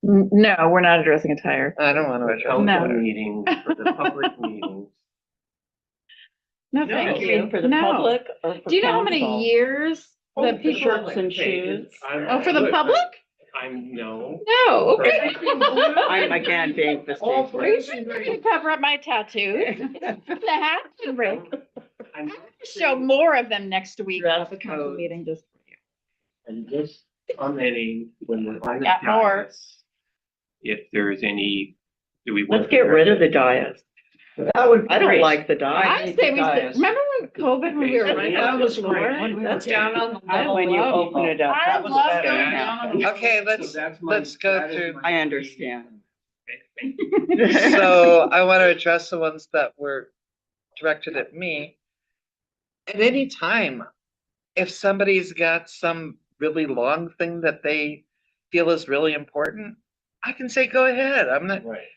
No, we're not addressing attire. I don't want to address. Council No. meetings, for the public meetings. No, thank You mean you. for the No. public or for Do you know how many council? years that the people? Shirts and shoes. Oh, for the public? No. No, okay. I'm again being All facetious. I'm going to cover up my tattoos. The hat and ring. I'm Show more of them next week Dress at the council code. meeting, just for you. And just commenting when we're on the Got more. dais, if there's any, do we want? Let's get rid of the dais. That would. I don't Great. like the dias. I say we, remember when COVID, when we were right Yeah, on that the was floor? great. That's down on the And when you open it up, I that was love better. going down on the. Okay, let's go through. I understand. So I want to address the ones that were directed at me. At any time, if somebody's got some really long thing that they feel is really important, I can say, go ahead. I'm not, Right.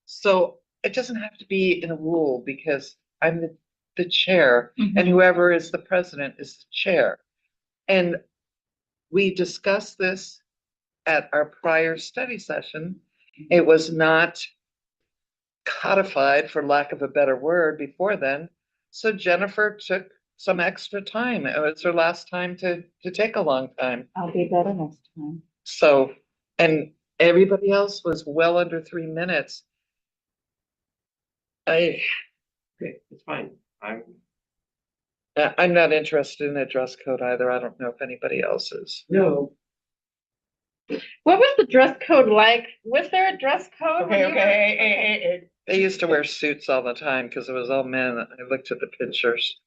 So it doesn't have to be in a rule because I'm the chair and whoever is the president is the chair. And we discussed this at our prior study session. It was not codified, for lack of a better word, before then. So Jennifer took some extra time. It was her last time to take a long time. I'll be better next time. So, and everybody else was well under 3 minutes. Okay, it's fine. I'm not interested in a dress code either. I don't know if anybody else is. No. What was the dress code like? Was there a dress code? when Okay, you okay, were- hey. They used to wear suits all the time because it was all men. I looked at the pictures.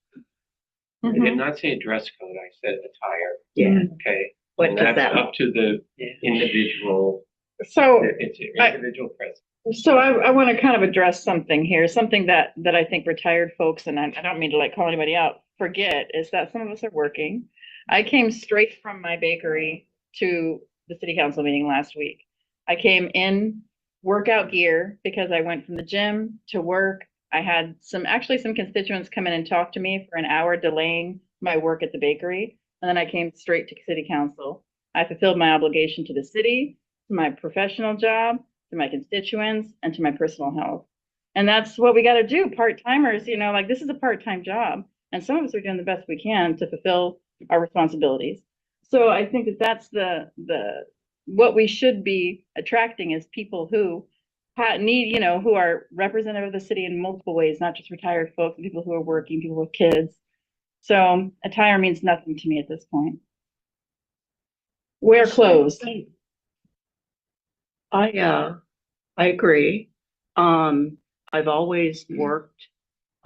I did Mhm. not say dress code, I said attire. Yeah. Okay. What And does that's that- up to the individual, So, it's individual president. so I want to kind of address something here, something that I think retired folks, and I don't mean to like call anybody out, forget, is that some of us are working. I came straight from my bakery to the city council meeting last week. I came in workout gear because I went from the gym to work. I had some constituents come in and talk to me for an hour, delaying my work at the bakery. And then I came straight to city council. I fulfilled my obligation to the city, to my professional job, to my constituents, and to my personal health. And that's what we got to do. Part-timers, like this is a part-time job. And some of us are doing the best we can to fulfill our responsibilities. So I think that that's what we should be attracting is people who need, who are representative of the city in multiple ways, not just retired folks, people who are working, people with kids. So attire means nothing to me at this point. Wear clothes. I agree. I've always worked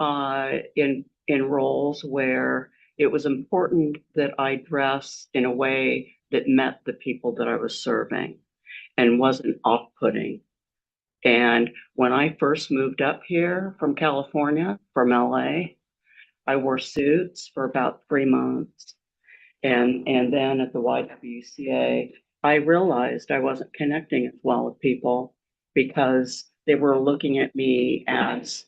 in roles where it was important that I dress in a way that met the people that I was serving and wasn't off-putting. And when I first moved up here from California, from LA, I wore suits for about 3 months. And then at the YWCA, I realized I wasn't connecting as well with people because they were looking at me as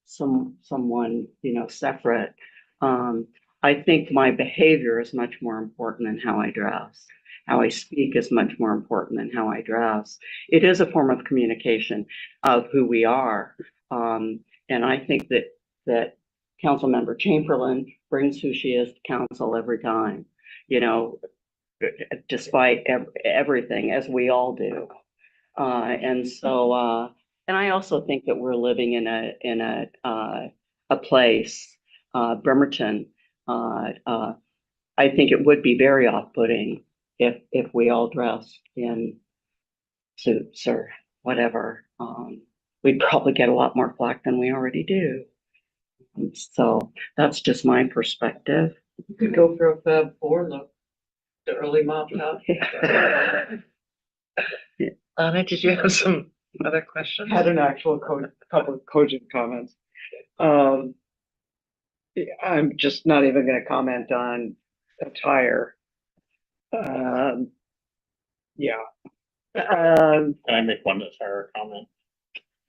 someone, separate. I think my behavior is much more important than how I dress. How I speak is much more important than how I dress. It is a form of communication of who we are. And I think that Councilmember Chamberlain brings who she is to council every time, despite everything, as we all do. And I also think that we're living in a place, Bremerton. I think it would be very off-putting if we all dressed in suits or whatever. We'd probably get a lot more flack than we already do. So that's just my perspective. You could go for a Fab Four, the early mob top. Anna, did you have some Other questions? Had an actual couple of cogent comments. Um, I'm just not even gonna comment on attire. Yeah. Can I make one fair comment?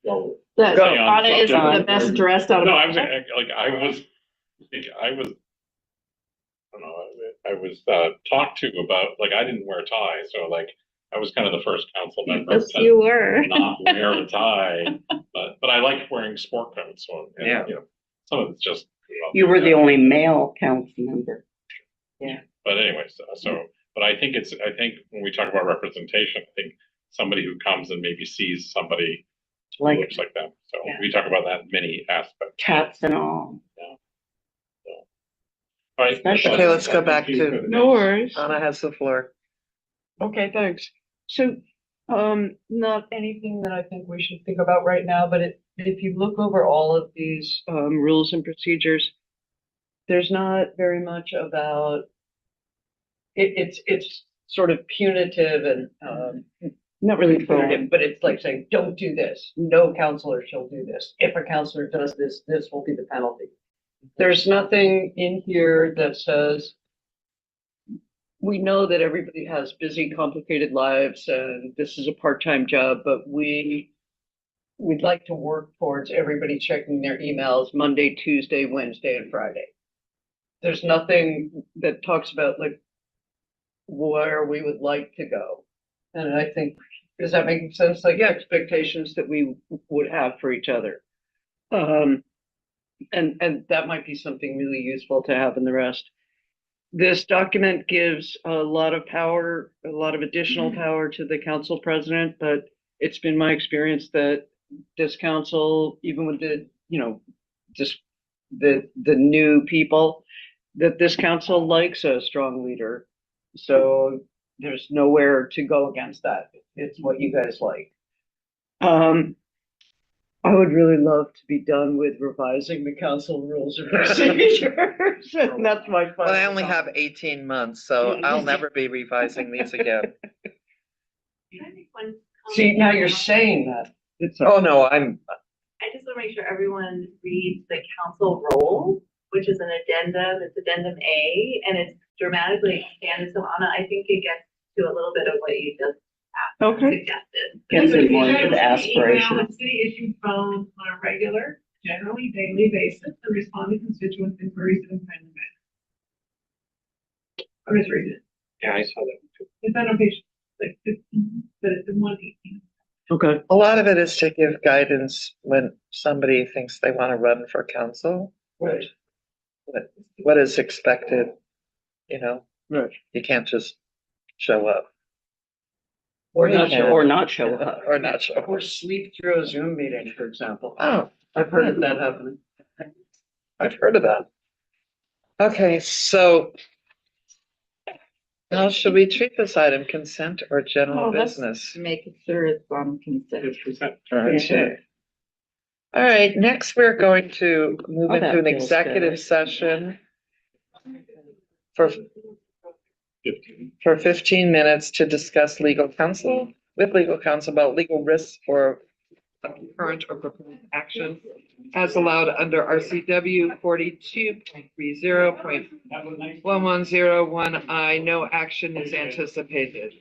Well, That stay on Anna is subject. the best dressed out of. No, I was like, I was, I don't know, I was talked to about, like, I didn't wear a tie, so like, I was kind of the first council member Yes, to you were. not wear a tie, but I like wearing sport coats, so, and, Yeah. you know, some of it's just. You were the only male council member. But anyways, but I think I think when we talk about representation, I think somebody who comes and maybe sees somebody who Like looks like them. So Yeah. we talk about that in many aspects. cats and all. All right. Okay, let's go back to, No worries. Anna has the floor. Okay, thanks. So, not anything that I think we should think about right now, but if you look over all of these, rules and procedures, there's not very much about, it's sort of punitive and, not really punitive, but it's like saying, don't do this. No counselor shall do this. If a counselor does this, this will be the penalty. There's nothing in here that says, we know that everybody has busy, complicated lives and this is a part-time job, but we'd like to work towards everybody checking their emails Monday, Tuesday, Wednesday, and Friday. There's nothing that talks about like where we would like to go. And I think, does that make sense? Like expectations that we would have for each other. And that might be something really useful to have in the rest. This document gives a lot of power, a lot of additional power to the council president, but it's been my experience that this council, even with the, just the new people, that this council likes a strong leader. So there's nowhere to go against that. It's what you guys like. I would really love to be done with revising the council rules and procedures. And that's my Well, I final only have comment. 18 months, so I'll never be revising these again. See, now you're saying that. It's Oh, no, I just want to make sure everyone reads the council roll, which is an addendum, it's addendum A, and it's dramatically expanded. So Anna, I think it gets to a little bit of what you just suggested. Gets it more Because into the city aspiration. email and City issued phone on a regular, generally daily basis to respond to constituents' inquiries in a timely manner. I'm just reading it. Yeah, I saw that too. It's not on page like 15, but it's in 118. okay. A lot of it is to give guidance when somebody thinks they want to run for council. Right. What is expected, Right. you can't just show up. Or You not, can. or not show up. Or not show up. Or sleep through a Zoom meeting, for example. Oh, I've heard of that happening. I've heard of that. Okay, so how should we treat this item? Consent or general business? Make sure it's on consent. Okay. All right, next we're going to move Oh, that into an feels executive good. session for 15. 15 minutes to discuss legal counsel about legal risks for current or proposed action as allowed under RCW 42.30.1101I. No action is anticipated.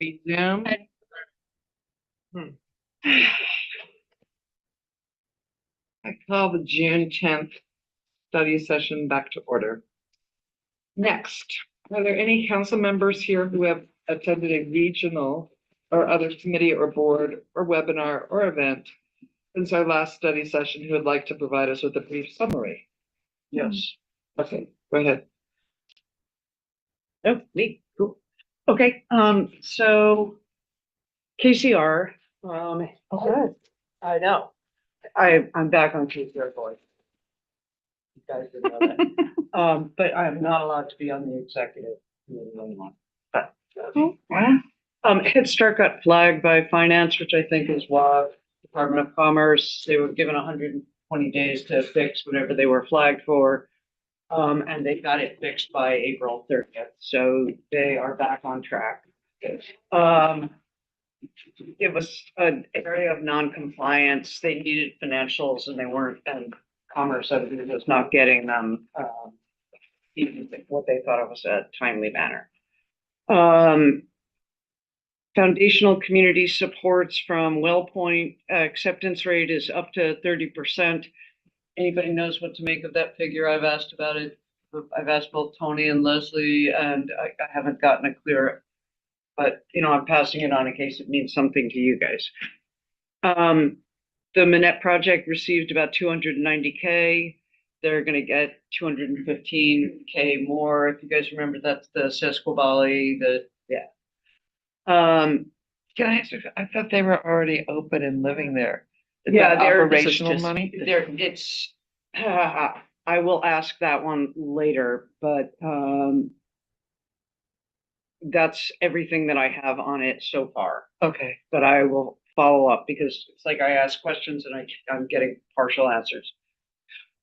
Be Zoom. I call the June 10th study session back to order. Next, are there any council members here who have attended a regional or other committee or board or webinar or event since our last study session who would like to provide us with a brief summary? Yes. Okay, go ahead. Oh, neat, cool. Okay, so KCR, Oh, good. I know. I'm back on KCR board. You guys didn't know that. But I am not allowed to be on the executive committee anymore. But, Head Start got flagged by finance, which I think is why Department of Commerce, they were given 120 days to fix whatever they were flagged for. And they got it fixed by April 30th, so they are back on track. It was an area of non-compliance. They needed financials and they weren't, and Commerce was not getting them, even what they thought it was a timely manner. Foundational community supports from WellPoint, acceptance rate is up to 30%. Anybody knows what to make of that figure? I've asked about it. I've asked both Tony and Leslie, and I haven't gotten a clear, but I'm passing it on in case it means something to you guys. The Manette project received about 290K. They're going to get 215K more. If you guys remember, that's the Sesquibali, Can I ask you, I thought they were already open and living there. Is Yeah, that they're operational money? It's, I will ask that one later, but that's everything that I have on it so far. Okay. But I will follow up because it's like I ask questions and I'm getting partial answers.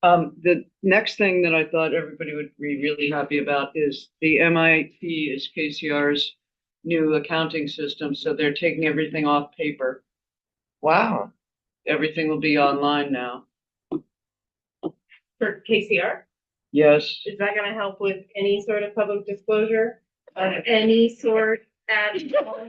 The next thing that I thought everybody would be really happy about is the MIT is KCR's new accounting system. So they're taking everything off paper. Wow. Everything will be online now. For KCR, Yes. is that gonna help with any sort of public disclosure of any sort at all?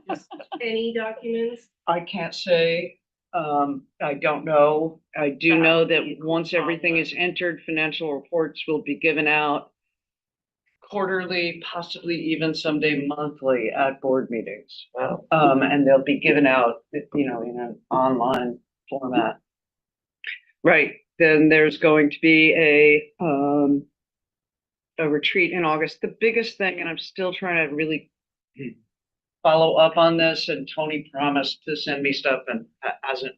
Just any documents? I can't say. I don't know. I do know that once everything is entered, financial reports will be given out quarterly, possibly even someday monthly at board meetings. Wow. And they'll be given out, in an online format. Right. Then there's going to be a retreat in August. The biggest thing, and I'm still trying to really follow up on this, and Tony promised to send me stuff and hasn't.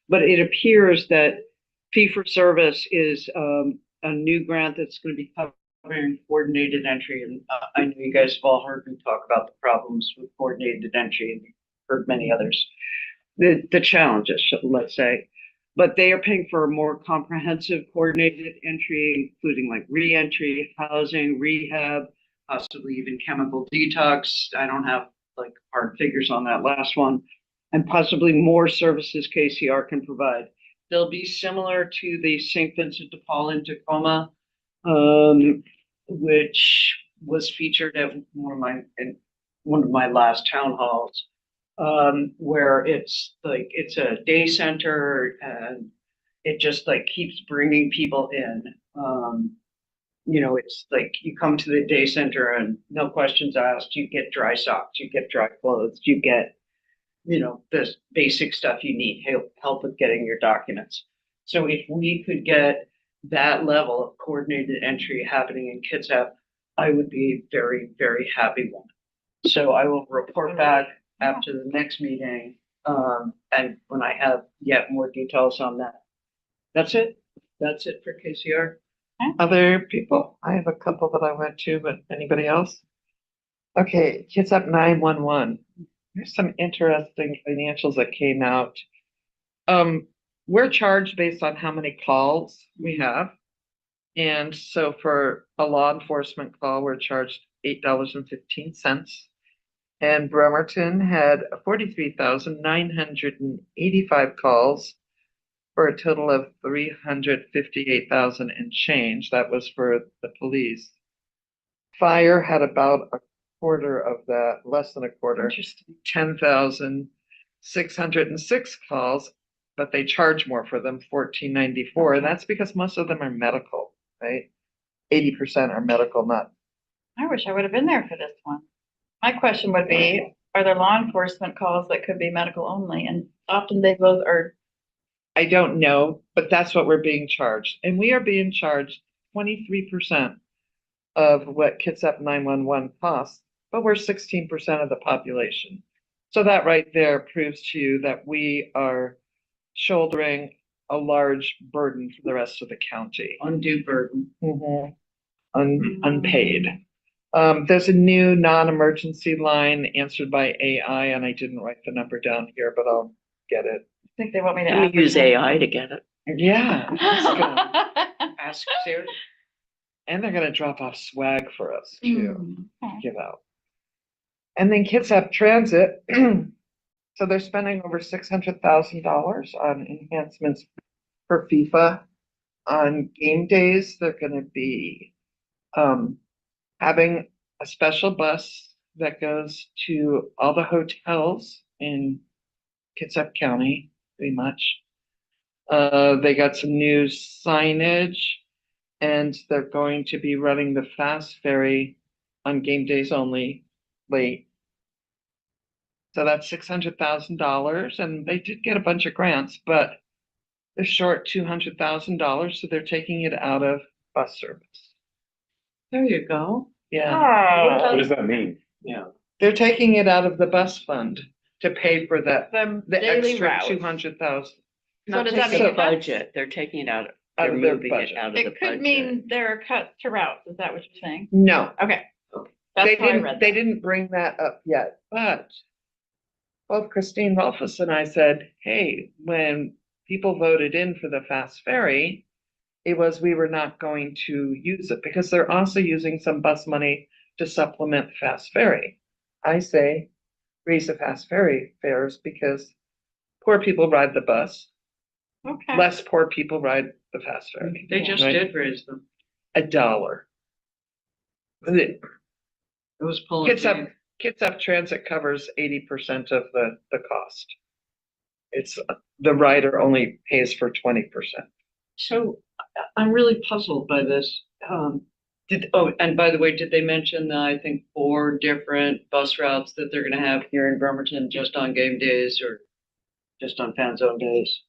But it appears that fee for service is a new grant that's going to be covering coordinated entry. And I know you guys have all heard me talk about the problems with coordinated entry and heard many others. The challenges, let's say. But they are paying for a more comprehensive coordinated entry, including like re-entry, housing, rehab, possibly even chemical detox. I don't have like hard figures on that last one, and possibly more services KCR can provide. They'll be similar to the St. Vincent de Paul in Tacoma, which was featured at one of my last town halls, where it's a day center and it just like keeps bringing people in. It's like you come to the day center and no questions asked, you get dry socks, you get dry clothes, you get, the basic stuff you need, help with getting your documents. So if we could get that level of coordinated entry happening in Kitsap, I would be a very, very happy one. So I will report back after the next meeting, and when I have yet more details on that. That's it. That's it for KCR. Other people? I have a couple that I went to, but anybody else? Okay, Kids Up 911. There's some interesting financials that came out. We're charged based on how many calls we have. And so for a law enforcement call, we're charged $8.15. And Bremerton had 43,985 calls for a total of 358,000 and change. That was for the police. Fire had about quarter of that, less than a quarter, Interesting. 10,606 calls, but they charge more for them, $14.94. And that's because most of them are medical, right? 80% are medical, not. I wish I would have been there for this one. My question would be, are there law enforcement calls that could be medical only? And often they both are. I don't know, but that's what we're being charged. And we are being charged 23% of what Kitsap 911 costs, but we're 16% of the population. So that right there proves to you that we are shouldering a large burden for the rest of the county. Undue burden. Unpaid. There's a new non-emergency line answered by AI, and I didn't write the number down here, but I'll get it. I think they want me to Let me use advertise. AI to get it. Yeah. it's gonna- Ask Sarah. And they're gonna drop off swag for us too, Okay. give out. And then Kitsap Transit, so they're spending over $600,000 on enhancements for FIFA. On game days, they're gonna be having a special bus that goes to all the hotels in Kitsap County, pretty much. They got some new signage, and they're going to be running the fast ferry on game days only late. So that's $600,000, and they did get a bunch of grants, but they're short $200,000, so they're taking it out of bus service. There you go. Yeah, Oh, What does that mean? Yeah. they're taking it out of the bus fund to pay for the the daily extra route. 200,000. So Not does that taking mean the cuts? budget, they're taking it out, Out they're of their moving budget. it out of the It budget. could mean there are cuts to routes. Is that what you're saying? No, Okay. they That's how I didn't, read they that. didn't bring that up yet, but both Christine Rolfus and I said, hey, when people voted in for the fast ferry, it was, we were not going to use it because they're also using some bus money to supplement fast ferry. I say, raise the fast ferry fares because poor people ride the bus, Okay. less poor people ride the fast ferry. They just Right? did raise them. $1. The It was pulling. Kitsap Transit covers 80% of the cost. It's, the rider only pays for 20%. So I'm really puzzled by this. And by the way, did they mention, I think, 4 different bus routes that they're gonna have here in Bremerton just on game days or just on fan zone days?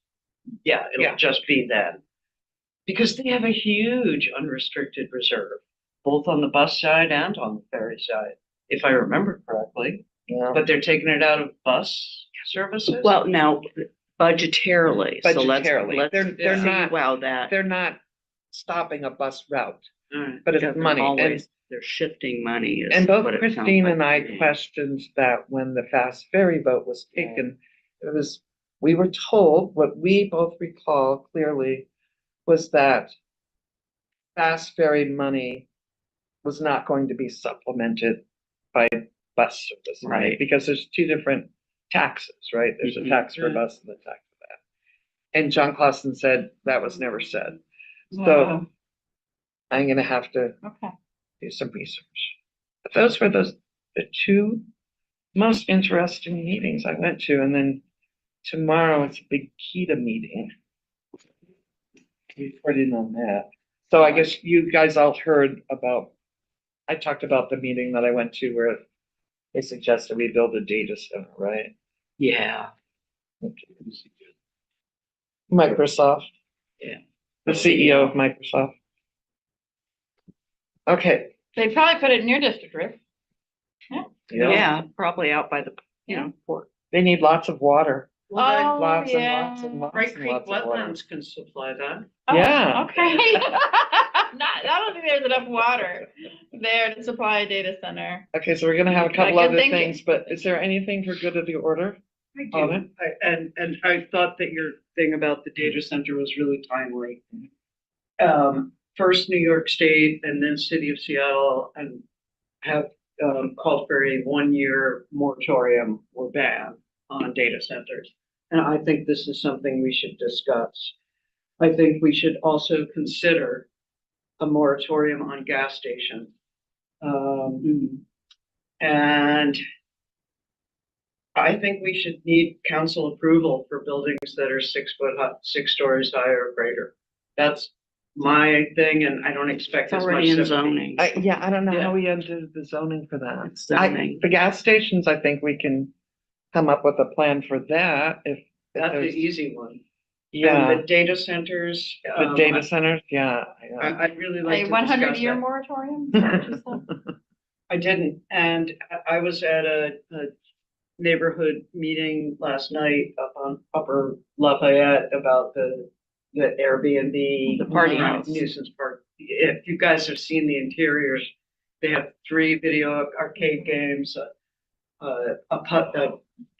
Yeah, Yeah. it'll just be that. Because they have a huge unrestricted reserve, both on the bus side and on the ferry side, if I remember correctly. Yeah. But they're taking it out of bus services? Well, now, budgetarily, so Budgetarily. They're let's see not- how that. They're not stopping a bus route, All right. but it's doesn't money. And, always- They're shifting money. is and both what it sounds Christine like and to I me. questioned that when the fast ferry vote was taken. It was, we were told, what we both recall clearly was that fast ferry money was not going to be supplemented by bus service, right? Right. Because there's 2 different taxes, right? There's a tax for bus and a tax for that. And John Clausen said that was never said. So Wow. I'm gonna have to Okay. do some research. But those were the 2 most interesting meetings I went to, and then tomorrow it's a big KETA meeting. Reporting on that. So I guess you guys all heard about, I talked about the meeting that I went to where they suggested we build a data center, right? Yeah. Microsoft. Yeah. The CEO of Microsoft. Okay. They probably put it in your district, Rick. Yeah, probably out by the, port. They need lots of water. Oh, Lots and yeah. lots and lots Bright and Creek lots of water. Wetlands can supply that. Oh, Yeah. Okay. I don't think there's enough water there to supply a data center. Okay, so we're gonna have a couple Good other thinking. things, but is there anything for good of the order? I On do. And I thought that your thing about the data center was really timely. First New York State and then City of Seattle and have called for a 1-year moratorium or ban on data centers. And I think this is something we should discuss. I think we should also consider a moratorium on gas stations. And I think we should need council approval for buildings that are 6 foot high, 6 stories high or greater. That's my thing, and I don't expect It's as already much in sympathy. zoning. Yeah, I don't know Yeah. how we undo the zoning for that. It's zoning. The gas stations, I think we can come up with a plan for that if That's the there's, easy one. And yeah, the data centers. the data centers, yeah. I'd really like A to 100-year discuss moratorium? that. I didn't, and I was at a neighborhood meeting last night up on Upper Lafayette about the Airbnb. The party house. Nuisance park. If you guys have seen the interiors, they have 3 video arcade games, a putt.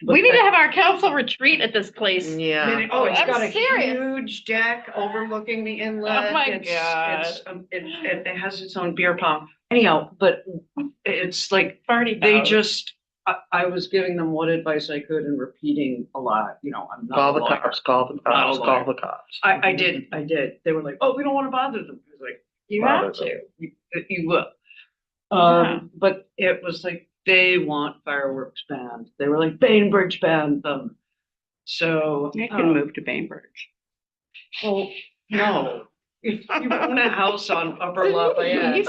We need to have our council retreat at this place. Yeah. Oh, it's I'm got a serious. huge deck overlooking the inlet. Oh my It's, it has its own beer pong. Anyhow, but it's like, Party they house. just, I was giving them what advice I could and repeating a lot, you know, I'm not Call a the lawyer. cops, call the Not a cops, lawyer. call the cops. I did. They were like, oh, we don't want to bother them. I was like, you have to, you will. Yeah. But it was like, they want fireworks banned. They were like, Bainbridge banned them. So. You can move to Bainbridge. Well, no, if you own a house on Upper Lafayette,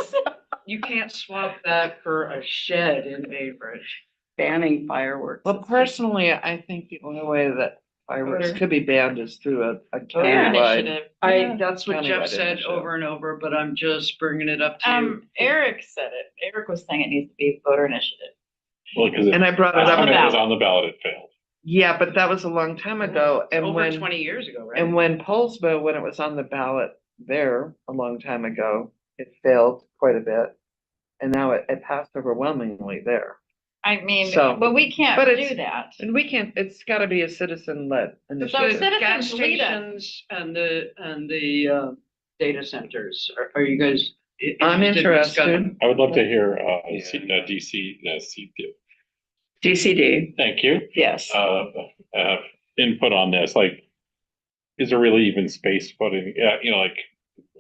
you can't swap that for a shed in Bainbridge. Banning fireworks. Well, personally, I think the only way that fireworks could be banned is through a Voter countywide. initiative. That's what Countywide Jeff said initiative. over and over, but I'm just bringing it up to you. Eric said it. Eric was saying it needs to be voter initiative. Well, because And I brought it last time up. it was on the ballot, it failed. Yeah, but that was a long time ago. And Over when, 20 years ago, right? and when Poulsbo, when it was on the ballot there a long time ago, it failed quite a bit. And now it passed overwhelmingly there. I mean, So- but we can't but do it's- that. And we can't, it's gotta be a citizen-led So initiative. The gas citizens lead us. stations and the data centers, are you guys? I'm interested in discussing? interested. I would love to hear, DCD, thank you. yes. Input on this, like, is there really even space putting, you know, like,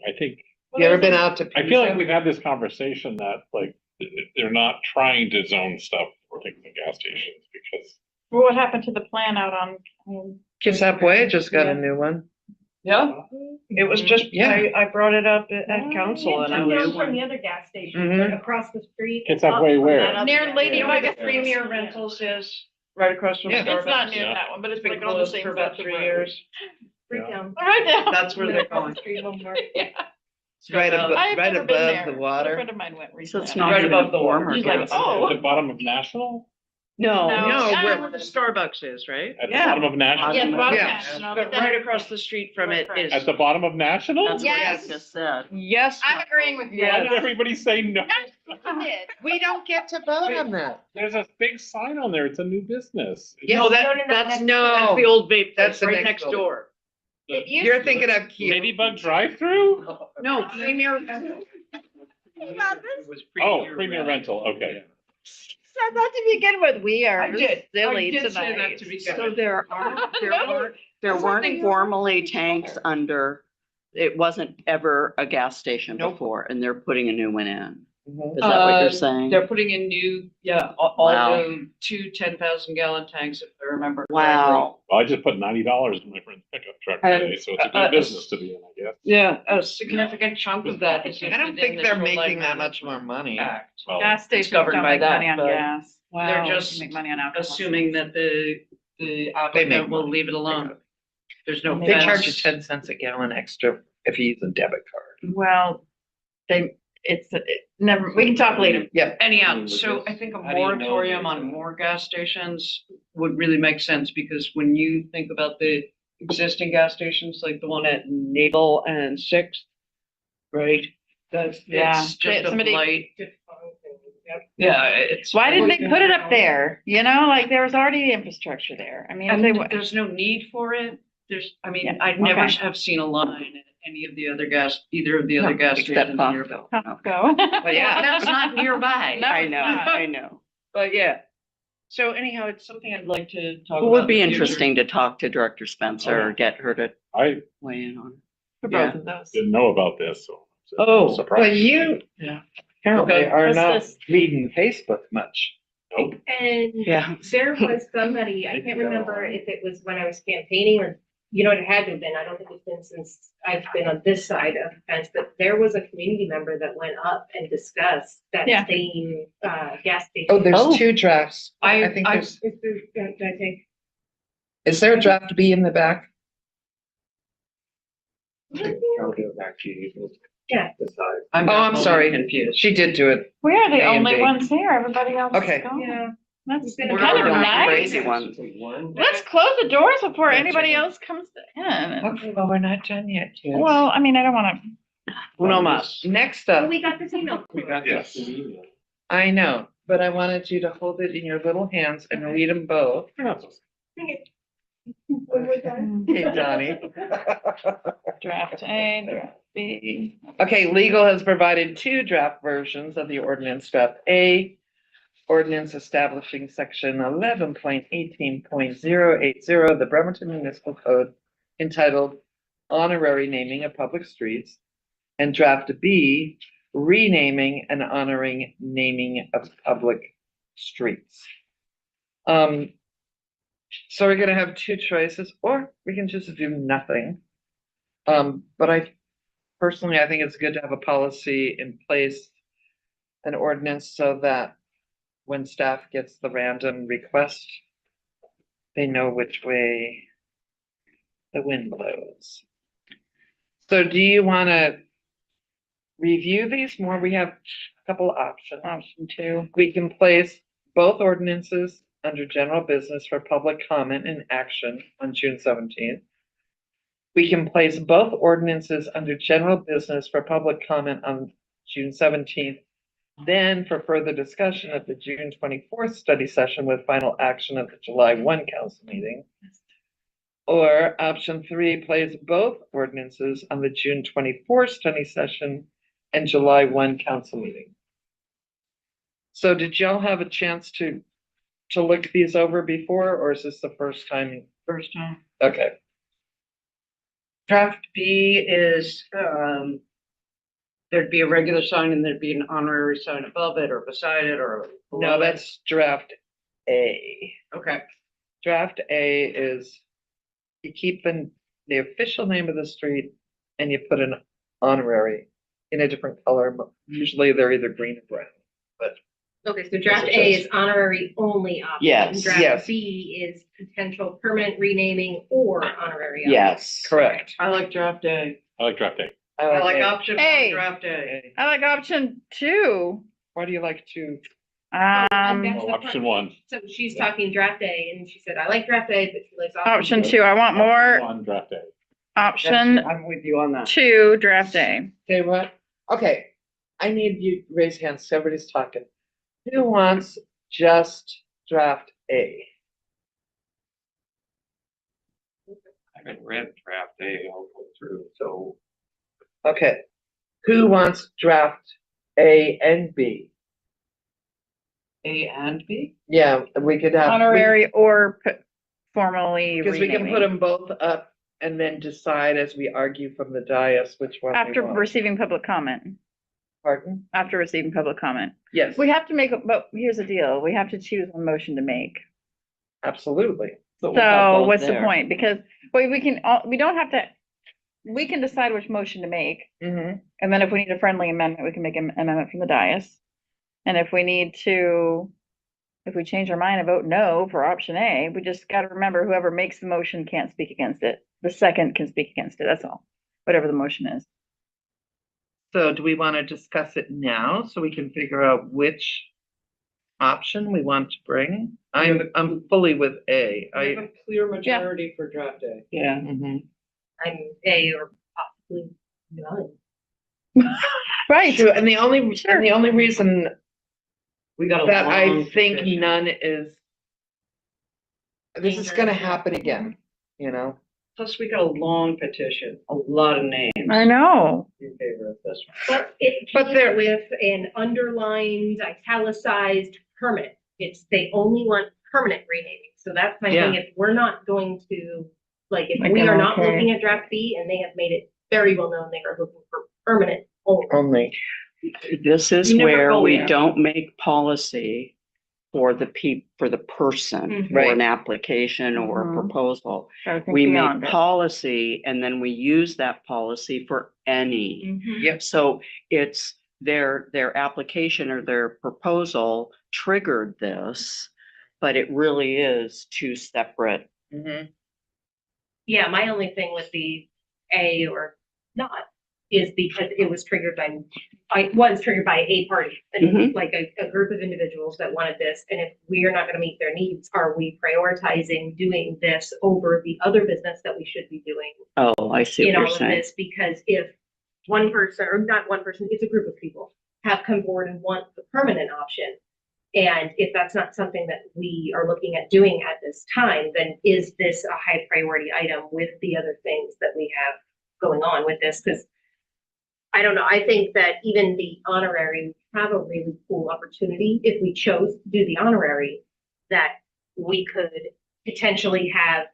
I think, You ever been out to? I feel like we've had this conversation that, like, they're not trying to zone stuff for things in gas stations because Well, what happened to the plan out on? Subway just got a new one. Yeah, it was just, Yeah. I brought it up at council and I Down was. from the other gas station, Mhm. right across the street. It's up way from where? that other Near gas Lady You know where the Vegas. Premier Rentals is, right across from Yeah. Starbucks? It's not near Yeah. that one, but it's Been like on the closed same for about side of the 3 road. years. Right down. Right now. That's where they're going. Yeah. Right about- above, I've right never been above there. the A water. friend of mine went So recently. it's and not Right even above a the water. former He's like, gas. oh. at the bottom of National, No, No. no, where the Starbucks is, right? at the Yeah. bottom of National, Yes, bottom Yeah. national. But then- right across the street from it is. at the bottom of National? That's what I Yes. just said. Yes. I'm agreeing with you. Why did everybody say no? We don't get to vote on that. There's a big sign on there, it's a new business. No, No, that's that's the old vape, That's that's the right next next building. door. It used You're to- thinking of Kia. Ladybug drive-through? No, Premier. Oh, Premier Rental, okay. Said that to begin with. We are I did silly say that tonight. to begin So with. there weren't formally tanks under, it wasn't ever a gas station Nope. before, and they're putting a new one in. Mhm. Is that what you're saying? They're putting in new, all Wow. the 2 10,000 gallon tanks, if I remember. Wow. Well, I just put $90 in my friend's pickup truck And, today, so it's a uh, good business to be in, I guess. Yeah, a significant chunk of that is. I don't think they're making that much more money. Act. Well, Gas stations covered don't by make that, money on but gas. they're Wow, just they make money on alcohol. Assuming that the make applicant will money. leave it alone. There's no. They charge you fence. 10 cents a gallon extra if you use a debit card. Well, never, we can talk later. Yep. Anyhow, so I think a How do you know moratorium there's on a- more gas stations would really make sense, because when you think about the existing gas stations, like the one at Naval and Sixth, right? That's, Yeah. it's just a Somebody- blight. Yeah, it's. Why didn't they put it up there? You know, like there was already infrastructure there. I mean, if they, And there's no need for it. There's, I mean, Yeah, I never okay. have seen a line at any of the other either of the other gas Except stations in Deerfield. go. But yeah, that's not nearby. No, I it's know, not. I know. But yeah. So anyhow, it's something I'd like to talk It about. would be in the future. interesting to talk to Director Spencer or get her to I weigh in on. For Yeah. both of those. didn't know about this, so. Oh, Surprised. Well, you Yeah. apparently Okay. are What's not this? reading Facebook much. Nope. And Yeah. there was somebody, I can't remember if it was when I was campaigning or, you know, it had to have been, I don't think it's been since I've been on this side of the fence, but there was a community member that went up and discussed that Yeah. same, gas station. Oh, there's Oh. two drafts. I think I- there's, Did I take? is there a draft B in the back? I'll go back to you. Yeah. Decide. Oh, I'm sorry. Confused. She did do it. We are the A and only B. ones here. Everybody else is Okay. gone. Yeah. That's We're kind We're of the only nice. crazy ones. One. Let's close the doors before That's anybody right. else comes in. Okay, well, we're not done yet, kids. Well, I mean, I don't want to. Uno más. Next Oh, up, we got this email. We got Yes. this email. I know, but I wanted you to hold it in your little hands and read them both. Hey, Donnie. Draft A, draft B. Okay, legal has provided two draft versions of the ordinance. Draft A, ordinance establishing section 11.18.080 of the Bremerton Municipal Code entitled Honorary Naming of Public Streets, and draft B, renaming and honoring naming of public streets. So we're gonna have two choices, or we can just do nothing. But I personally, I think it's good to have a policy in place, an ordinance, so that when staff gets the random request, they know which way the wind blows. So do you want to review these more? We have a couple options. Option 2. We can place both ordinances under general business for public comment and action on June 17th. We can place both ordinances under general business for public comment on June 17th, then for further discussion at the June 24th study session with final action at the July 1 council meeting. Or option 3, place both ordinances on the June 24th study session and July 1 council meeting. So did y'all have a chance to look these over before, or is this the first time? First time. Okay, Draft B is, there'd be a regular sign and there'd be an honorary sign above it or beside it or. no, below it. that's draft A. Okay. Draft A is you keep the official name of the street and you put an honorary in a different color. Usually they're either green or brown, but Okay, so draft A is honorary only option. Yes, yes. Draft B is potential permanent renaming or honorary option. Yes. correct. I like draft A. I like draft A. I like A. option one, A. draft A. I like option 2. Why do you like to? That's Oh, the option part. 1. So she's talking draft A and she said, I like draft A, but she likes Option 2. I want more. Option 1, draft A. Option I'm with you on that. 2, draft A. Okay, what? Okay, I need you to raise hands. Everybody's talking. Who wants just draft A? I haven't read draft A all the way through, so Okay, who wants draft A and B? A and B? Yeah, we could have. Honorary or formally Because we can put renaming. them both up and then decide as we argue from the dais which one we After want. receiving public comment. Pardon? After receiving public comment. Yes, We have to make, but here's the deal. We have to choose one motion to make. absolutely. So what's the point? Because we can, we don't have to, we can decide which motion to make. Mm-hmm. And then if we need a friendly amendment, we can make an amendment from the dais. And if we need to, if we change our mind and vote no for option A, we just gotta remember whoever makes the motion can't speak against it. The second can speak against it, that's all. Whatever the motion is. So do we want to discuss it now so we can figure out which option we want to bring? I'm fully with A. I have I. a clear majority for draft A. Yeah. Mhm. I'm A or possibly none. Right. True, and the only reason We got a that I long think petition. none is this is gonna happen again, you know? Plus, we got a long petition, a lot of names I know. in favor of this one. But it But came there- with an underlined, italicized permanent. They only want permanent renaming. So that's my thing. Yeah. If we're not going to, like, if Like we an are not okay. looking at draft B and they have made it very well known they are looking for permanent only. Only. This is You never where go we there. don't make policy for for the person, for Right. an application or a Mhm. proposal. Gotta think We beyond make it. policy and then we use that policy for any. Mhm. Yep. So it's their application or their proposal triggered this, but it really is two separate. Mhm. Yeah, my only thing with the A or not is because it was triggered by, I was triggered by a party. And Mhm. like a group of individuals that wanted this, and if we are not gonna meet their needs, are we prioritizing doing this over the other business that we should be doing Oh, I see in what all you're of saying. this? Because if one person, or not one person, it's a group of people, have come forward and want the permanent option, and if that's not something that we are looking at doing at this time, then is this a high priority item with the other things that we have going on with this? Because I don't know, I think that even the honorary have a really cool opportunity if we chose to do the honorary, that we could potentially have,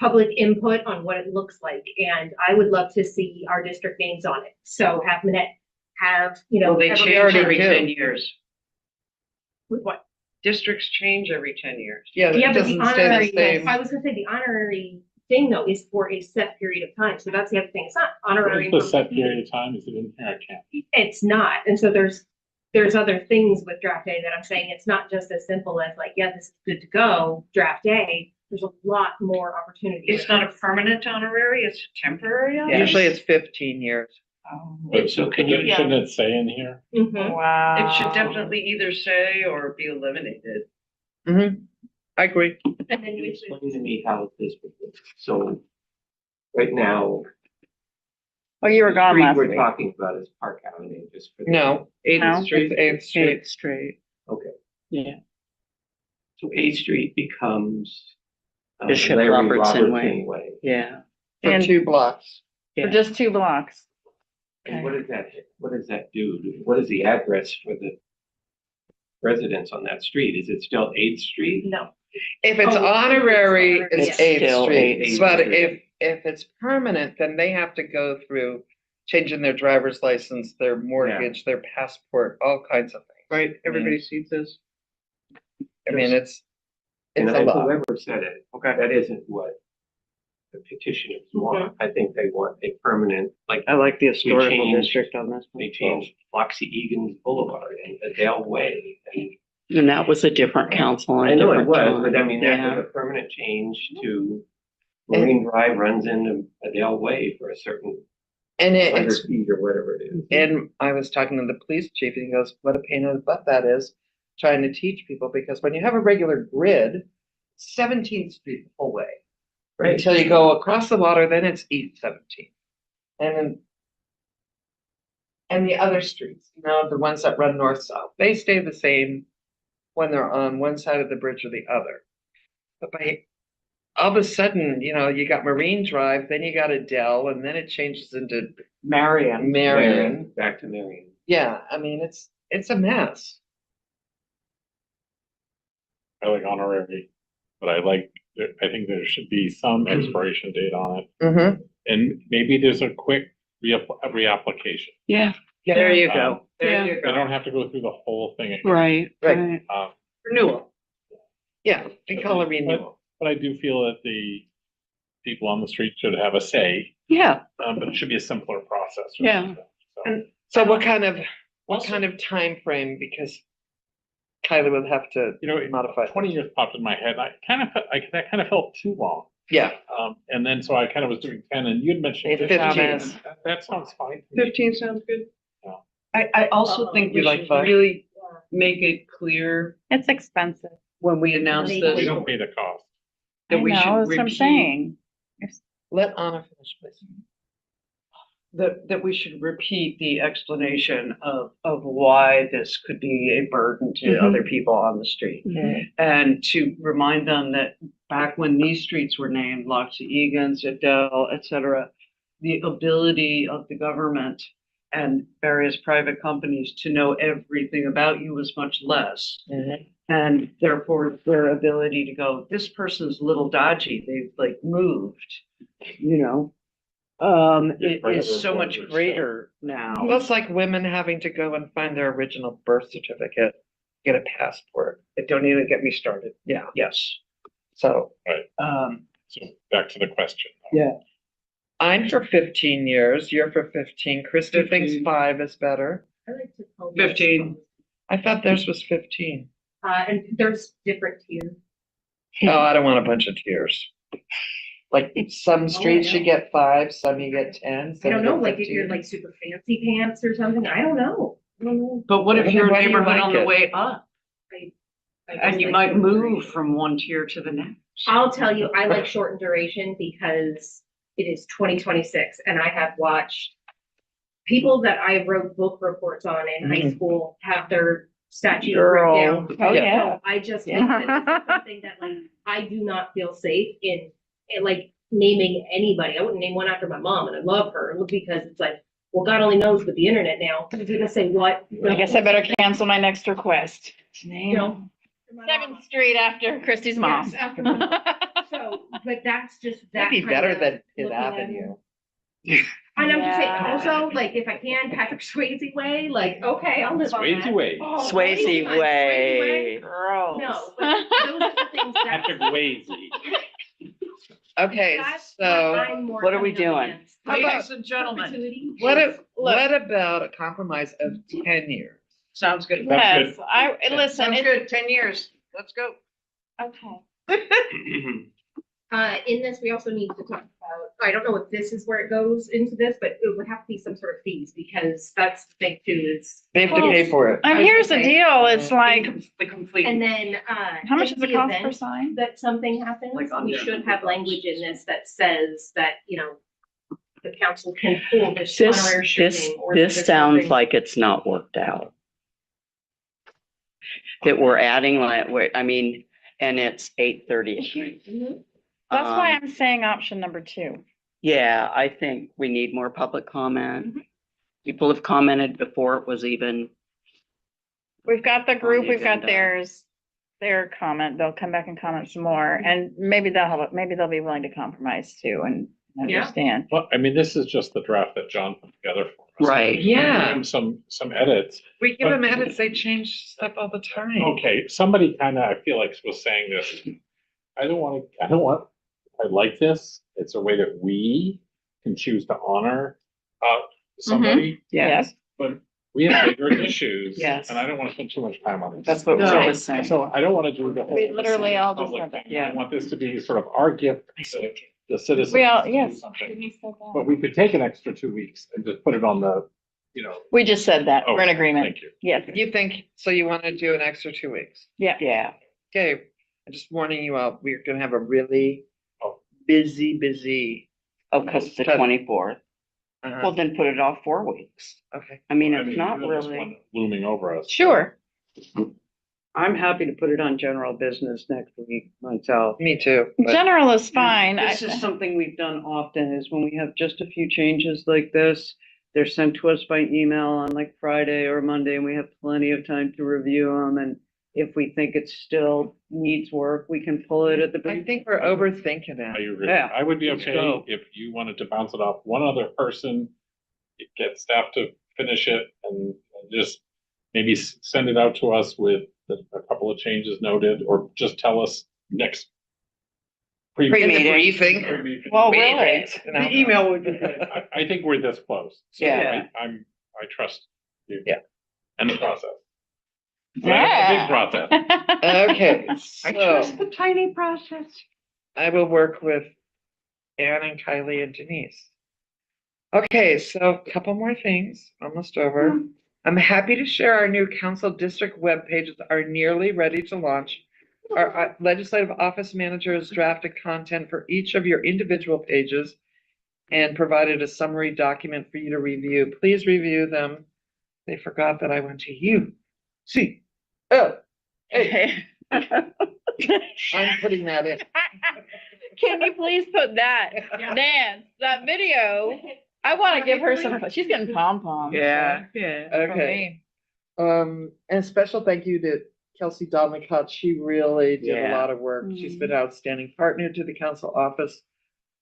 public input on what it looks like. And I would love to see our district names on it. So have Minette, have, Well, they everybody- change every do. 10 years. With what? Districts change every 10 years. Yeah, Yeah, it but the doesn't stay honorary, the same. I was gonna say the honorary thing though is for a set period of time, so that's the other thing, it's not What honorary. is the for set repeating. period of time? Is it in here? I can't. It's not, and so there's other things with draft day that I'm saying, it's not just as simple as like, yeah, this is good to go, draft day, there's a lot more opportunity. It's not a permanent honorary, it's a temporary honorary? Usually it's 15 years. But so shouldn't it say in here? Mhm. Wow. It should definitely either say or be eliminated. Mm-hmm. I agree. And then we should, Explain to me how this would work. So right now, Oh, you were the gone street last we're week. talking about is Park Avenue, just for. No, 8th No? Street, 8th Street. 8th Street. Okay, Yeah. so 8th Street becomes Bishop Larry Robertson Way. Way. Yeah. For And- 2 blocks. For Yeah. just 2 blocks. And what does that do? What is the address for the residents on that street? Is it still 8th Street? no. If it's Oh, honorary, it's it's 8th still Street. 8th But Street. if it's permanent, then they have to go through changing their driver's license, their mortgage, their passport, all kinds of things. Right, everybody sees this. I mean, it's And a lot. whoever said it, okay, that isn't what the petitioners want. I think they want a permanent, like I like the historical changed- district on this one. they changed Foxy Egan's Boulevard and Adele Way. And And that was a different council. and I a know it different was, time. but I mean, that Yeah. was a permanent change to Marine Drive runs into Adele Way for a certain And 100 it's, feet or whatever it is. and I was talking to the police chief and he goes, what a pain in the butt that is, trying to teach people, because when you have a regular grid, 17th Street the whole way. Right. Until you go across the water, then it's East 17th. And the other streets, the ones that run north-south, they stay the same when they're on one side of the bridge or the other. But by all of a sudden, you got Marine Drive, then you got Adele, and then it changes into Marion. Back to Marion. Yeah, I mean, it's a mess. I like honorary, but I think there should be some expiration date on it. Mm-hmm. And maybe there's a quick reapplication. Yeah. There you go. There Yeah. you They go. don't have to go through the whole thing again. Right. Right. Um, Renewal. Yeah, we call it renewal. But I do feel that the people on the street should have a say, Yeah. but it should be a simpler process. Yeah. So, So what kind of time frame? Because Kylie would have to modify. 20 years popped in my head. That kind of felt too long. Yeah. And then so I kind of was doing 10, and you'd mentioned 15. 15. That sounds fine. to me. 15 sounds good. Yeah. I also think we You like should five? really make it clear It's expensive. when we announce We We this, don't pay the cost. I that we know, should that's what I'm repeat, saying. Let Anna finish, please. that we should repeat the explanation of why this could be a burden to Mhm. other people on the street. And to remind them that back when these streets were named, Loxie Egan's, Adele, et cetera, the ability of the government and various private companies to know everything about you was much less. And therefore their ability to go, this person's a little dodgy, they've like moved, it is so much greater now. Well, it's like women having to go and find their original birth certificate. get a passport. Don't even get me started. Yeah, Yes. so, So back to the question. Yeah. I'm for 15 years, you're for 15. Krista thinks 15. 5 is better. I like to call 15. I thought theirs was 15. And there's different tiers. Oh, I don't want a bunch of tiers. Like some streets you get 5, some you get 10. I some don't you know, get like if 15. you're like super fancy pants or something, I don't know. I don't know. But what if Well, you're a why do you neighborhood like on the it? way up? I And just you like might short move duration. from one tier to the next. I'll tell you, I like shortened duration because it is 2026 and I have watched people that I wrote book reports on in high school have their statute Girl. written down. Oh, yeah. So I just think that this is something that like, I do not feel safe in like naming anybody. I wouldn't name one after my mom and I love her because it's like, well, God only knows with the internet now. Who's gonna say what? I guess I better cancel my next request. You know? 7th Street after Christie's mom. Yes, after So, but that's just that. That'd be kind better of than Fifth looking at Avenue. And I'm just saying, Yeah. also, like, if I can, Patrick Swayze way, like, okay, I'll live on that. Swayze way. Oh, Swayze anytime, way. Gross. No, but those are the things that. Patrick Swayze. Okay, That's so I'm more what are we coming up doing? against. How about- Ladies and gentlemen, Perpetuity. what about a compromise of 10 years? sounds good. Yes, listen, Sounds good. 10 years. Let's go. okay. In this, we also need to talk about, I don't know if this is where it goes into this, but it would have to be some sort of fees, because that's the thing too, is. They have to pay for it. And here's the Okay. deal, it's like, The complete. And then, how much in does it the cost per event sign? that something happens, Like on we there. should have language in this that says that, the council can pull this honorary This shipping. or this there's sounds something- like it's not worked out. That we're adding, I mean, and it's 8:30. Mhm. That's why Um, I'm saying option number 2. Yeah, I think we need more public comment. People have commented before it was even, We've got the group, we've got agenda. their comment, they'll come back and comment some more, and maybe they'll be willing to compromise too and Yeah. understand. Well, I mean, this is just the draft that John put together for us. right. Yeah. And some edits. We give them edits, they change stuff all the time. Okay, somebody kind of, I feel like was saying this. I like this. It's a way that we can choose to honor, somebody, Yes, but we have bigger issues. Yes. And I don't want to spend too much time on this. that's what No. Rob was saying. So I don't want to do the whole. We literally all just public said that, thing. yeah. I want this to be sort of our gift to the citizens. We all, to do yes. something. We said that. But we could take an extra 2 weeks and just put it on the, We just said that, we're in Oh, agreement, Thank you. yes, You think, so you want to do an extra 2 weeks? Yeah, Okay, I'm just warning you out, we're gonna have a really busy. oh, cause it's the Because- 24th. uh-huh, Well, then put it off 4 weeks. Okay, I mean, I it's mean, not there's really. one Looming over us. sure. I'm happy to put it on general business next week myself. me too. but- General is fine. This is something we've done often, is when we have just a few changes like this, they're sent to us by email on like Friday or Monday, and we have plenty of time to review them, and if we think it still needs work, we can pull it at the. I think we're overthinking I it. agree. Yeah, I would be let's okay go. if you wanted to bounce it off one other person, get staff to finish it and just maybe send it out to us with a couple of changes noted, or just tell us next. Pre-meeting. Briefing. Pre-meeting. Well, really, The email would be good. I think we're this close. So Yeah. I trust you. Yeah. And the process. But it's a big process. Okay, I trust so the tiny process. I will work with Anne and Kylie and Denise. Okay, so a couple more things, almost over. I'm happy to share our new council district web pages are nearly ready to launch. Our legislative office manager has drafted content for each of your individual pages and provided a summary document for you to review. Please review them. They forgot that I went to you. See, oh, hey, I'm putting that in. can you please put that dance, that video? I want to give her some, she's getting pom-poms. Yeah. Okay. And a special thank you to Kelsey Donlicott. She really did a Yeah. lot of work. She's been an outstanding partner to the council office.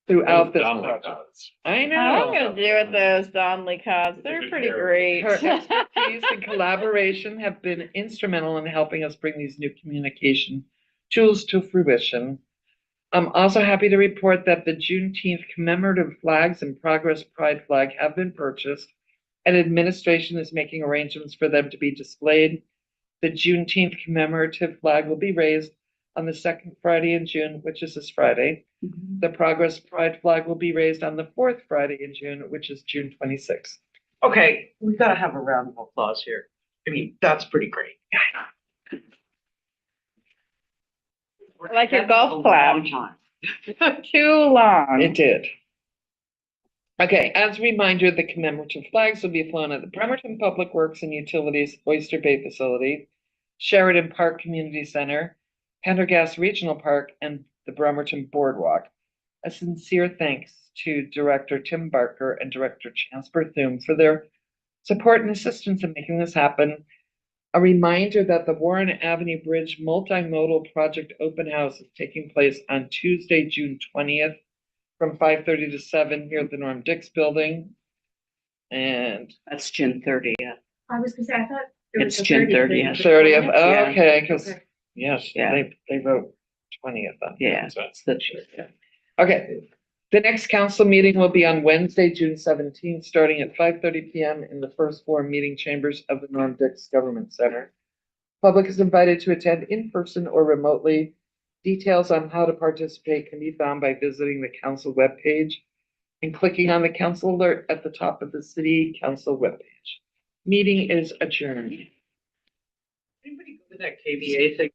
throughout this Donley project. does. I I'm know. gonna do with those Donley cods. They're Good pretty pair. great. Her expertise and collaboration have been instrumental in helping us bring these new communication tools to fruition. I'm also happy to report that the Juneteenth commemorative flags and Progress Pride flag have been purchased, and administration is making arrangements for them to be displayed. The Juneteenth commemorative flag will be raised on the second Friday in June, which is this Friday. The Progress Pride flag will be raised on the fourth Friday in June, which is June 26th. Okay, we gotta have a round of applause here. I mean, that's pretty great. Like your That's a golf clap. long time. Too long. It did. Okay, as a reminder, the commemorative flags will be flown at the Bremerton Public Works and Utilities Oyster Bay Facility, Sheridan Park Community Center, Pendergast Regional Park, and the Bremerton Boardwalk. A sincere thanks to Director Tim Barker and Director Chance Berthum for their support and assistance in making this happen. A reminder that the Warren Avenue Bridge Multimodal Project Open House is taking place on Tuesday, June 20th from 5:30 to 7 here at the Norm Dix Building. And That's June 30th. I was gonna say, I thought it was It's the June 30th. 30th. 30th, Yeah. okay, because, Okay. yes, Yeah. they wrote 20th on. Yeah, So it's the, yeah. Okay, the next council meeting will be on Wednesday, June 17th, starting at 5:30 PM in the first floor meeting chambers of the Norm Dix Government Center. Public is invited to attend in person or remotely. Details on how to participate can be found by visiting the council webpage and clicking on the council alert at the top of the city council webpage. Meeting is adjourned. anybody go to that KVA thing?